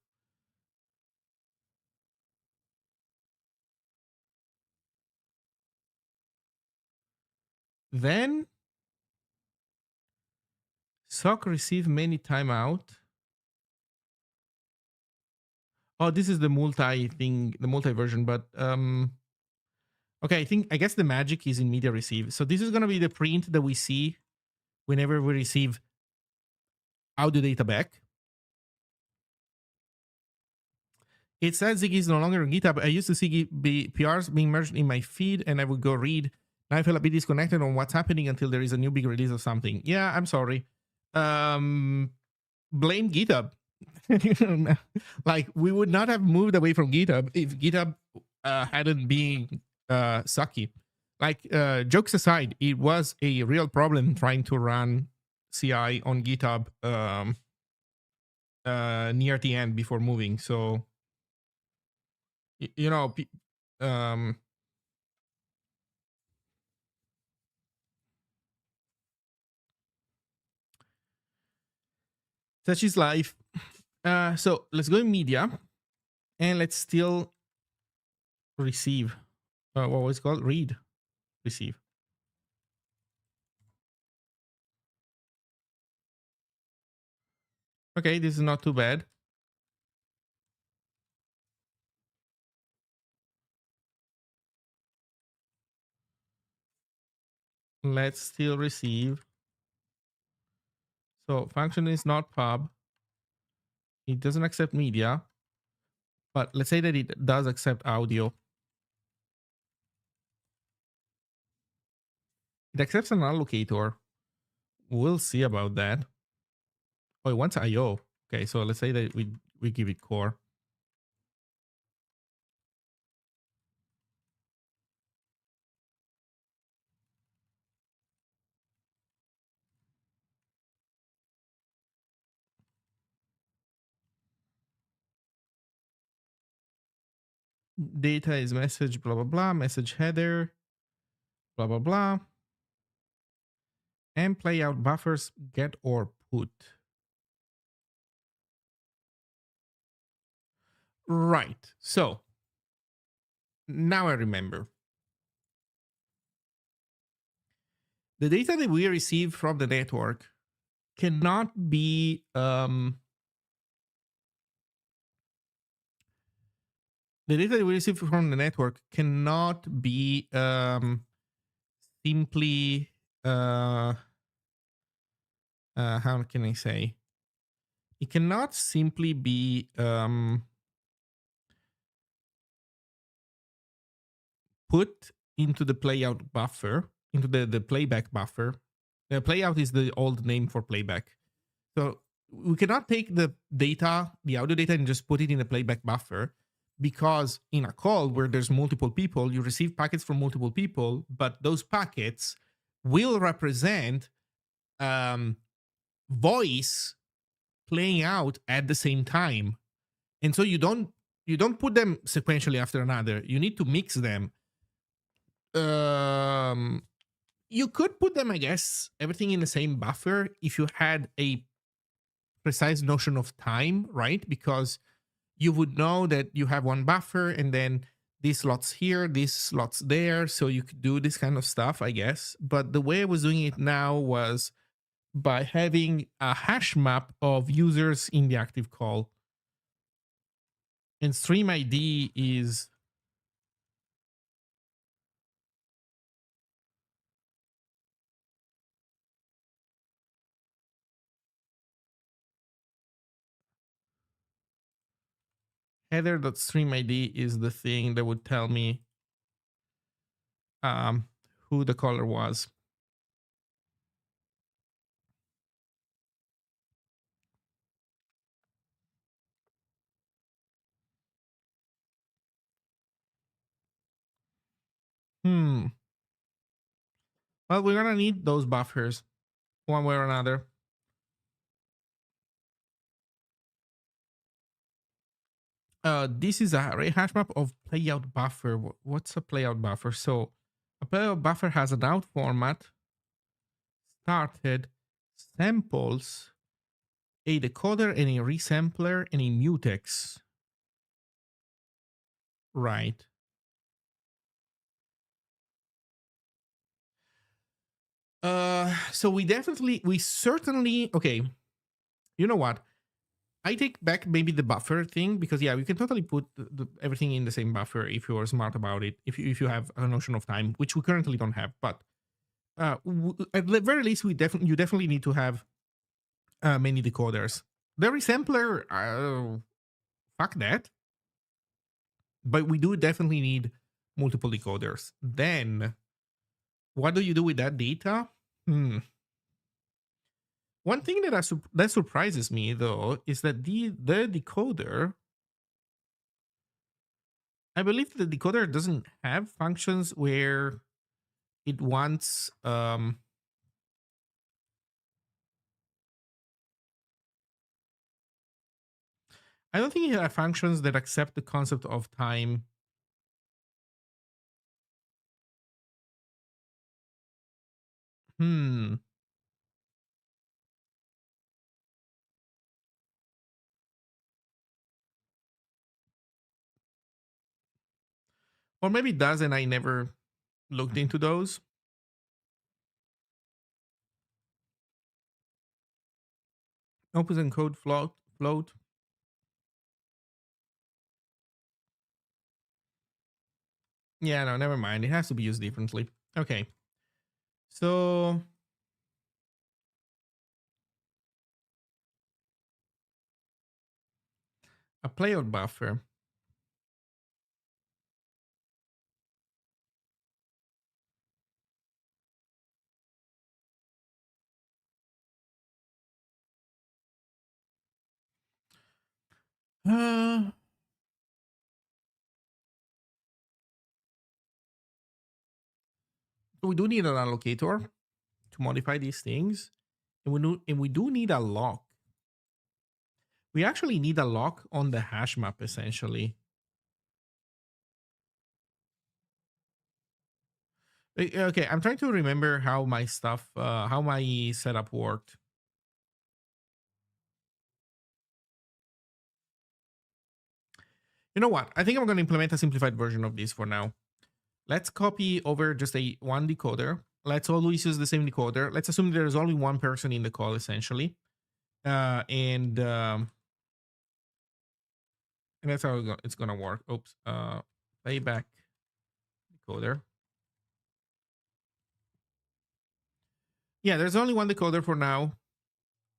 A: Then SOC receive many timeout. Oh, this is the multi thing, the multi version, but okay, I guess the magic is in media receive. So this is gonna be the print that we see whenever we receive audio data back. It says Zig is no longer on GitHub. I used to see PRs being merged in my feed and I would go read. Now I feel a bit disconnected on what's happening until there is a new big release of something. Yeah, I'm sorry. Blame GitHub. Like, we would not have moved away from GitHub if GitHub hadn't been sucky. Like, jokes aside, it was a real problem trying to run CI on GitHub near the end before moving. So, you know, such is life. So let's go in media and let's still receive. What was it called? Read, receive. Okay, this is not too bad. Let's still receive. So function is not pub. It doesn't accept media, but let's say that it does accept audio. It accepts an allocator. We'll see about that. Oh, it wants IO. Okay, so let's say that we give it core. Data is message, blah, blah, blah, message header, blah, blah, blah. and playout buffers get or put. Right. So now I remember. The data that we receive from the network cannot be the data that we receive from the network cannot be simply how can I say? It cannot simply be put into the playout buffer, into the playback buffer. The playout is the old name for playback. So we cannot take the data, the audio data, and just put it in the playback buffer, because in a call where there's multiple people, you receive packets from multiple people, but those packets will represent voice playing out at the same time. And so you don't put them sequentially after another. You need to mix them. Um, you could put them, I guess, everything in the same buffer if you had a precise notion of time, right? Because you would know that you have one buffer and then these slots here, these slots there. So you could do this kind of stuff, I guess. But the way I was doing it now was by having a hash map of users in the active call. And stream ID is header.stream ID is the thing that would tell me who the caller was. Well, we're gonna need those buffers one way or another. This is a array hash map of playout buffer. What's a playout buffer? So a playout buffer has an out format, started, samples, a decoder, and a resampler, and a mutex. Right. So we certainly, okay. You know what? I take back maybe the buffer thing, because yeah, we can totally put everything in the same buffer if you're smart about it. If you have a notion of time, which we currently don't have, but at the very least, you definitely need to have many decoders. The resampler, fuck that. But we do definitely need multiple decoders. Then, what do you do with that data? One thing that surprises me though is that the decoder, I believe the decoder doesn't have functions where it wants I don't think it has functions that accept the concept of time. Or maybe it does and I never looked into those. Opens and code float. Yeah, no, never mind. It has to be used differently. Okay. So a playout buffer. We do need an allocator to modify these things. And we do need a lock. We actually need a lock on the hash map, essentially. Okay, I'm trying to remember how my stuff, how my setup worked. You know what? I think I'm going to implement a simplified version of this for now. Let's copy over just a one decoder. Let's always use the same decoder. Let's assume there's only one person in the call, essentially. And that's how it's going to work. Oops. Playback decoder. Yeah, there's only one decoder for now.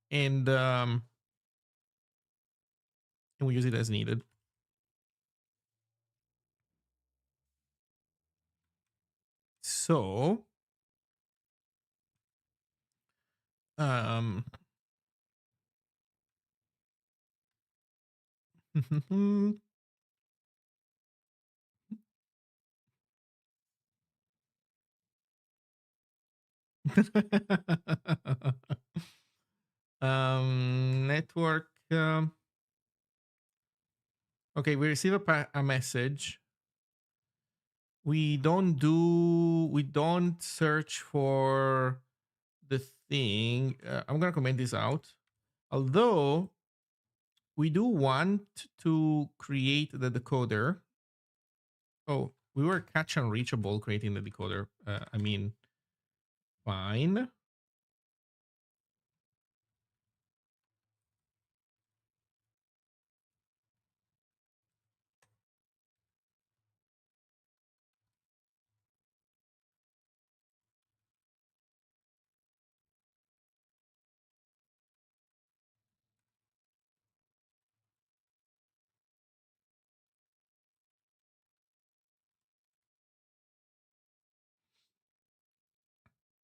A: And we use it as needed. So, um, network. Okay, we receive a message. We don't search for the thing. I'm gonna comment this out. Although we do want to create the decoder. Oh, we were catch unreachable creating the decoder. I mean, fine.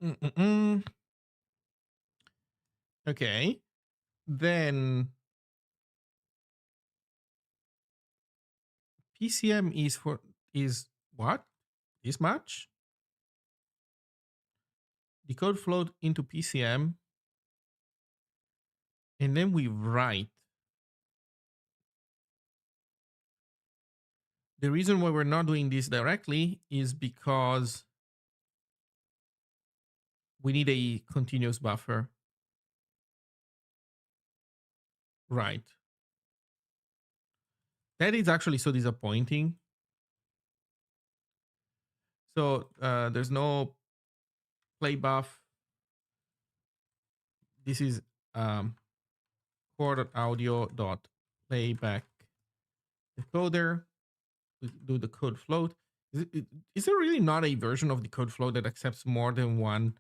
A: Mm-mm-mm. Okay. Then PCM is what? This much? Decode float into PCM, and then we write. The reason why we're not doing this directly is because we need a continuous buffer. Right. That is actually so disappointing. So there's no play buff. This is core.audio.playback decoder. We do the code float. Is there really not a version of the code float that accepts more than one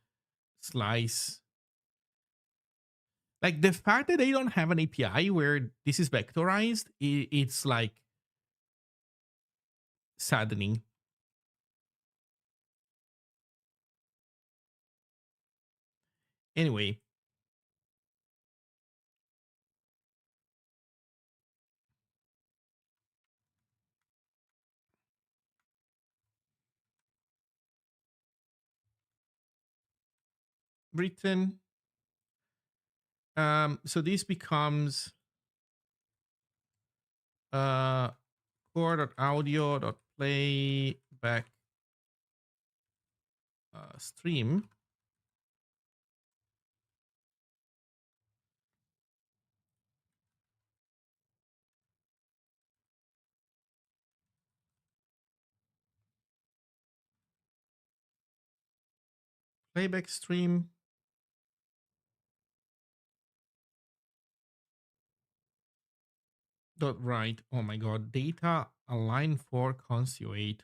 A: slice? Like the fact that they don't have an API where this is vectorized, it's like saddening. Anyway, written. So this becomes core.audio.playback stream. Playback stream. Dot write. Oh my god. Data align for consuate.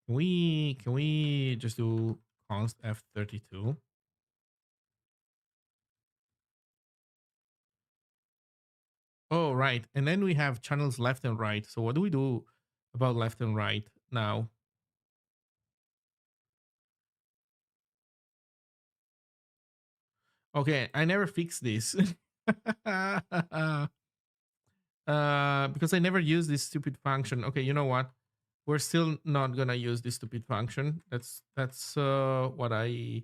A: Can we just do const f32? Oh right. And then we have channels left and right. So what do we do about left and right now? Okay, I never fixed this. Because I never use this stupid function. Okay, you know what? We're still not gonna use this stupid function. That's what I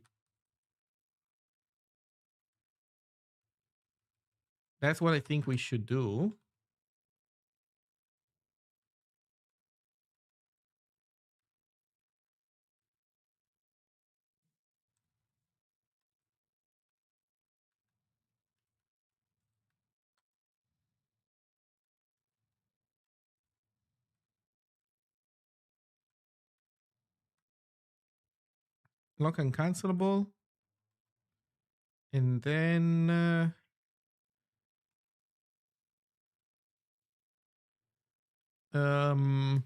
A: that's what I think we should do. lock uncancelable. And then um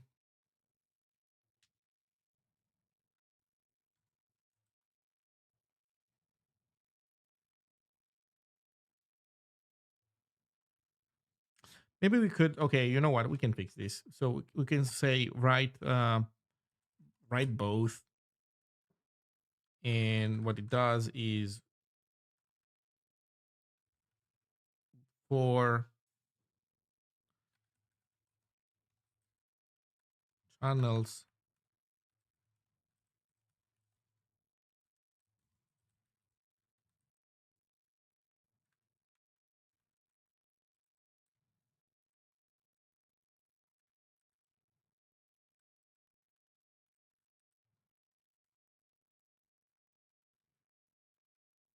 A: maybe we could, okay, you know what? We can fix this. So we can say write both, and what it does is for channels.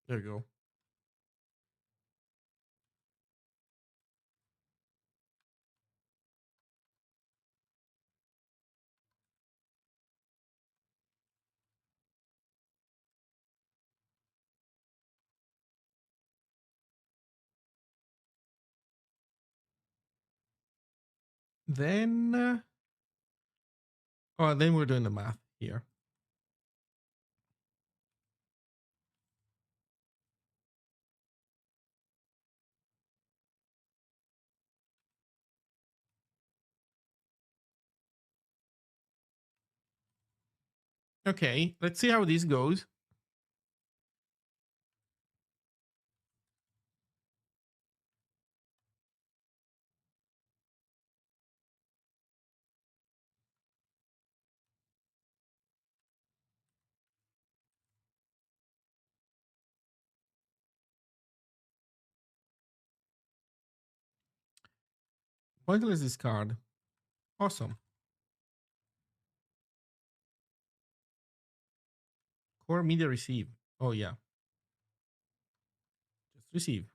A: There you go. Then oh, then we're doing the math here. Okay, let's see how this goes. Pointless discard. Awesome. Core media receive. Oh yeah, just receive.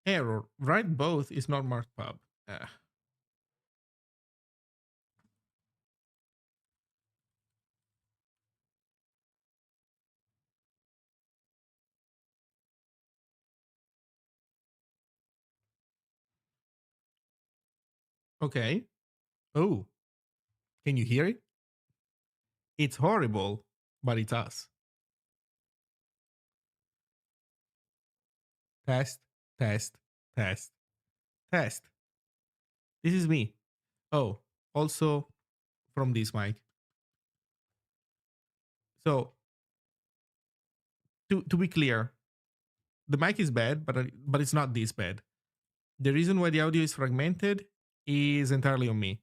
A: Error. Write both is not marked pub. Ah, okay. Oh, can you hear it? It's horrible, but it's us. Test, test, test, test. This is me. Oh, also from this mic. So to be clear, the mic is bad, but it's not this bad. The reason why the audio is fragmented is entirely on me.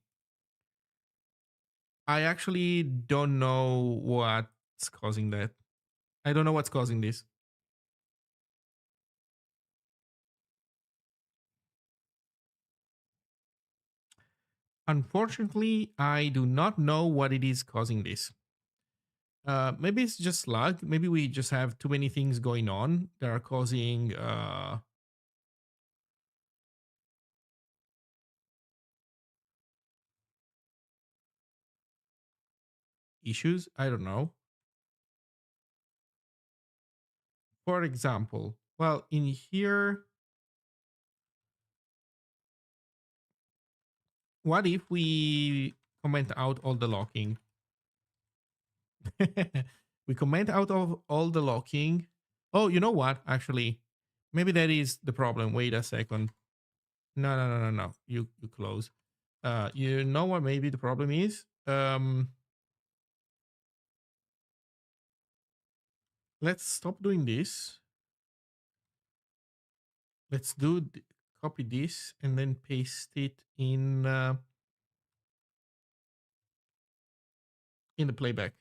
A: I actually don't know what's causing that. I don't know what's causing this. Unfortunately, I do not know what it is causing this. Maybe it's just lag. Maybe we just have too many things going on that are causing issues. I don't know. For example, well, in here, what if we comment out all the locking? We comment out of all the locking. Oh, you know what? Actually, maybe that is the problem. Wait a second. No, no, no, no, no. You close. You know what? Maybe the problem is. Let's stop doing this. Let's copy this and then paste it in the playback.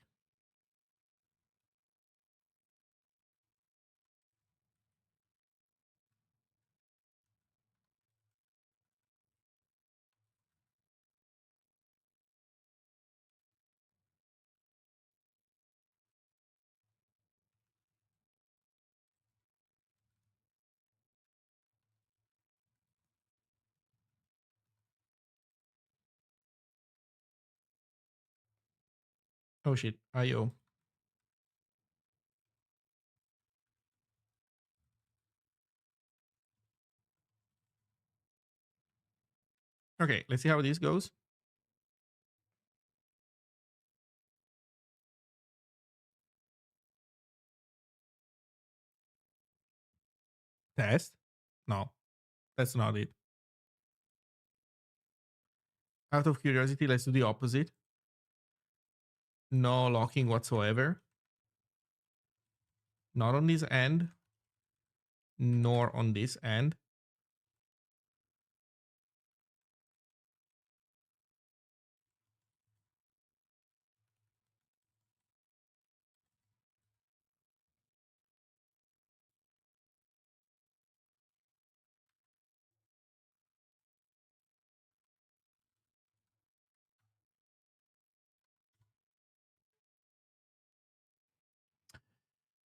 A: Oh shit, IO. Okay, let's see how this goes. Test? No, that's not it. Out of curiosity, let's do the opposite. No locking whatsoever. Not on this end, nor on this end.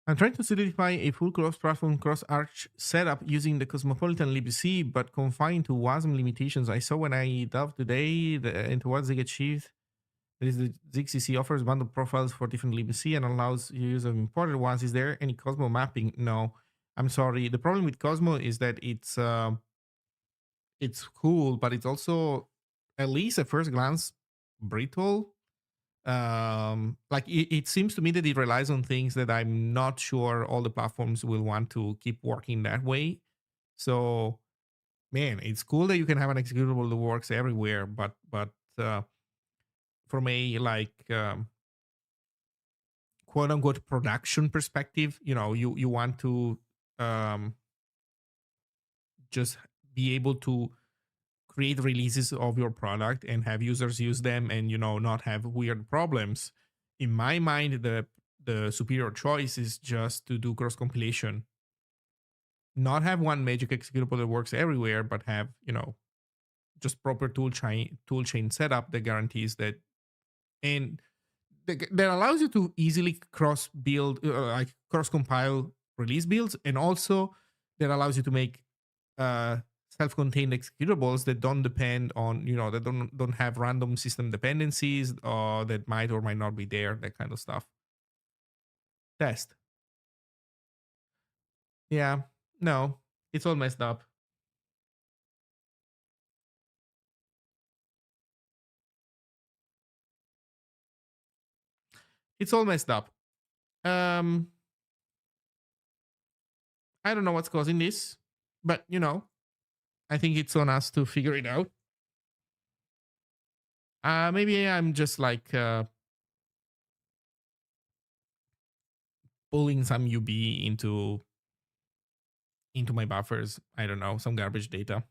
A: I'm trying to solidify a full cross-platform, cross-arch setup using the Cosmopolitan libc, but confined to WASM limitations. I saw when I delved today into what Zig achieved. That is, the Zig CC offers bundle profiles for different libc and allows use of imported ones. Is there any Cosmo mapping? No, I'm sorry. The problem with Cosmo is that it's cool, but it's also, at least at first glance, brittle. Like it seems to me that it relies on things that I'm not sure all the platforms will want to keep working that way. So man, it's cool that you can have an executable that works everywhere, but from a like quote unquote production perspective, you want to um just be able to create releases of your product and have users use them, and not have weird problems. In my mind, the superior choice is just to do cross compilation, not have one magic executable that works everywhere, but have just proper tool chain setup that guarantees that, and that allows you to easily cross build, like cross compile release builds, and also that allows you to make uh, self-contained executables that don't depend on, that don't have random system dependencies, or that might or might not be there, that kind of stuff. Test. Yeah. No, it's all messed up. It's all messed up. Um, I don't know what's causing this, but I think it's on us to figure it out. Maybe I'm just like pulling some UB into my buffers. I don't know, some garbage data.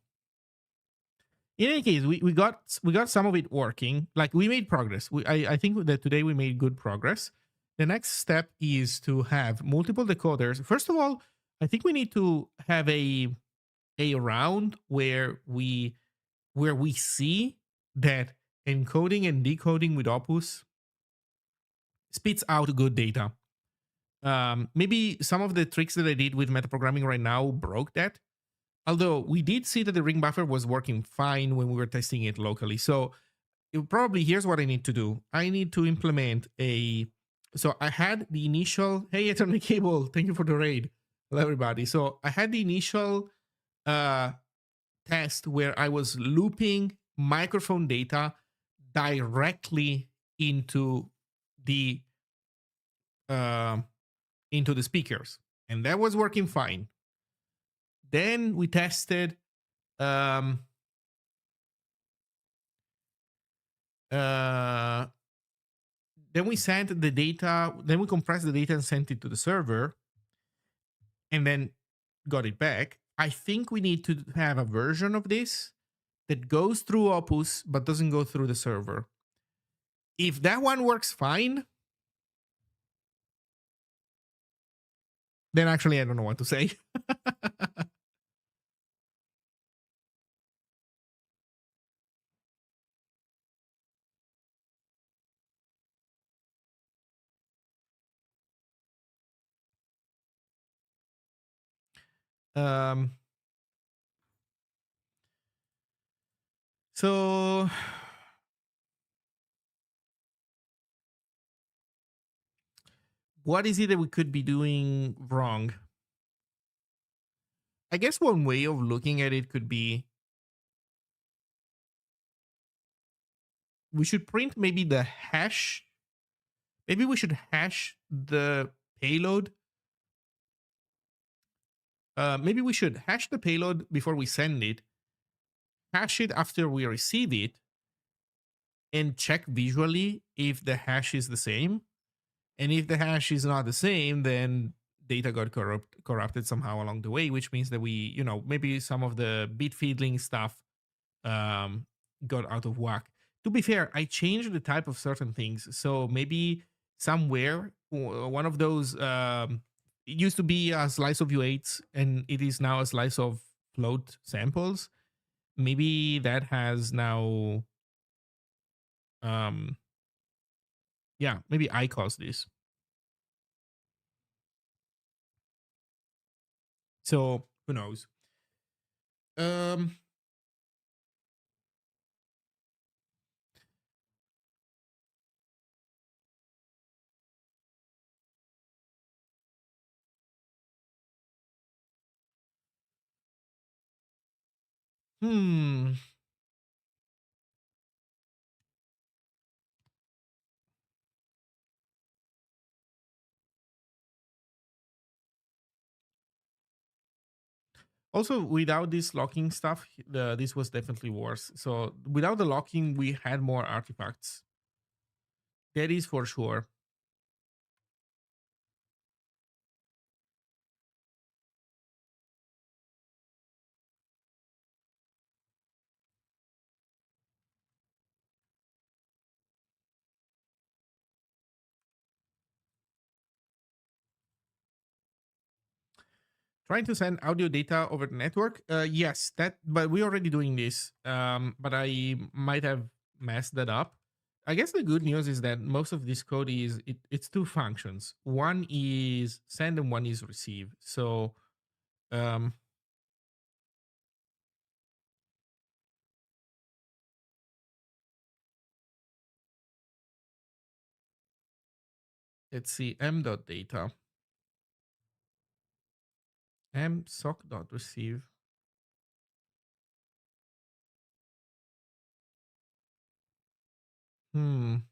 A: In any case, we got some of it working. Like, we made progress. I think that today we made good progress. The next step is to have multiple decoders. First of all, I think we need to have a round where we see that encoding and decoding with Opus spits out good data. Maybe some of the tricks that I did with metaprogramming right now broke that. Although we did see that the ring buffer was working fine when we were testing it locally. So probably here's what I need to do. I need to implement a. So I had the initial. Hey, Ethernet cable. Thank you for the raid. Hello, everybody. So I had the initial uh, test where I was looping microphone data directly the uh, into the speakers, and that was working fine. Then we tested. Um, uh, then we sent the data. Then we compressed the data and sent it to the server, and then got it back. I think we need to have a version of this that goes through Opus but doesn't go through the server. If that one works fine, then actually I don't know what to say. um, so what is it that we could be doing wrong? I guess one way of looking at it could be we should print maybe the hash. Maybe we should hash the payload. Maybe we should hash the payload before we send it, hash it after we receive it, and check visually if the hash is the same. And if the hash is not the same, then data got corrupted somehow along the way, which means that we, maybe some of the bit fiddling stuff um, got out of whack. To be fair, I changed the type of certain things. So maybe somewhere, one of those, it used to be a slice of U8s and it is now a slice of float samples. Maybe that has now, um, yeah, maybe I caused this. So who knows? Um, hmm. Also, without this locking stuff, this was definitely worse. So without the locking, we had more artifacts. That is for sure. Trying to send audio data over the network. Yes, but we're already doing this. But I might have messed that up. I guess the good news is that most of this code it's two functions. One is send and one is receive. So um, let's see m.data, m.sock.receive. And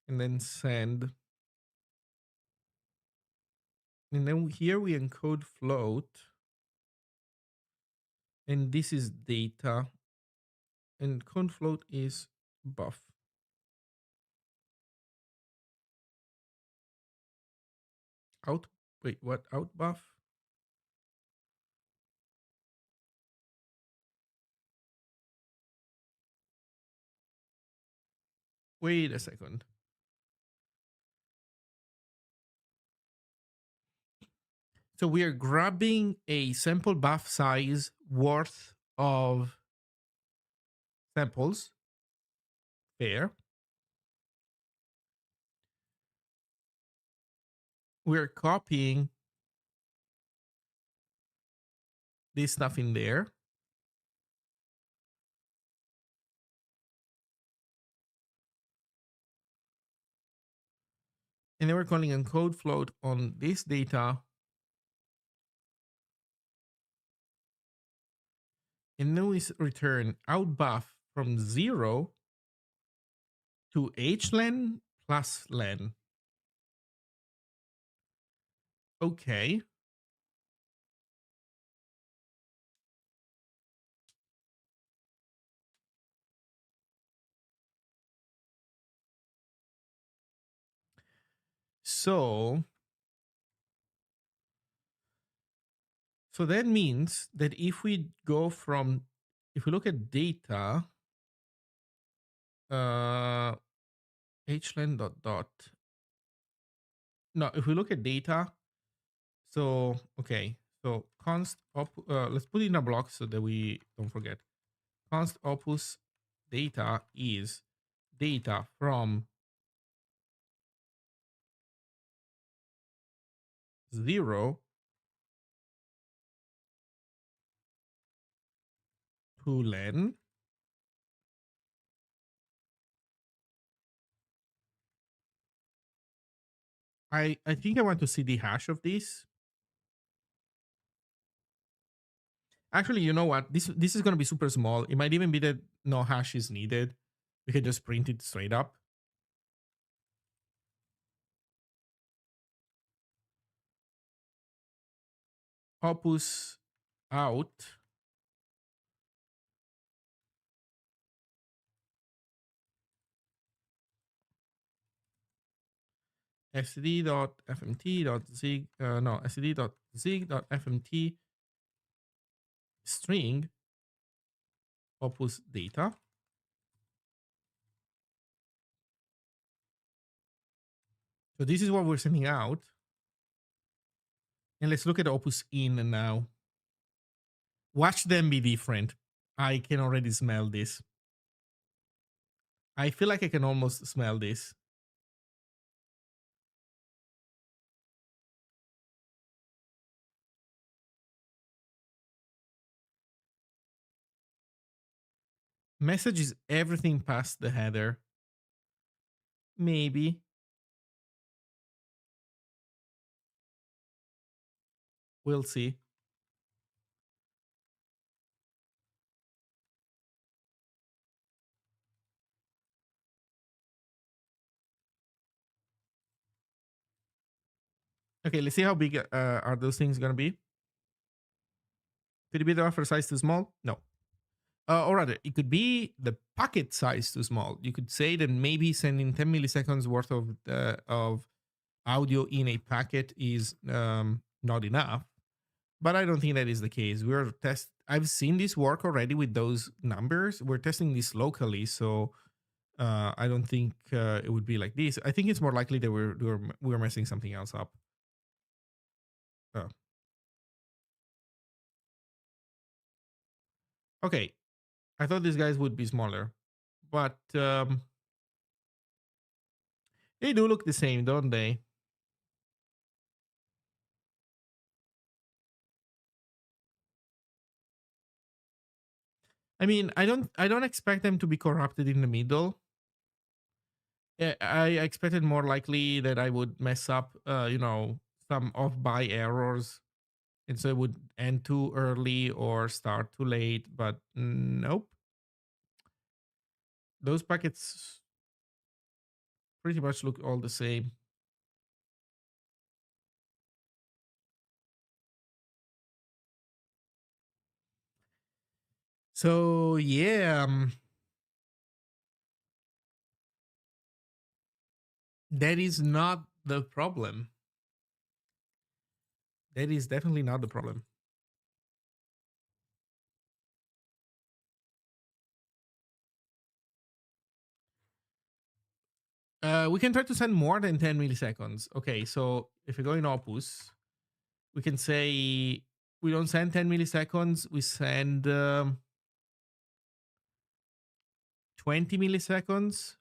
A: then send. And then here we encode float. And this is data. And code float is buff. Out. Wait, what? Out buff? Wait a second. So we are grabbing a sample buff size worth of samples. Fair. We're copying this stuff in there. And then we're calling encode float on this data. And then we return out buff from 0 to hlen plus len. Okay. So that means that if we look at data, hlen dot. No, if we look at data, so okay, so let's put it in a block so that we don't forget. Const opus data is data from 0 to len. I think I want to see the hash of this. Actually, you know what? This is gonna be super small. It might even be that no hash is needed. We can just print it straight up. Opus out std.fmt.zig no std.zig.fmt string opus data. So this is what we're sending out. And let's look at opus in now. Watch them be different. I can already smell this. I feel like I can almost smell this. Message is everything past the header. Maybe. We'll see. Okay, let's see how big are those things going to be. Could it be the buffer size too small? No. Or rather, it could be the packet size too small. You could say that maybe sending 10 milliseconds worth of audio in a packet is not enough. But I don't think that is the case. I've seen this work already with those numbers. We're testing this locally, so I don't think it would be like this. I think it's more likely that we're messing something else up. Oh. Okay, I thought these guys would be smaller, but they do look the same, don't they? I mean, I don't expect them to be corrupted in the middle. I expected more likely that I would mess up, some off by errors, and so it would end too early or start too late. But nope, those packets pretty much look all the same. So yeah, that is not the problem. That is definitely not the problem. We can try to send more than 10 milliseconds. Okay, so if we go in Opus, we can say we don't send 10 milliseconds, we send 20 milliseconds.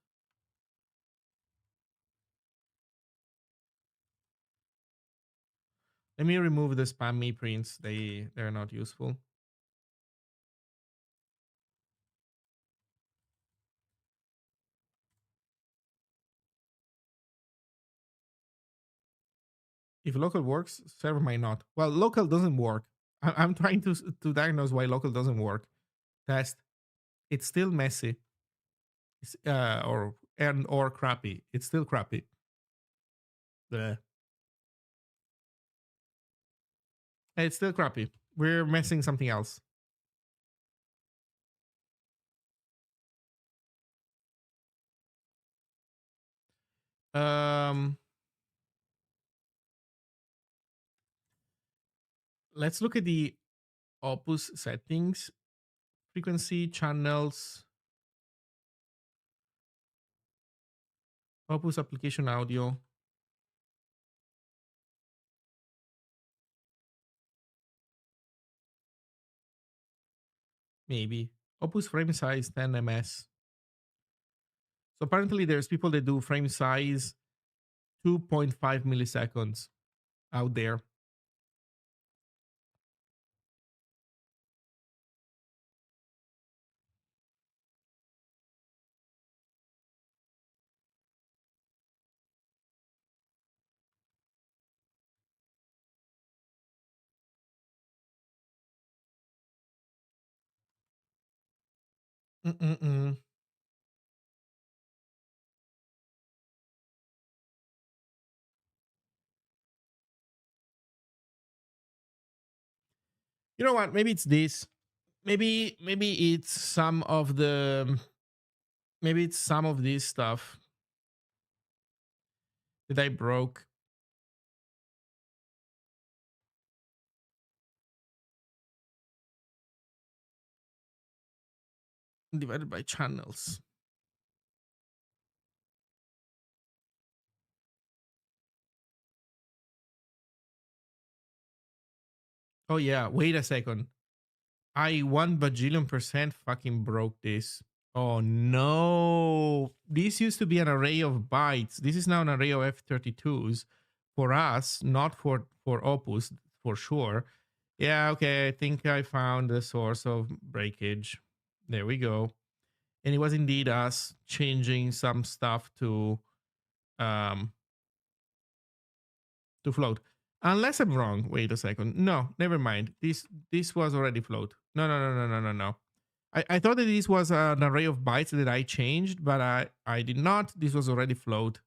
A: Let me remove the spammy prints. They're not useful. If local works, server might not. Well, local doesn't work. I'm trying to diagnose why local doesn't work. Test. It's still messy. Or crappy. It's still crappy. The It's still crappy. We're messing something else. Um, let's look at the Opus settings, frequency, channels, Opus application audio. Maybe Opus frame size 10 ms. So apparently, there's people that do frame size 2.5 milliseconds out there. Mm-mm-mm. You know what? Maybe it's this. Maybe it's some of the maybe it's some of this stuff that I broke. Divided by channels. Oh yeah, wait a second. I 1 bajillion% fucking broke this. Oh no. This used to be an array of bytes. This is now an array of F32s for us, not for Opus for sure. Yeah, okay. I think I found the source of breakage. There we go. And it was indeed us changing some stuff um to float. Unless I'm wrong. Wait a second. No, never mind. This was already float. No. I thought that this was an array of bytes that I changed, but I did not. This was already float.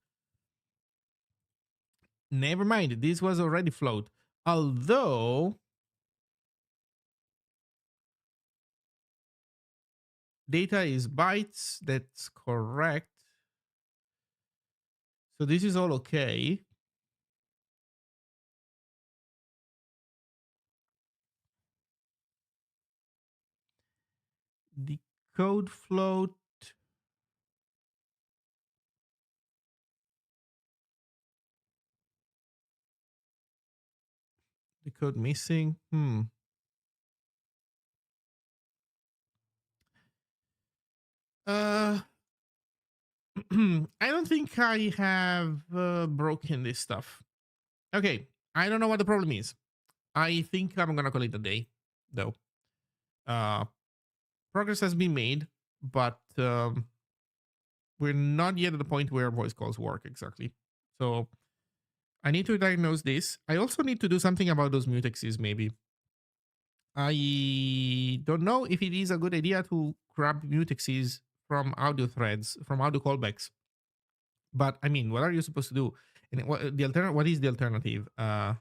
A: Never mind. This was already float. Although data is bytes, that's correct. So this is all okay. The code float. The code missing. Uh, I don't think I have broken this stuff. Okay, I don't know what the problem is. I think I'm gonna call it a day, though. Uh, Progress has been made, but we're not yet at the point where voice calls work exactly. So I need to diagnose this. I also need to do something about those mutexes, maybe. I don't know if it is a good idea to grab mutexes from audio threads, from audio callbacks. But I mean, what are you supposed to do? And what is the alternative? I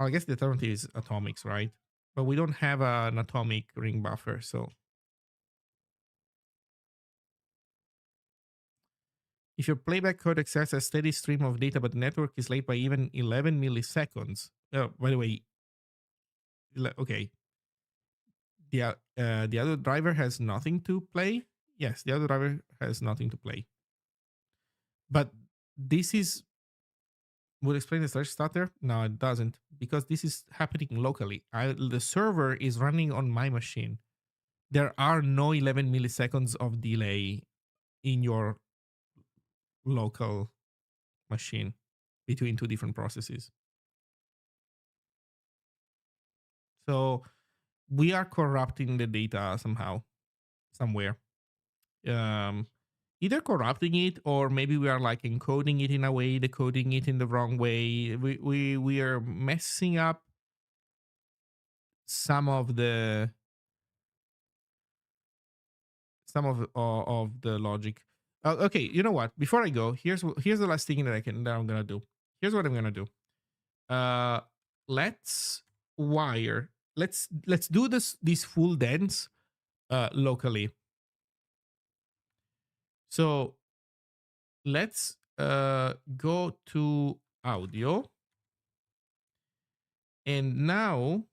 A: guess the alternative is atomics, right? But we don't have an atomic ring buffer, so if your playback code accepts a steady stream of data, but the network is late by even 11 milliseconds. By the way, okay, the other driver has nothing to play. Yes, the other driver has nothing to play. But this is would explain the slash stutter. No, it doesn't, because this is happening locally. The server is running on my machine. There are no 11 milliseconds of delay in your local machine between two different processes. So we are corrupting the data somehow, somewhere. Um, Either corrupting it, or maybe we are like encoding it in a way, decoding it in the wrong way. We are messing up some of the of the logic. Okay, you know what? Before I go, here's the last thing that I'm gonna do. Here's what I'm gonna do. Uh, let's wire. Let's do this full dance locally. So let's go to audio, and now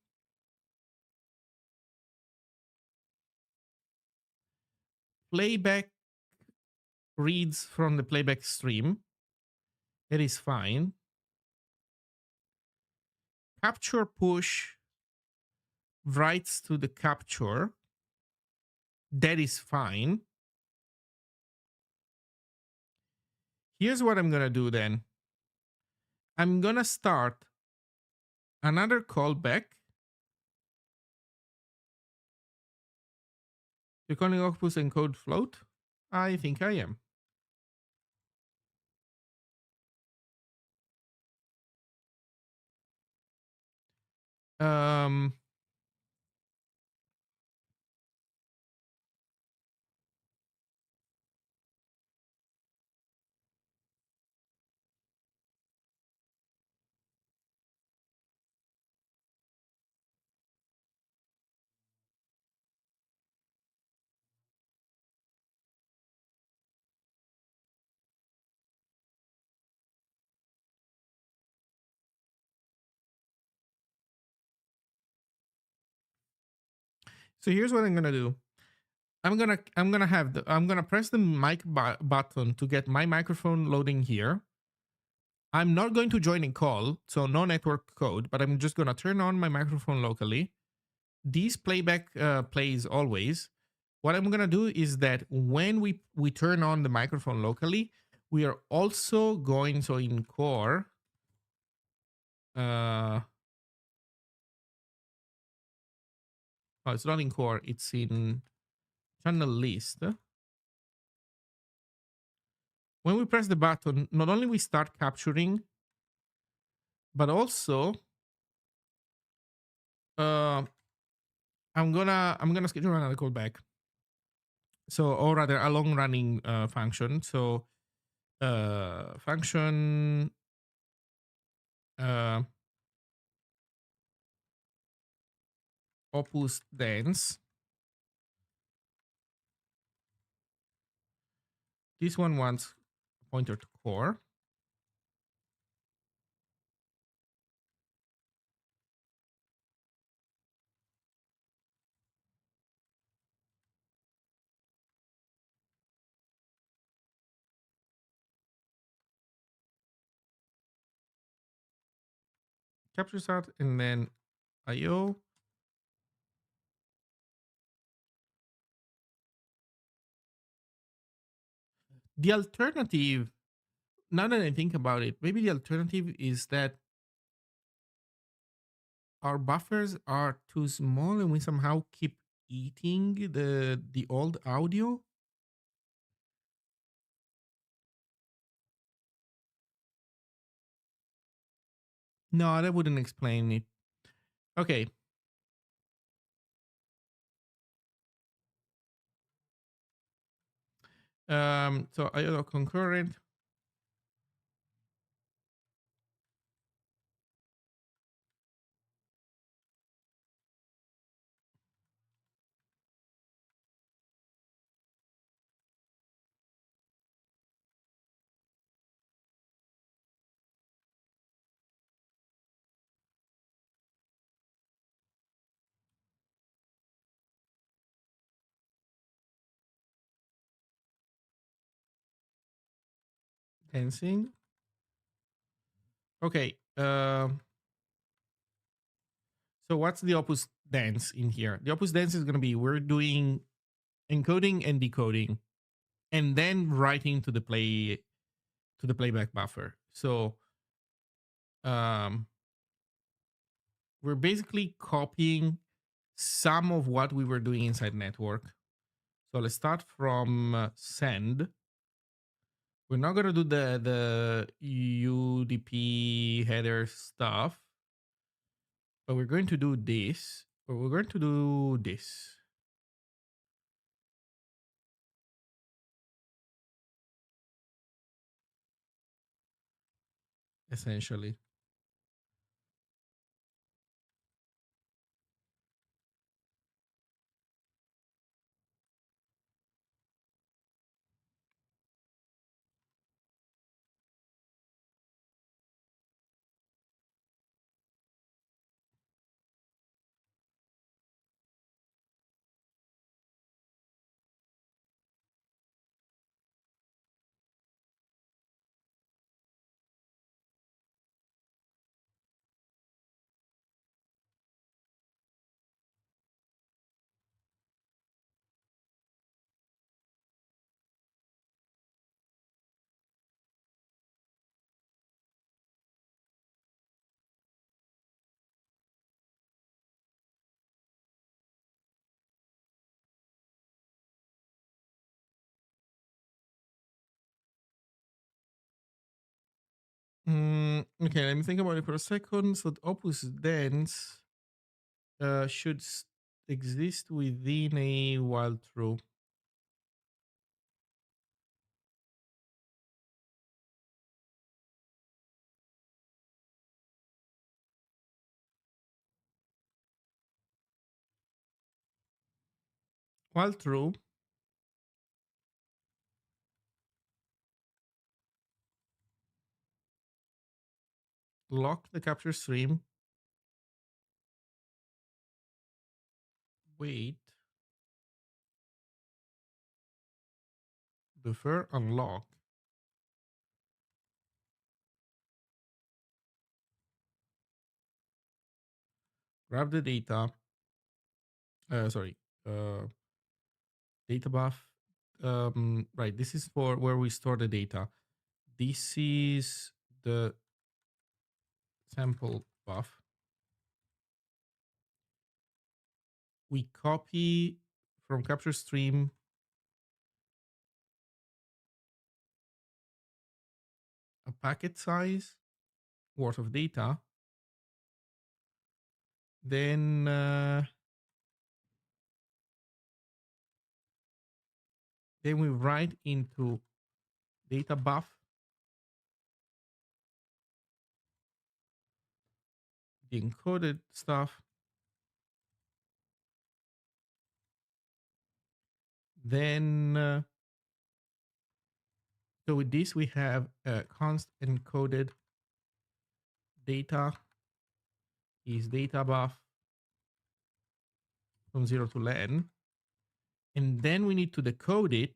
A: playback reads from the playback stream. That is fine. Capture push writes to the capture. That is fine. Here's what I'm gonna do then. I'm gonna start another callback. You're calling Octopus encode float? I think I am. Um, So here's what I'm gonna do. I'm gonna press the mic button to get my microphone loading here. I'm not going to join a call, so no network code, but I'm just gonna turn on my microphone locally. These playback plays always. What I'm gonna do is that when we turn on the microphone locally, we are also going, so in core, oh, it's not in core, it's in channel list. When we press the button, not only we start capturing, but also uh, I'm gonna schedule another callback. So, or rather, a long running function. So, function uh, opus dance. This one wants pointer to core. Capture start and then IO. The alternative, now that I think about it, maybe the alternative is that our buffers are too small and we somehow keep eating the old audio. No, that wouldn't explain it. Okay. So IO concurrent. Dancing. Okay. So what's the opus dance in here? The opus dance is going to be we're doing encoding and decoding, and then writing to the playback buffer. So um, we're basically copying some of what we were doing inside network. So let's start from send. We're not going to do the UDP header stuff, but we're going to do this, or we're going to do this. Essentially. Okay, let me think about it for a second. So the opus dance should exist within a while true. While true, lock the capture stream. Wait. defer unlock. Grab the data. Sorry. Data buff. Right. This is for where we store the data. This is the sample buff. We copy from capture stream a packet size worth of data. Then we write into data buff the encoded stuff. Then so with this we have const encoded data is data buff from 0 to len, and then we need to decode it.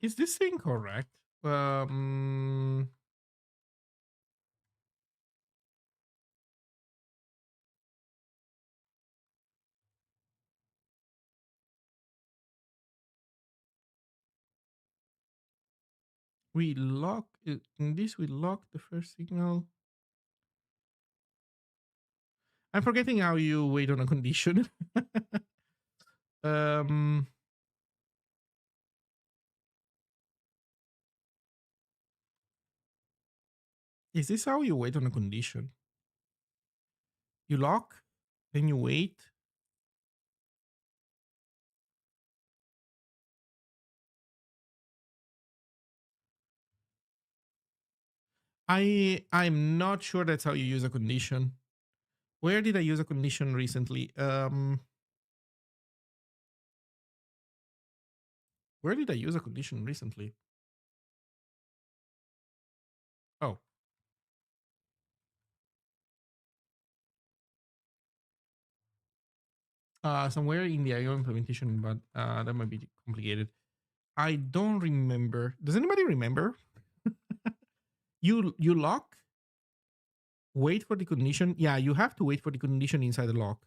A: Is this thing correct? We lock it in this. We lock the first signal. I'm forgetting how you wait on a condition. um, is this how you wait on a condition? You lock, then you wait. I'm not sure that's how you use a condition. Where did I use a condition recently? Where did I use a condition recently? Oh, somewhere in the IO implementation, but that might be complicated. I don't remember. Does anybody remember? You lock, wait for the condition. Yeah, you have to wait for the condition inside the lock,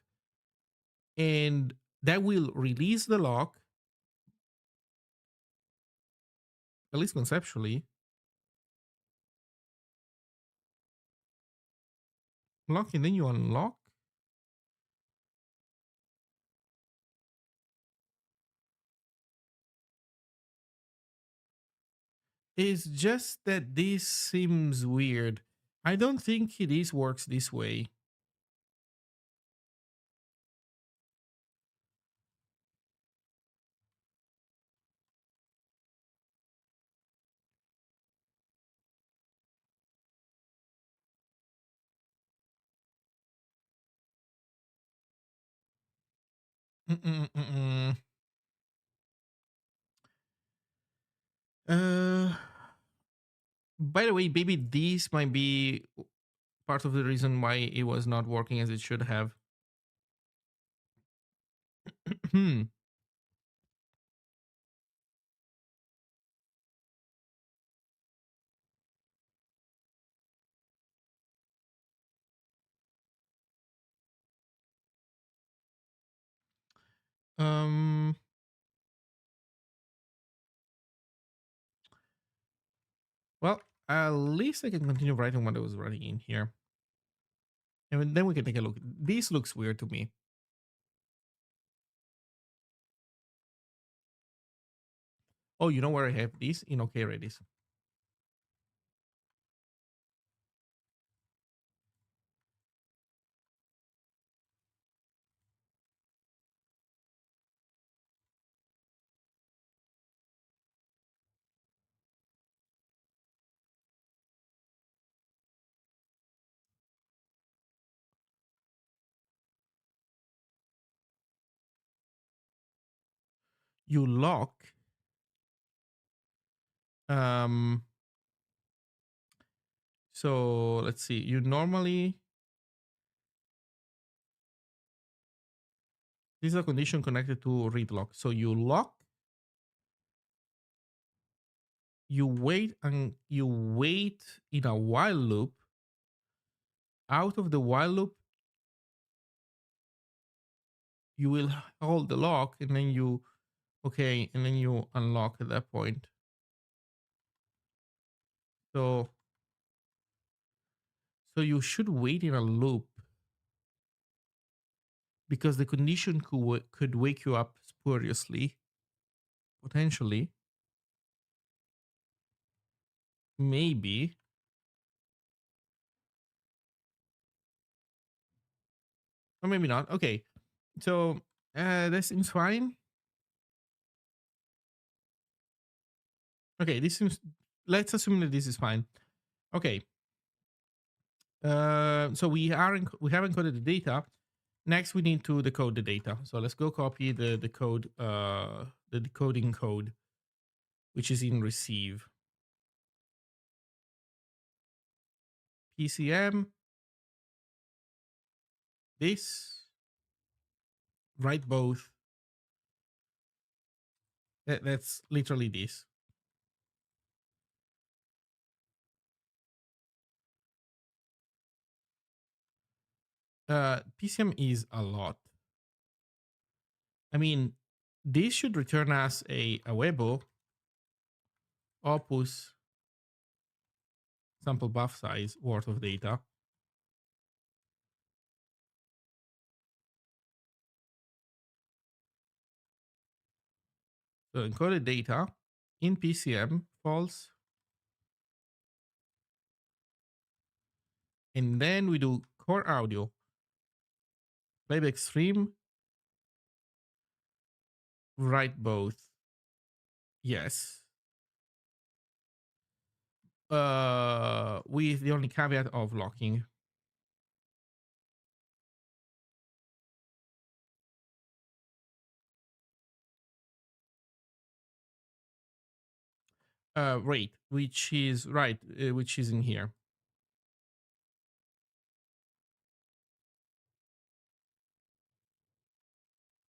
A: and that will release the lock. At least conceptually, lock and then you unlock. It's just that this seems weird. I don't think it is works this way. Mm-mm-mm-mm. Uh, by the way, maybe this might be part of the reason why it was not working as it should have. Hmm. Um. Well, at least I can continue writing what I was writing in here, and then we can take a look. This looks weird to me. Oh, you know where I have this in OK Redis. you lock so let's see, you normally, this is a condition connected to read lock. So you lock, you wait, and you wait in a while loop. Out of the while loop, you will hold the lock, and then you, okay, and then you unlock at that point. So you should wait in a loop because the condition could wake you up spuriously, potentially, maybe, or maybe not. Okay, so that seems fine. Okay, this seems. Let's assume that this is fine. Okay. So we have encoded the data. Next, we need to decode the data. So let's go copy the code, the decoding code, which is in receive. PCM. This. Write both. That's literally this. PCM is a lot. I mean, this should return us a Awebo Opus sample buff size worth of data. So encoded data in PCM false. And then we do core audio, playback stream, write both. Yes. With the only caveat of locking. Rate, which is right, which is in here.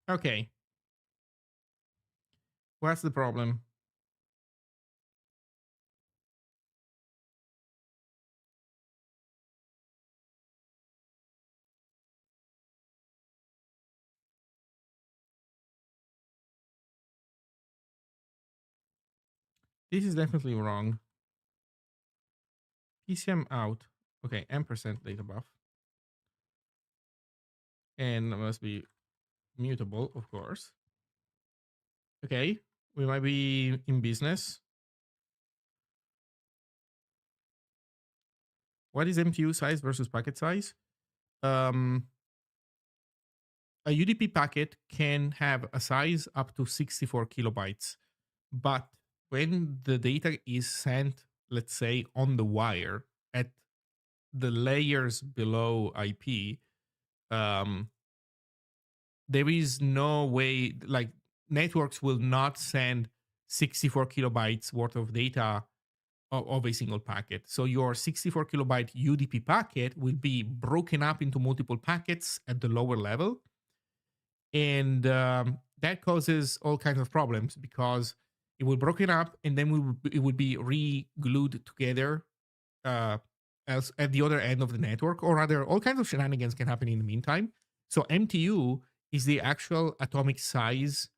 A: Okay. What's the problem? This is definitely wrong. PCM out. Okay, ampersand data buff. And it must be mutable, of course. Okay, we might be in business. What is MTU size versus packet size? A UDP packet can have a size up to 64 kilobytes, but when the data is sent, let's say on the wire at the layers below IP, there is no way, like, networks will not send 64 kilobytes worth of data of a single packet. So your 64 kilobyte UDP packet will be broken up into multiple packets at the lower level. And that causes all kinds of problems because it will broken up and then it would be re-glued together as at the other end of the network, or rather all kinds of shenanigans can happen in the meantime. So MTU is the actual atomic size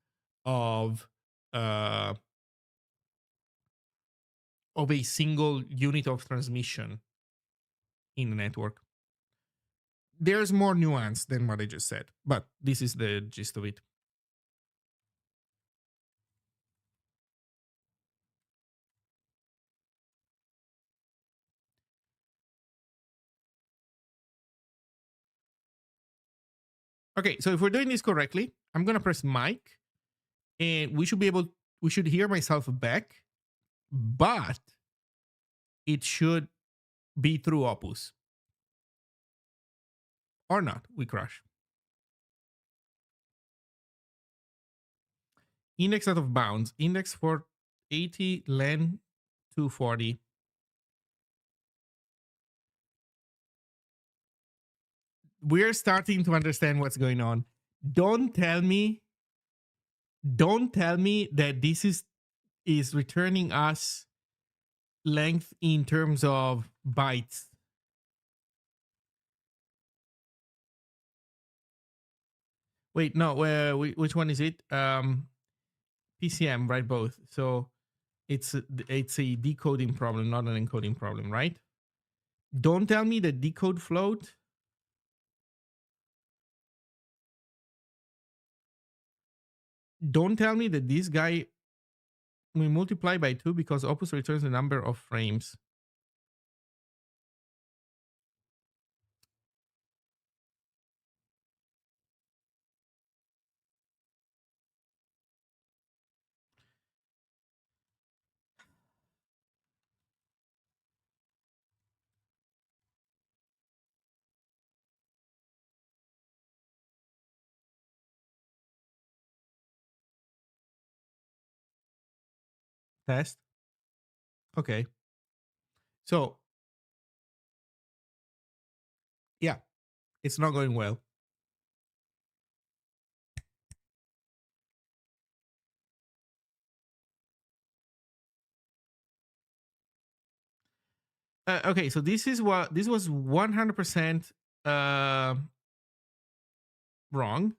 A: of uh, a single unit of transmission in the network. There's more nuance than what I just said, but this is the gist of it. Okay, so if we're doing this correctly, I'm gonna press mic, and we should hear myself back, but it should be through Opus. Or not, we crash. index out of bounds, index 480, len 240. We're starting to understand what's going on. Don't tell me that this is returning us length in terms of bytes. Wait, no, which one is it? PCM, right? Both. So it's a decoding problem, not an encoding problem, right? Don't tell me that decode float. Don't tell me that this guy we multiply by 2 because Opus returns the number of frames. Test. Okay. So, yeah, it's not going well. Okay, so this was 100% wrong.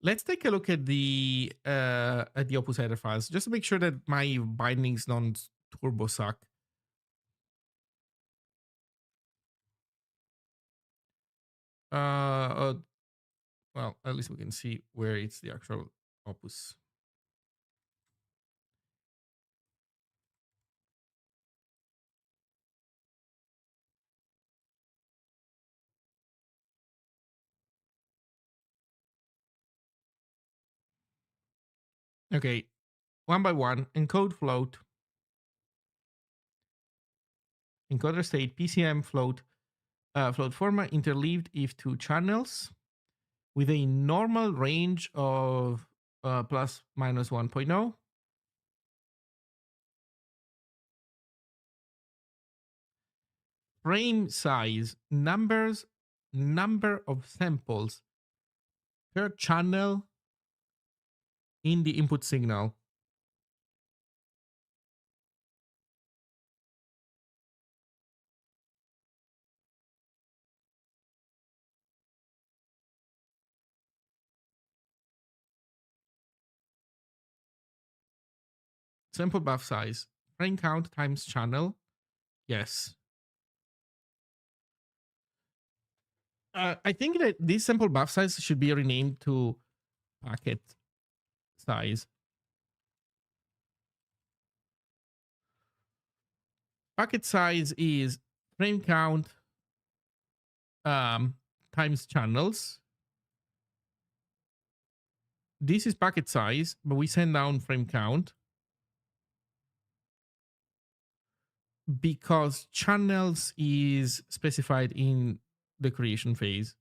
A: Let's take a look at the Opus header files just to make sure that my bindings don't turbo suck. Well, at least we can see where it's the actual Opus. Okay, one by one, encode float, encoder state, PCM float, float format interleaved if two channels with a normal range of plus minus 1.0. Frame size, number of samples per channel in the input signal. Sample buff size, frame count times channel. Yes. I think that this sample buff size should be renamed to packet size. Packet size is frame count times channels. This is packet size, but we send down frame count because channels is specified in the creation phase.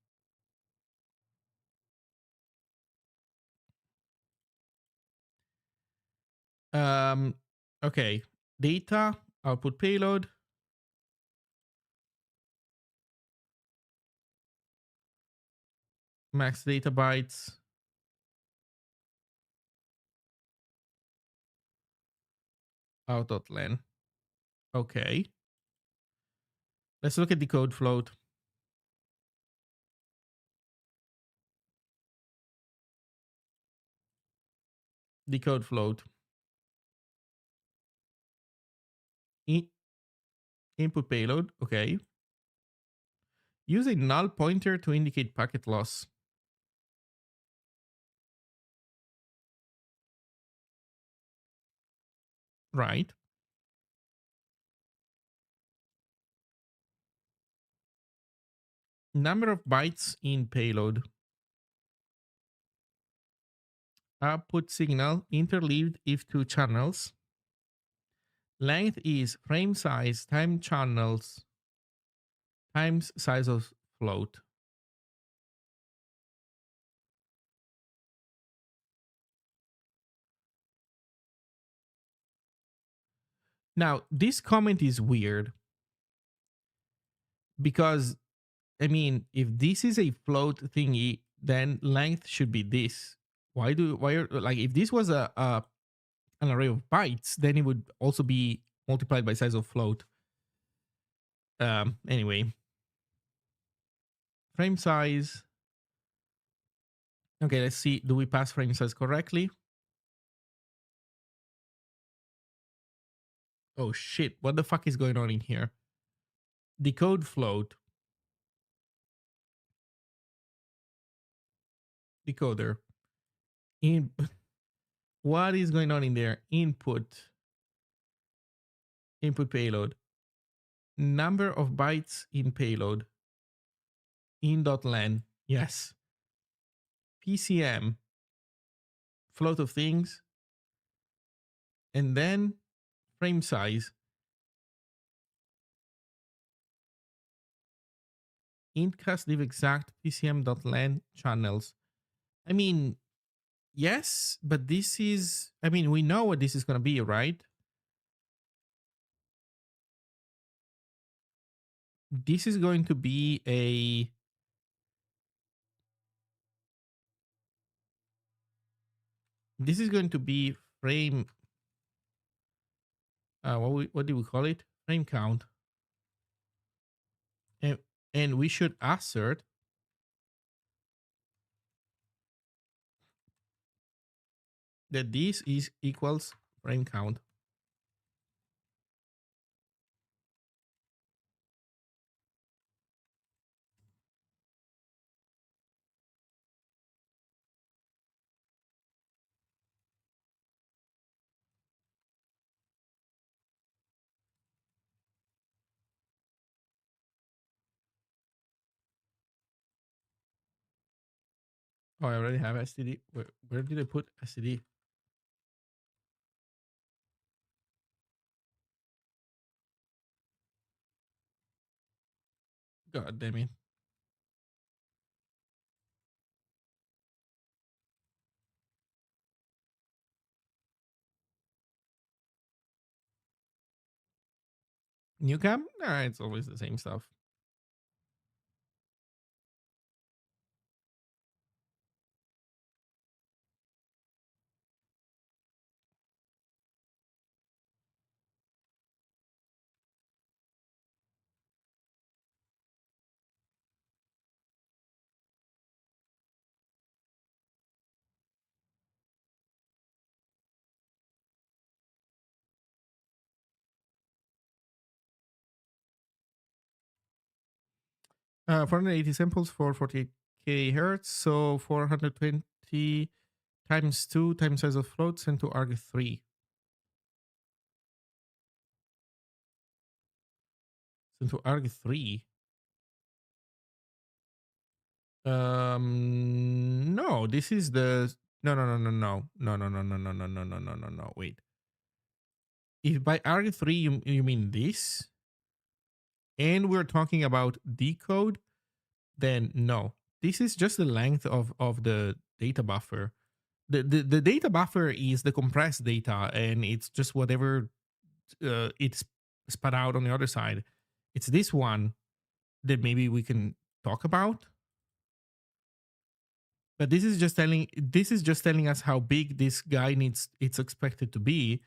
A: Okay, data, output payload. Max data bytes. Out.len. Okay. Let's look at the code float. Decode float. Input payload. Okay. Use a null pointer to indicate packet loss. Right. Number of bytes in payload. Output signal interleaved if two channels. Length is frame size times channels times size of float. Now, this comment is weird because, I mean, if this is a float thingy, then length should be this. Like, if this was an array of bytes, then it would also be multiplied by size of float. Anyway, frame size. Okay, let's see. Do we pass frame size correctly? Oh shit, what the fuck is going on in here? Decode float. Decoder. In what is going on in there? Input payload. Number of bytes in payload. In.len. Yes. PCM. Float of things. And then frame size. Intcast live exact PCM.len channels. I mean, yes, but this is, I mean, we know what this is going to be, right? This is going to be a, this is going to be frame, what do we call it? Frame count. And we should assert that this is equals frame count. Oh, I already have STD. Where did I put STD? God damn it. New cam? Nah, it's always the same stuff. Uh, 480 samples for 48k hertz, so 420 times 2 times size of float sent to arg3. Sent to arg3. No, this is the, no. Wait. If by arg3 you mean this, and we're talking about decode, then no. This is just the length of the data buffer. The data buffer is the compressed data, and it's just whatever it's spat out on the other side. It's this one that maybe we can talk about. But this is just telling us how big this guy needs it's expected to be.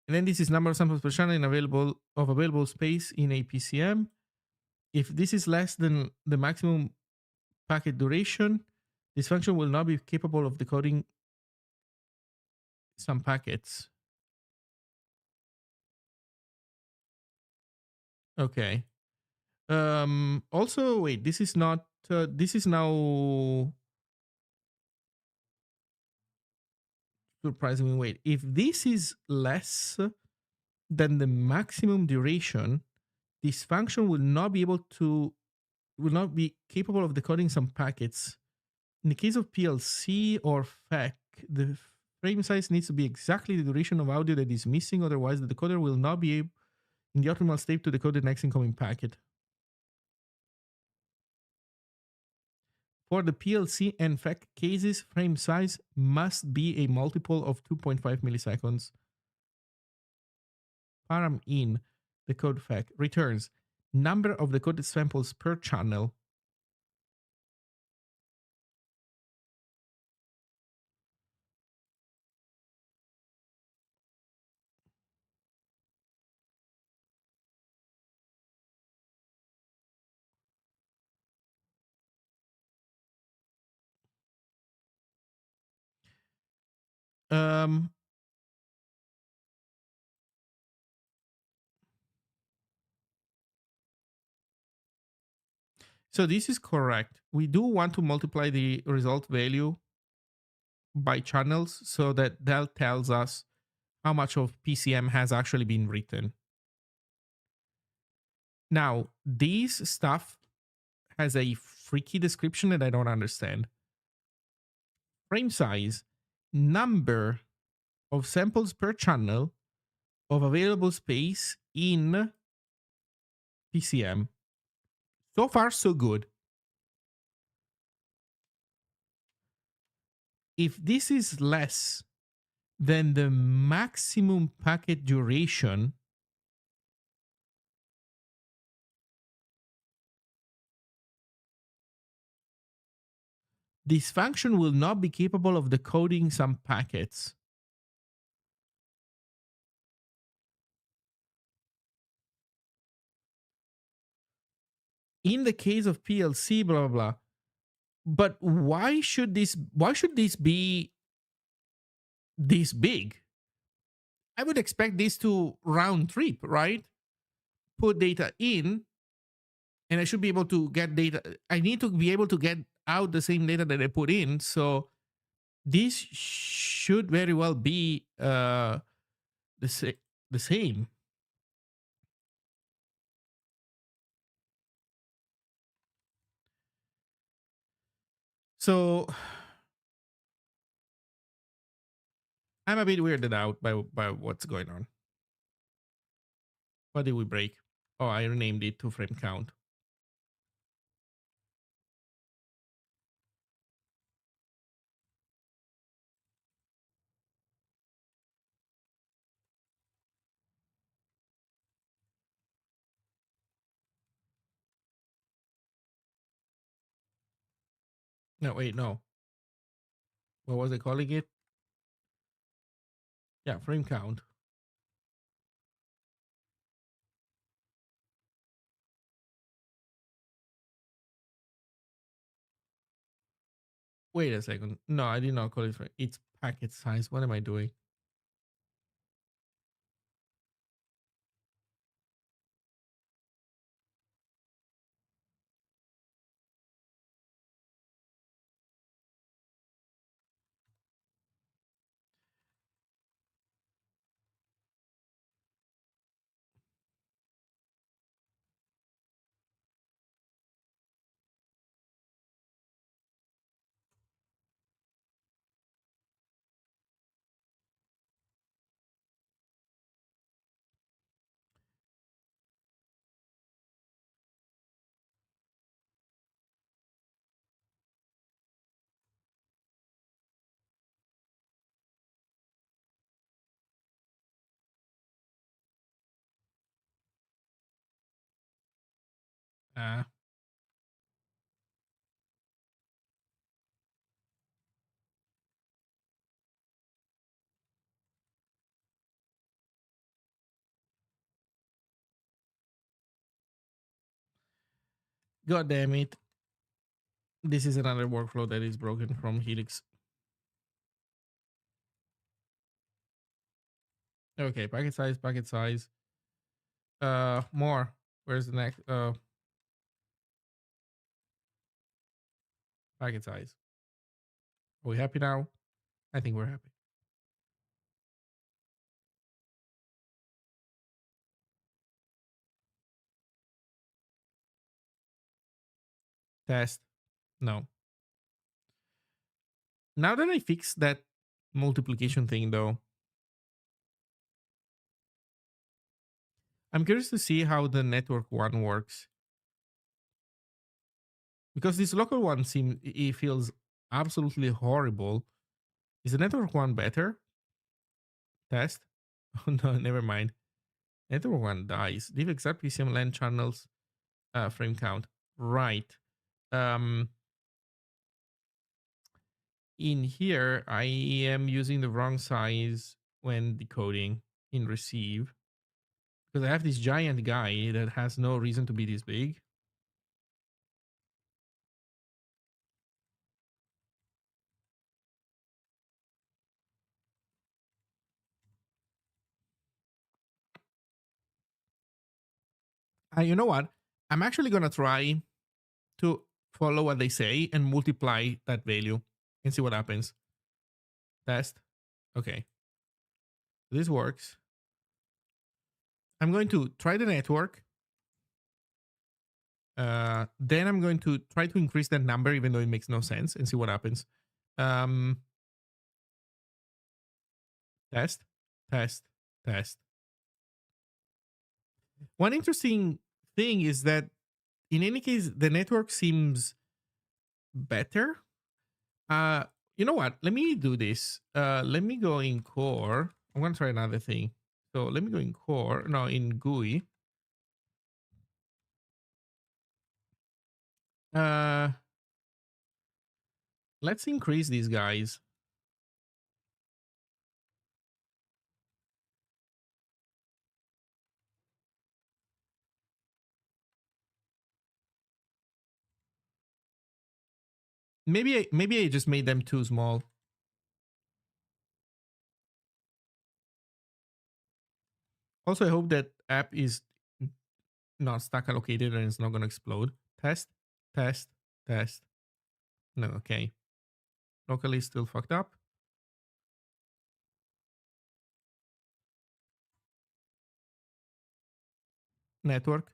A: And then this is number of samples per channel in available space in a PCM. If this is less than the maximum packet duration, this function will not be capable of decoding some packets. Okay. Also, wait, this is not, this is now surprisingly, wait, if this is less than the maximum duration, this function will not be capable of decoding some packets. In the case of PLC or FEC, the Frame size needs to be exactly the duration of audio that is missing, otherwise the decoder will not be able in the optimal state to decode the next incoming packet. For the PLC and FEC cases, frame size must be a multiple of 2.5 milliseconds. Param in decode FEC returns number of decoded samples per channel. Um, so this is correct. We do want to multiply the result value by channels so that tells us how much of PCM has actually been written. Now, this stuff has a freaky description that I don't understand. Frame size, number of samples per channel of available space in PCM. So far, so good. If this is less than the maximum packet duration, this function will not be capable of decoding some packets. In the case of PLC, blah blah blah. But why should this be this big? I would expect this to round trip, right? Put data in, and I should be able to get data. I need to be able to get out the same data that I put in. So this should very well be the same. So I'm a bit weirded out by what's going on. What did we break? Oh, I renamed it to frame count. No, wait, no. What was I calling it? Yeah, frame count. Wait a second. No, I did not call it frame. It's packet size. What am I doing? Ah, God damn it. This is another workflow that is broken from Helix. Okay, packet size, packet size. More. Where's the next? Packet size. Are we happy now? I think we're happy. Test. No. Now that I fixed that multiplication thing though. I'm curious to see how the network one works. Because this local one it feels absolutely horrible. Is the network one better? Test? Oh no, never mind. Network one dies. Leave exact PCM LAN channels frame count. Right. Um in here I am using the wrong size when decoding in receive. Because I have this giant guy that has no reason to be this big. You know what? I'm actually gonna try to follow what they say and multiply that value and see what happens. Test. Okay. This works. I'm going to try the network. Then I'm going to try to increase that number, even though it makes no sense, and see what happens. Test, test, test. One interesting thing is that in any case, the network seems better. You know what? Let me do this. Let me go in core. I'm gonna try another thing. So let me go in core. No, in GUI. Uh, let's increase these guys. Maybe I just made them too small. Also, I hope that app is not stack allocated and it's not gonna explode. Test, test, test. No, okay. Locally still fucked up. Network.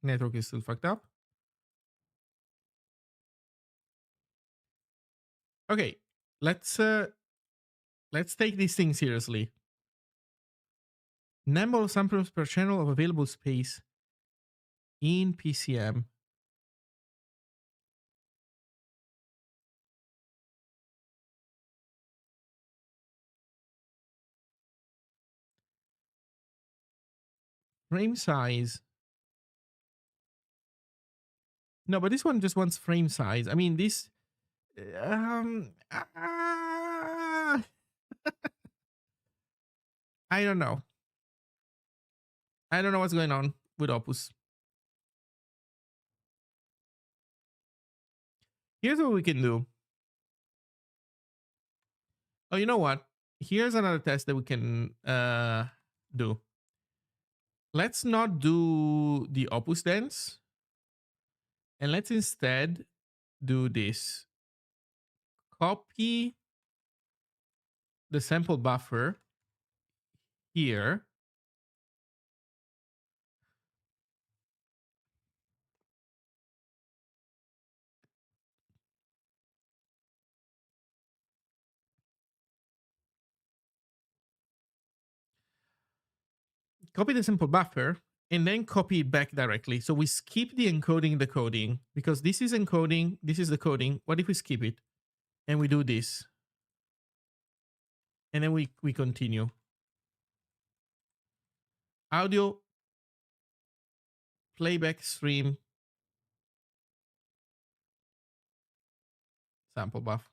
A: Network is still fucked up. Okay, let's take this thing seriously. Number of samples per channel of available space in PCM. Frame size. No, but this one just wants frame size. I mean, this. I don't know. I don't know what's going on with Opus. Here's what we can do. Oh, you know what? Here's another test that we can do. Let's not do the Opus dance. And let's instead do this. Copy the sample buffer here. Copy the sample buffer and then copy it back directly. So we skip the encoding, decoding, because this is encoding, this is decoding. What if we skip it and we do this? And then we continue. Audio, playback stream, sample buff.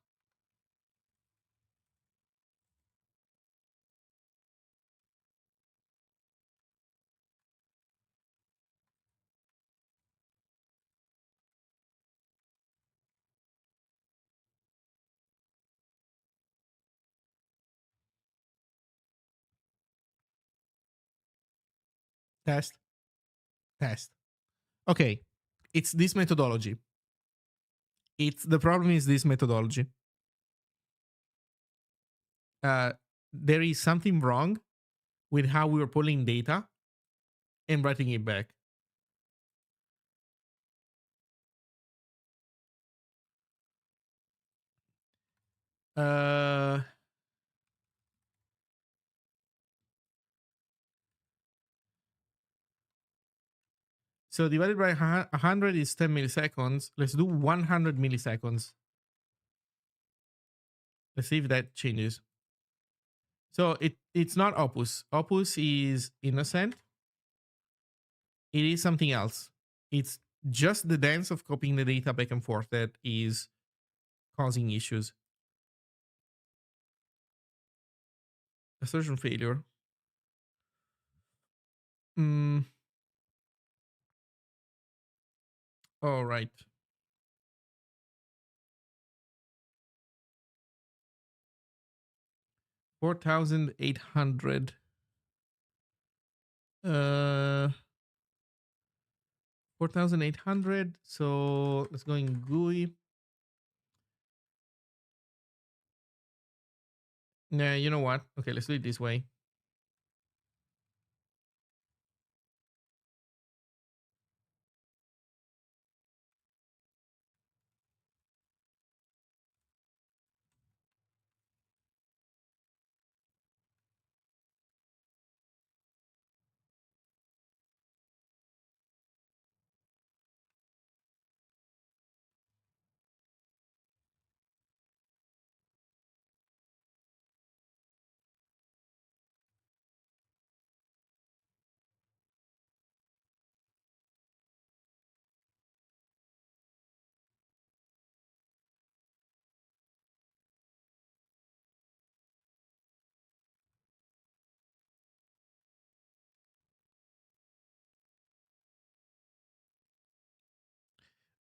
A: Test, test. Okay, it's this methodology. The problem is this methodology. There is something wrong with how we were pulling data and writing it back. Uh, so divided by 100 is 10 milliseconds. Let's do 100 milliseconds. Let's see if that changes. So it's not Opus. Opus is innocent. It is something else. It's just the dance of copying the data back and forth that is causing issues. Assertion failure. All right. $4,800. 4,800. So let's go in GUI. Nah, you know what? Okay, let's do it this way.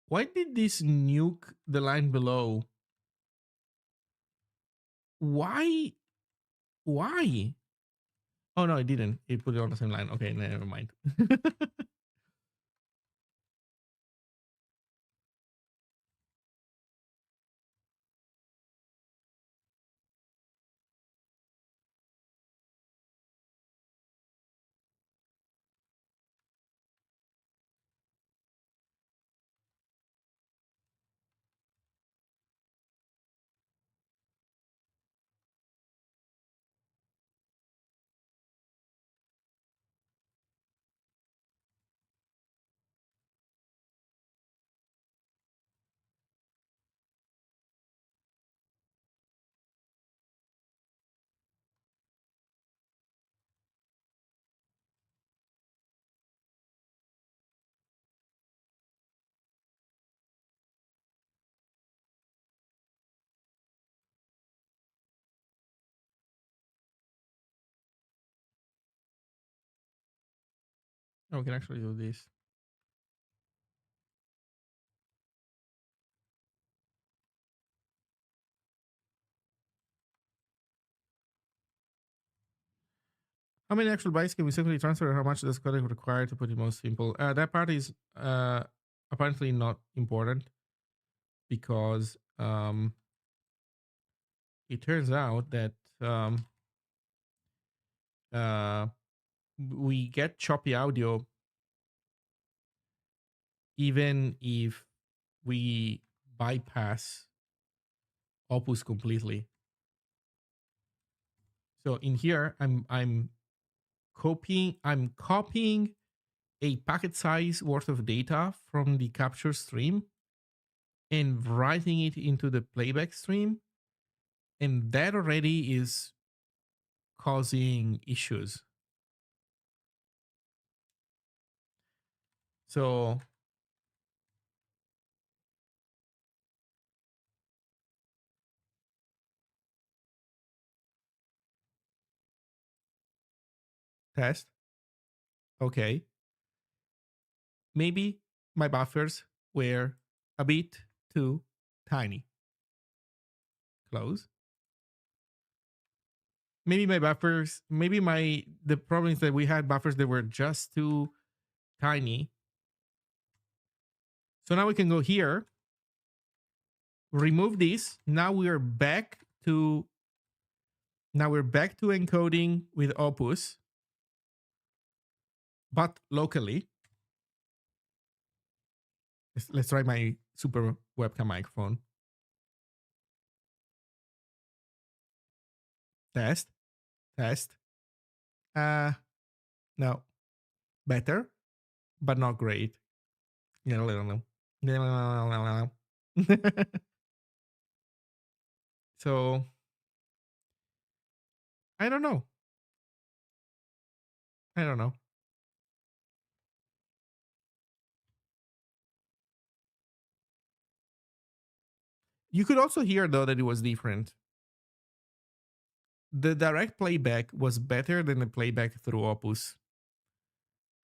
A: Why did this nuke the line below? Why? Why? Oh no, it didn't. It put it on the same line. Okay, never mind. Oh, we can actually do this. How many actual bytes can we safely transfer? How much does coding require to put it most simple? That part is apparently not important because it turns out that uh, we get choppy audio even if we bypass Opus completely. So in here, I'm copying a packet size worth of data from the capture stream and writing it into the playback stream, and that already is causing issues. So test. Okay. Maybe my buffers were a bit too tiny. Close. Maybe my buffers, the problem is that we had buffers that were just too tiny. So now we can go here, remove this. Now we're back to encoding with Opus, but locally. Let's try my super webcam microphone. Test. Test. No. Better, but not great. So I don't know. I don't know. You could also hear though that it was different. The direct playback was better than the playback through Opus.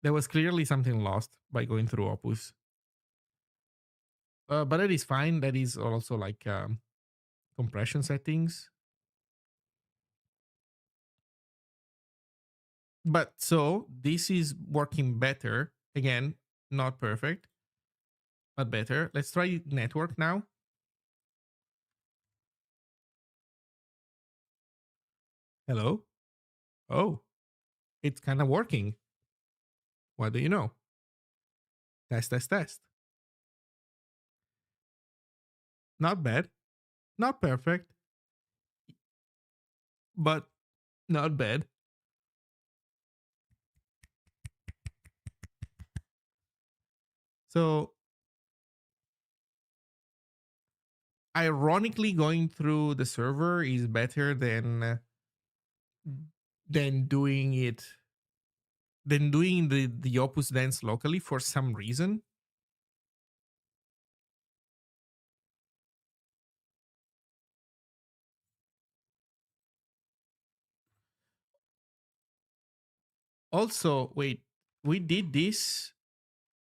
A: There was clearly something lost by going through Opus. But that is fine. That is also like compression settings. But so this is working better. Again, not perfect, but better. Let's try network now. Hello? Oh, it's kind of working. What do you know? Test, test, test. Not bad. Not perfect, but not bad. So, ironically, going through the server is better than doing it than doing the Opus dance locally for some reason. Also, wait, we did this.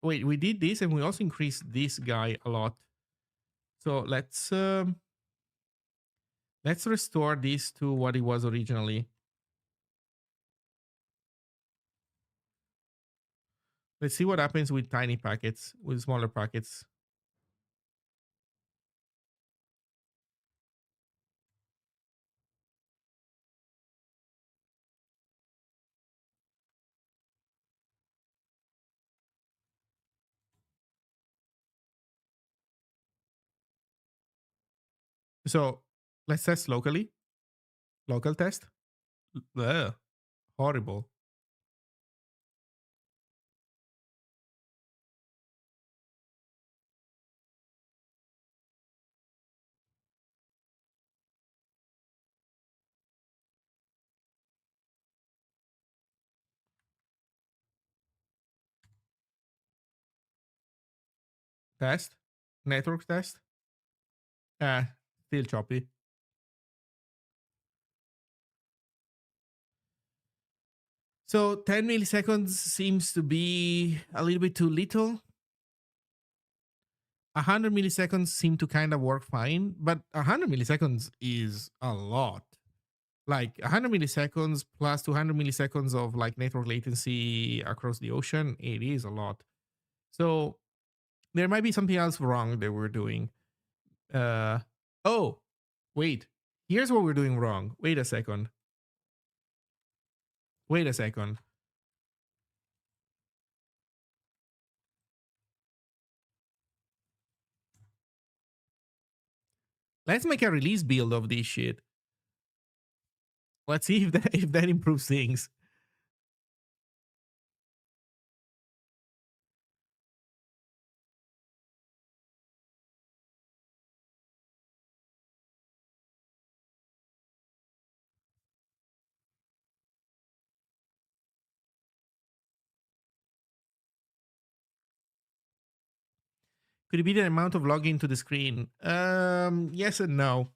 A: Wait, we did this, and we also increased this guy a lot. So let's restore this to what it was originally. Let's see what happens with tiny packets, with smaller packets. So let's test locally. Local test. Ugh, horrible. Test. Network test. Still choppy. So 10 milliseconds seems to be a little bit too little. 100 milliseconds seem to kind of work fine, but 100 milliseconds is a lot. Like 100 milliseconds plus 200 milliseconds of like network latency across the ocean, it is a lot. So there might be something else wrong that we're doing. Uh, oh, wait. Here's what we're doing wrong. Wait a second. Wait a second. Let's make a release build of this shit. Let's see if that improves things. Could it be the amount of login to the screen? Yes and no.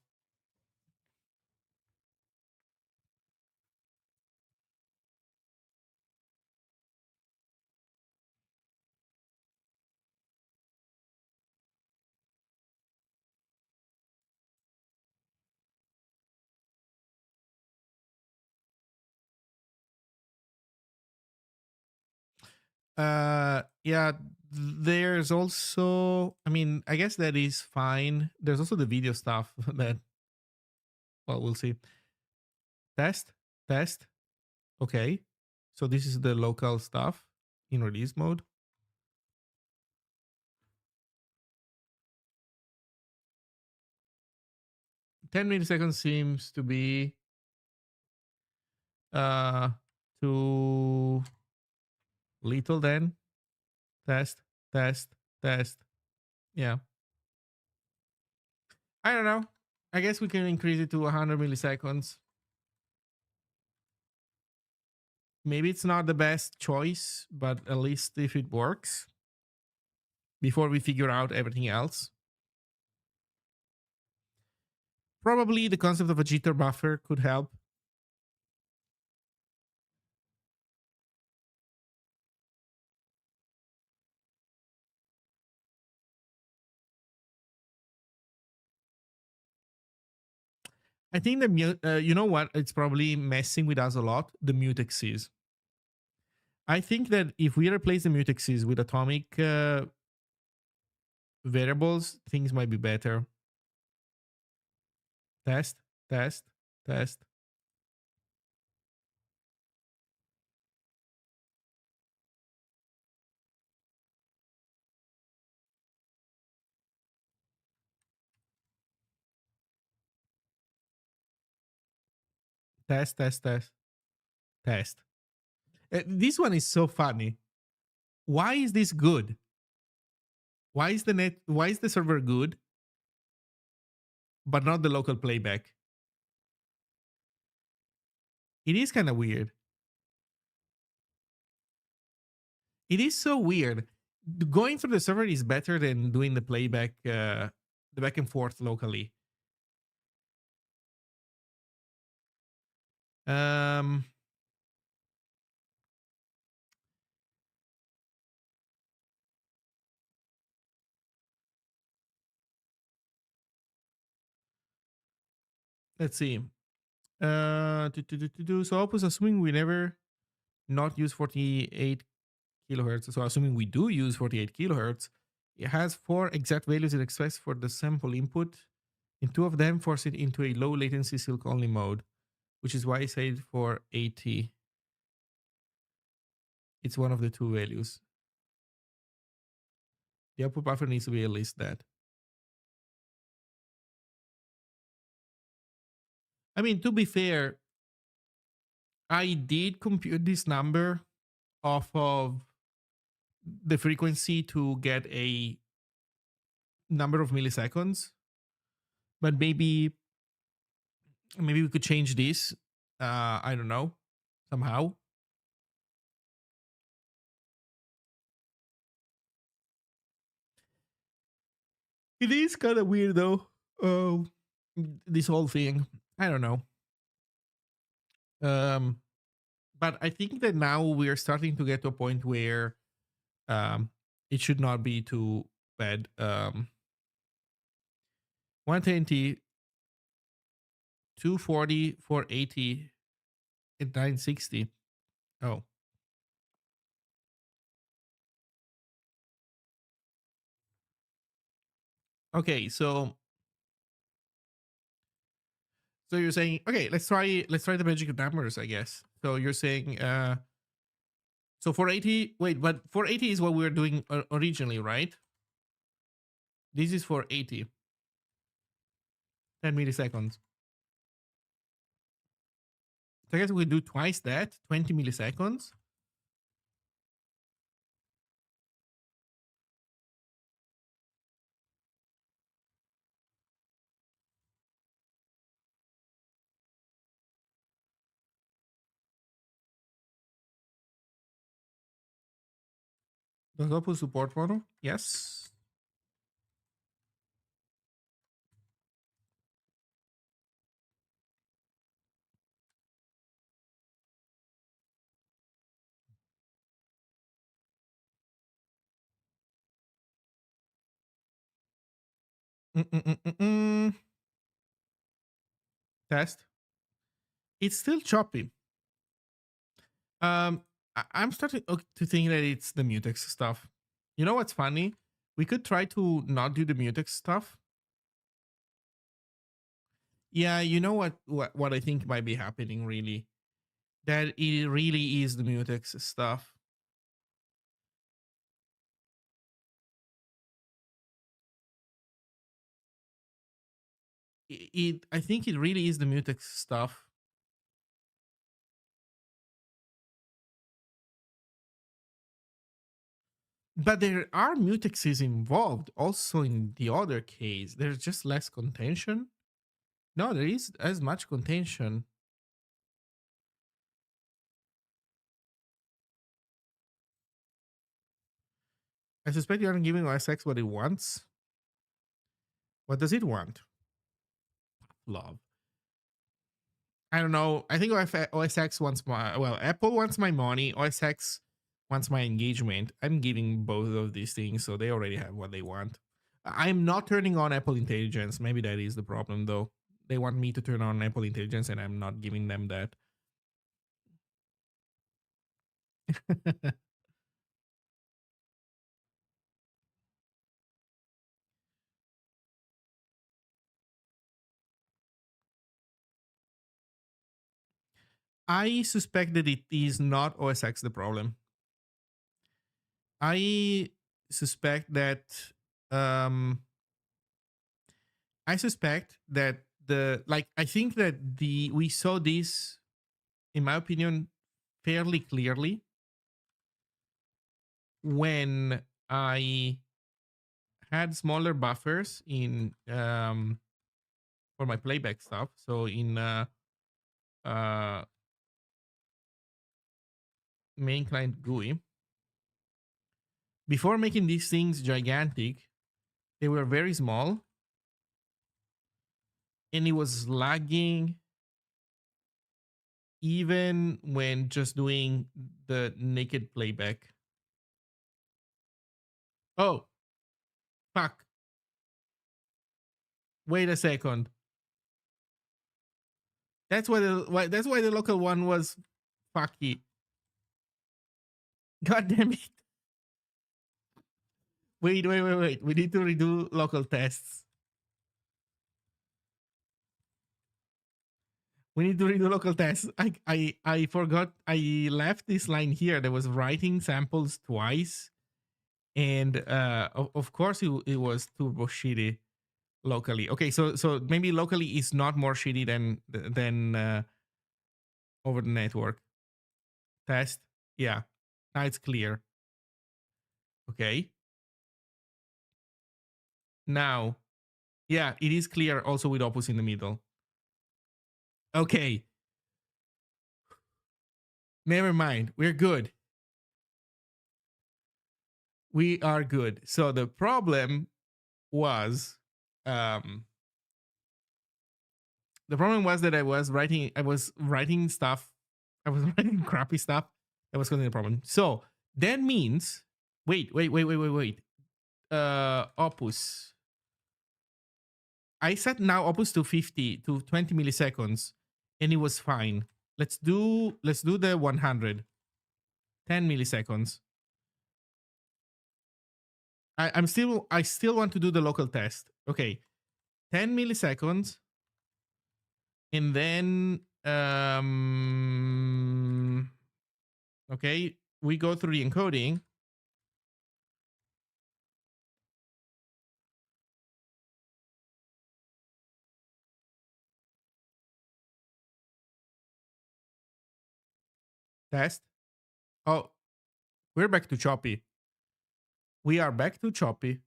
A: Yeah, there's also, I mean, I guess that is fine. There's also the video stuff that, well, we'll see. Test, test. Okay. So this is the local stuff in release mode. 10 milliseconds seems to be Uh, too little then. Test, test, test. Yeah. I don't know. I guess we can increase it to 100 milliseconds. Maybe it's not the best choice, but at least if it works before we figure out everything else. Probably the concept of a jitter buffer could help. I think the mute, you know what? It's probably messing with us a lot. The mutexes. I think that if we replace the mutexes with atomic variables, things might be better. Test, test, test. Test, test, test, test. This one is so funny. Why is this good? Why is the net? Why is the server good, but not the local playback? It is kind of weird. It is so weird. Going through the server is better than doing the playback, the back and forth locally. Um, let's see. So Opus, assuming we never not use 48 kilohertz. So assuming we do use 48 kilohertz, it has 4 exact values it expects for the sample input, and 2 of them force it into a low latency silk only mode, which is why I said for 80. It's one of the 2 values. The output buffer needs to be at least that. I mean, to be fair, I did compute this number off of the frequency to get a number of milliseconds, but maybe we could change this. I don't know, somehow. It is kind of weird though. Oh, this whole thing. I don't know. Um, but I think that now we are starting to get to a point where it should not be too bad. 120, 240, 480, and 960. Oh, okay. So you're saying, okay, let's try the magic numbers, I guess. So you're saying so 480, wait, but 480 is what we were doing originally, right? This is 480. 10 milliseconds. So I guess we do twice that, 20 milliseconds. Does Opus support mono? Yes. Mm-mm-mm-mm-mm. Test. It's still choppy. I'm starting to think that it's the mutex stuff. You know what's funny? We could try to not do the mutex stuff. Yeah, you know what I think might be happening really? That it really is the mutex stuff. I think it really is the mutex stuff. But there are mutexes involved also in the other case. There's just less contention. No, there is as much contention. I suspect you aren't giving OSX what it wants. What does it want? Love. I don't know. I think OSX wants my, well, Apple wants my money. OSX wants my engagement. I'm giving both of these things, so they already have what they want. I'm not turning on Apple Intelligence. Maybe that is the problem, though. They want me to turn on Apple Intelligence, and I'm not giving them that. I suspect that it is not OSX the problem. I suspect that um I suspect that the like I think that the we saw this, in my opinion, fairly clearly when I had smaller buffers in for my playback stuff. So in uh main client GUI, before making these things gigantic, they were very small and it was lagging even when just doing the naked playback. Oh, fuck. Wait a second. That's why the local one was fucky. God damn it. Wait. We need to redo local tests. We need to redo local tests. I forgot I left this line here that was writing samples twice. And of course it was turbo shitty locally. Okay, so maybe locally is not more shitty than over the network. Test. Yeah. Now it's clear. Okay. Now, yeah, it is clear also with Opus in the middle. Okay. Never mind. We're good. We are good. So the problem was um that I was writing stuff. I was writing crappy stuff that was causing the problem. So that means wait. Opus. I set now Opus to 50 to 20 milliseconds and it was fine. Let's do the 100. 10 milliseconds. I still want to do the local test. Okay. 10 milliseconds. And then okay, we go through the encoding. Test. Oh, we're back to choppy. We are back to choppy.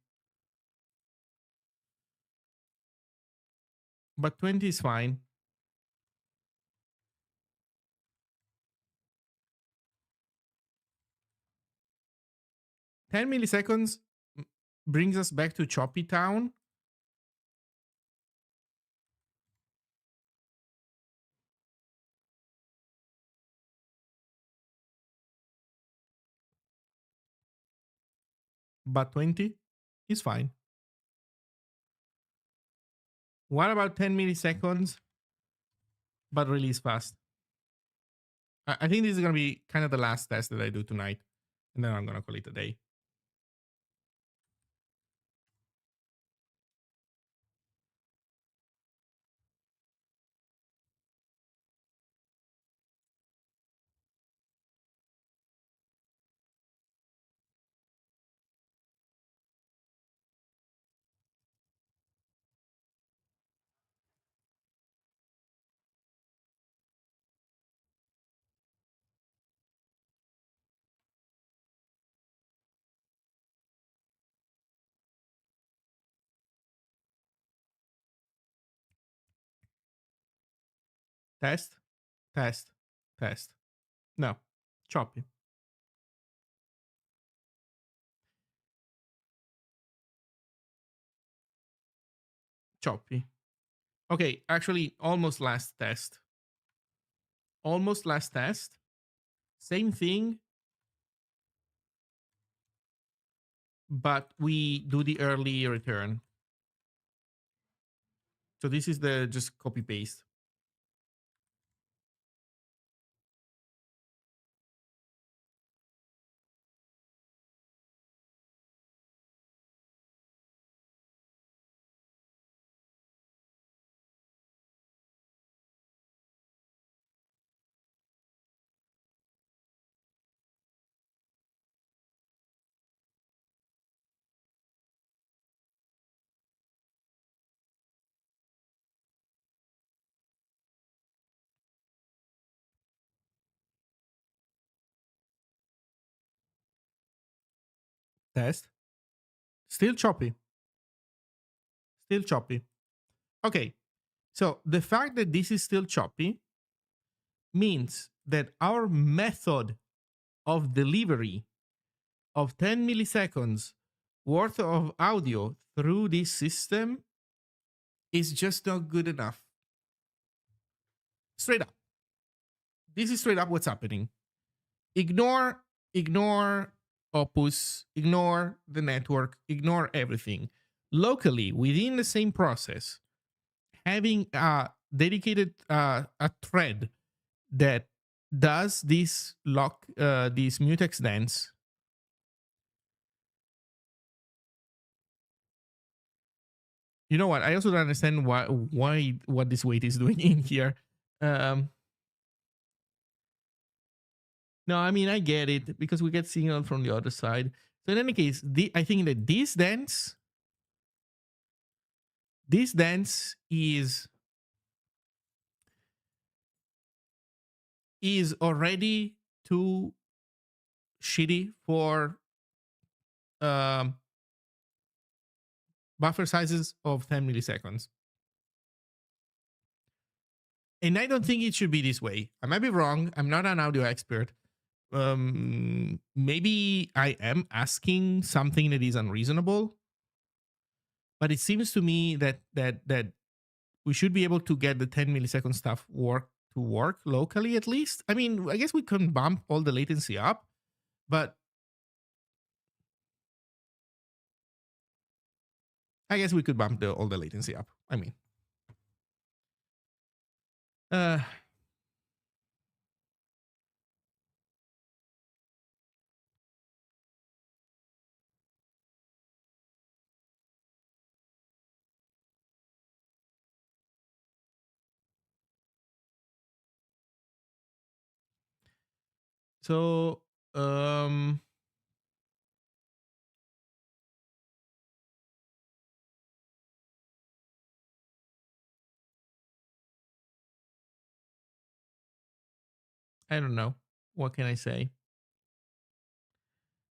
A: But 20 is fine. Ten milliseconds brings us back to choppy town. But 20 is fine. What about 10 milliseconds, but release fast? I think this is going to be kind of the last test that I do tonight. And then I'm going to call it a day. Test, test, test. No, choppy. Choppy. Okay, actually, almost last test. Almost last test. Same thing, but we do the early return. So this is the just copy paste. Test. Still choppy. Still choppy. Okay. So the fact that this is still choppy means that our method of delivery of 10 milliseconds worth of audio through this system is just not good enough. Straight up. This is straight up what's happening. Ignore Opus, ignore the network, ignore everything. Locally, within the same process, having a dedicated a thread that does this mutex dance. You know what? I also don't understand why what this weight is doing in here. Um, no, I mean I get it because we get signal from the other side. So in any case, I think that this dance is already too shitty for um, buffer sizes of 10 milliseconds. And I don't think it should be this way. I might be wrong. I'm not an audio expert. Maybe I am asking something that is unreasonable, but it seems to me that we should be able to get the 10 millisecond stuff to work locally at least. I mean, I guess we couldn't bump all the latency up, but I guess we could bump all the latency up. I mean, uh, so um, I don't know. What can I say?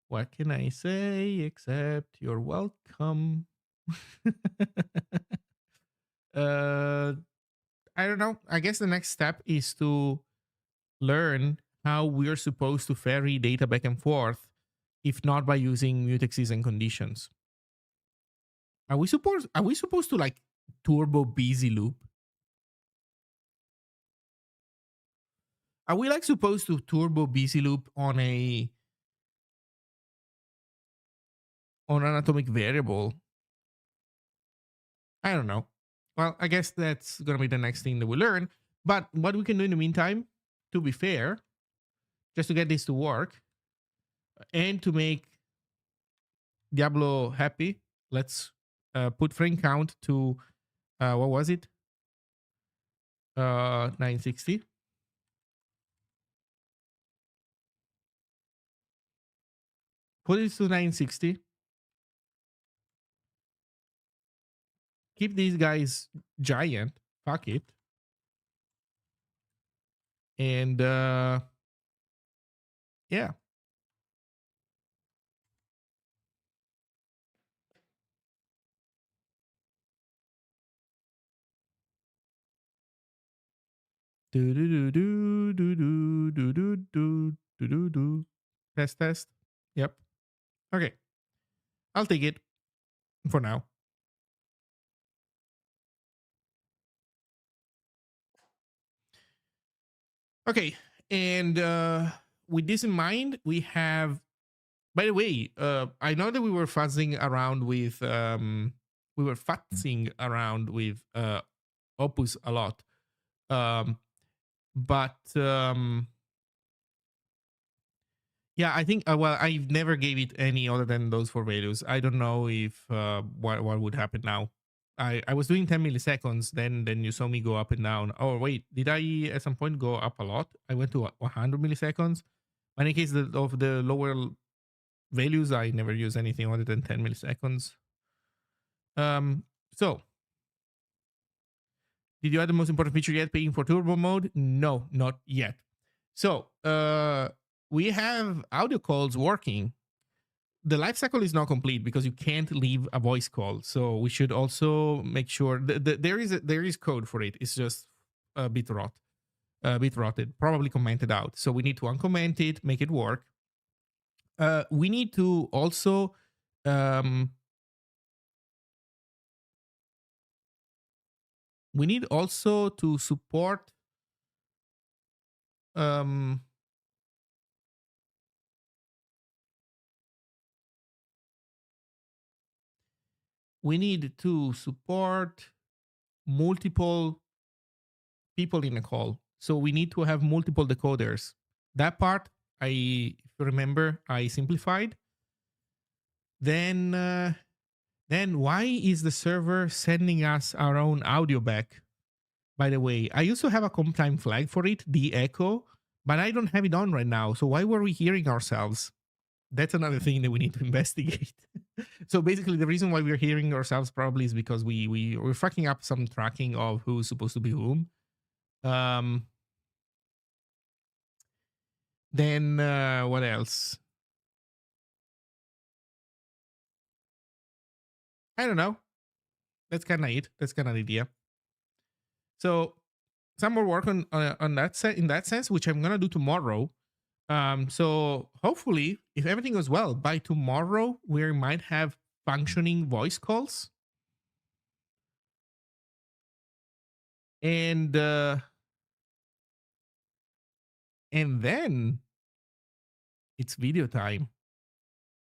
A: What can I say except you're welcome? uh, I don't know. I guess the next step is to learn how we're supposed to ferry data back and forth, if not by using mutexes and conditions. Are we supposed to like turbo busy loop? Are we like supposed to turbo busy loop on an atomic variable? I don't know. Well, I guess that's gonna be the next thing that we learn. But what we can do in the meantime, to be fair, just to get this to work and to make Diablo happy, let's put frame count to what was it? 960. Put it to 960. Keep these guys giant. Fuck it. And yeah. Do do do do do do do do do do do. Test test. Yep. Okay. I'll take it for now. Okay. And with this in mind, we have. By the way, I know that we were fuzzing around with Opus a lot, um, but yeah, I think well, I never gave it any other than those four values. I don't know if what would happen now. I was doing 10 milliseconds, then you saw me go up and down. Oh wait, did I at some point go up a lot? I went to 100 milliseconds. In any case, of the lower values, I never use anything other than 10 milliseconds. So did you add the most important feature yet? Paying for turbo mode? No, not yet. So we have audio calls working. The life cycle is not complete because you can't leave a voice call. So we should also make sure that there is code for it. It's just a bit rotted, probably commented out. So we need to uncomment it, make it work. We need to also to support we need to support multiple people in a call. So we need to have multiple decoders. That part, if you remember, I simplified. Then why is the server sending us our own audio back? By the way, I used to have a comp time flag for it, the echo, but I don't have it on right now. So why were we hearing ourselves? That's another thing that we need to investigate. So basically, the reason why we're hearing ourselves probably is because we're fucking up some tracking of who's supposed to be whom. Then what else? I don't know. That's kind of it. That's kind of the idea. So some more work on that set in that sense, which I'm gonna do tomorrow. So hopefully, if everything goes well, by tomorrow we might have functioning voice calls, and then it's video time.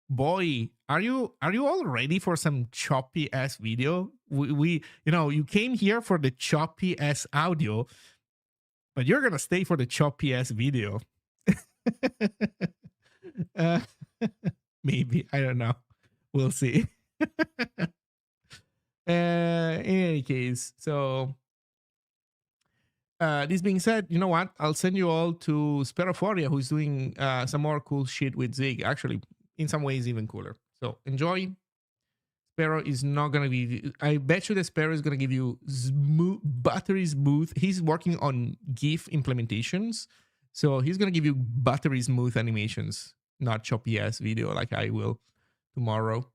A: Boy, are you all ready for some choppy ass video? We you came here for the choppy ass audio, but you're gonna stay for the choppy ass video. uh, maybe, I don't know. We'll see. In any case, so this being said, you know what? I'll send you all to Sperophoria, who's doing some more cool shit with Zig. Actually, in some ways, even cooler. So enjoy. Sparrow is not gonna be. I bet you that Sparrow is gonna give you buttery smooth. He's working on GIF implementations, so he's gonna give you buttery smooth animations, not choppy ass video like I will tomorrow.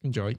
A: Enjoy.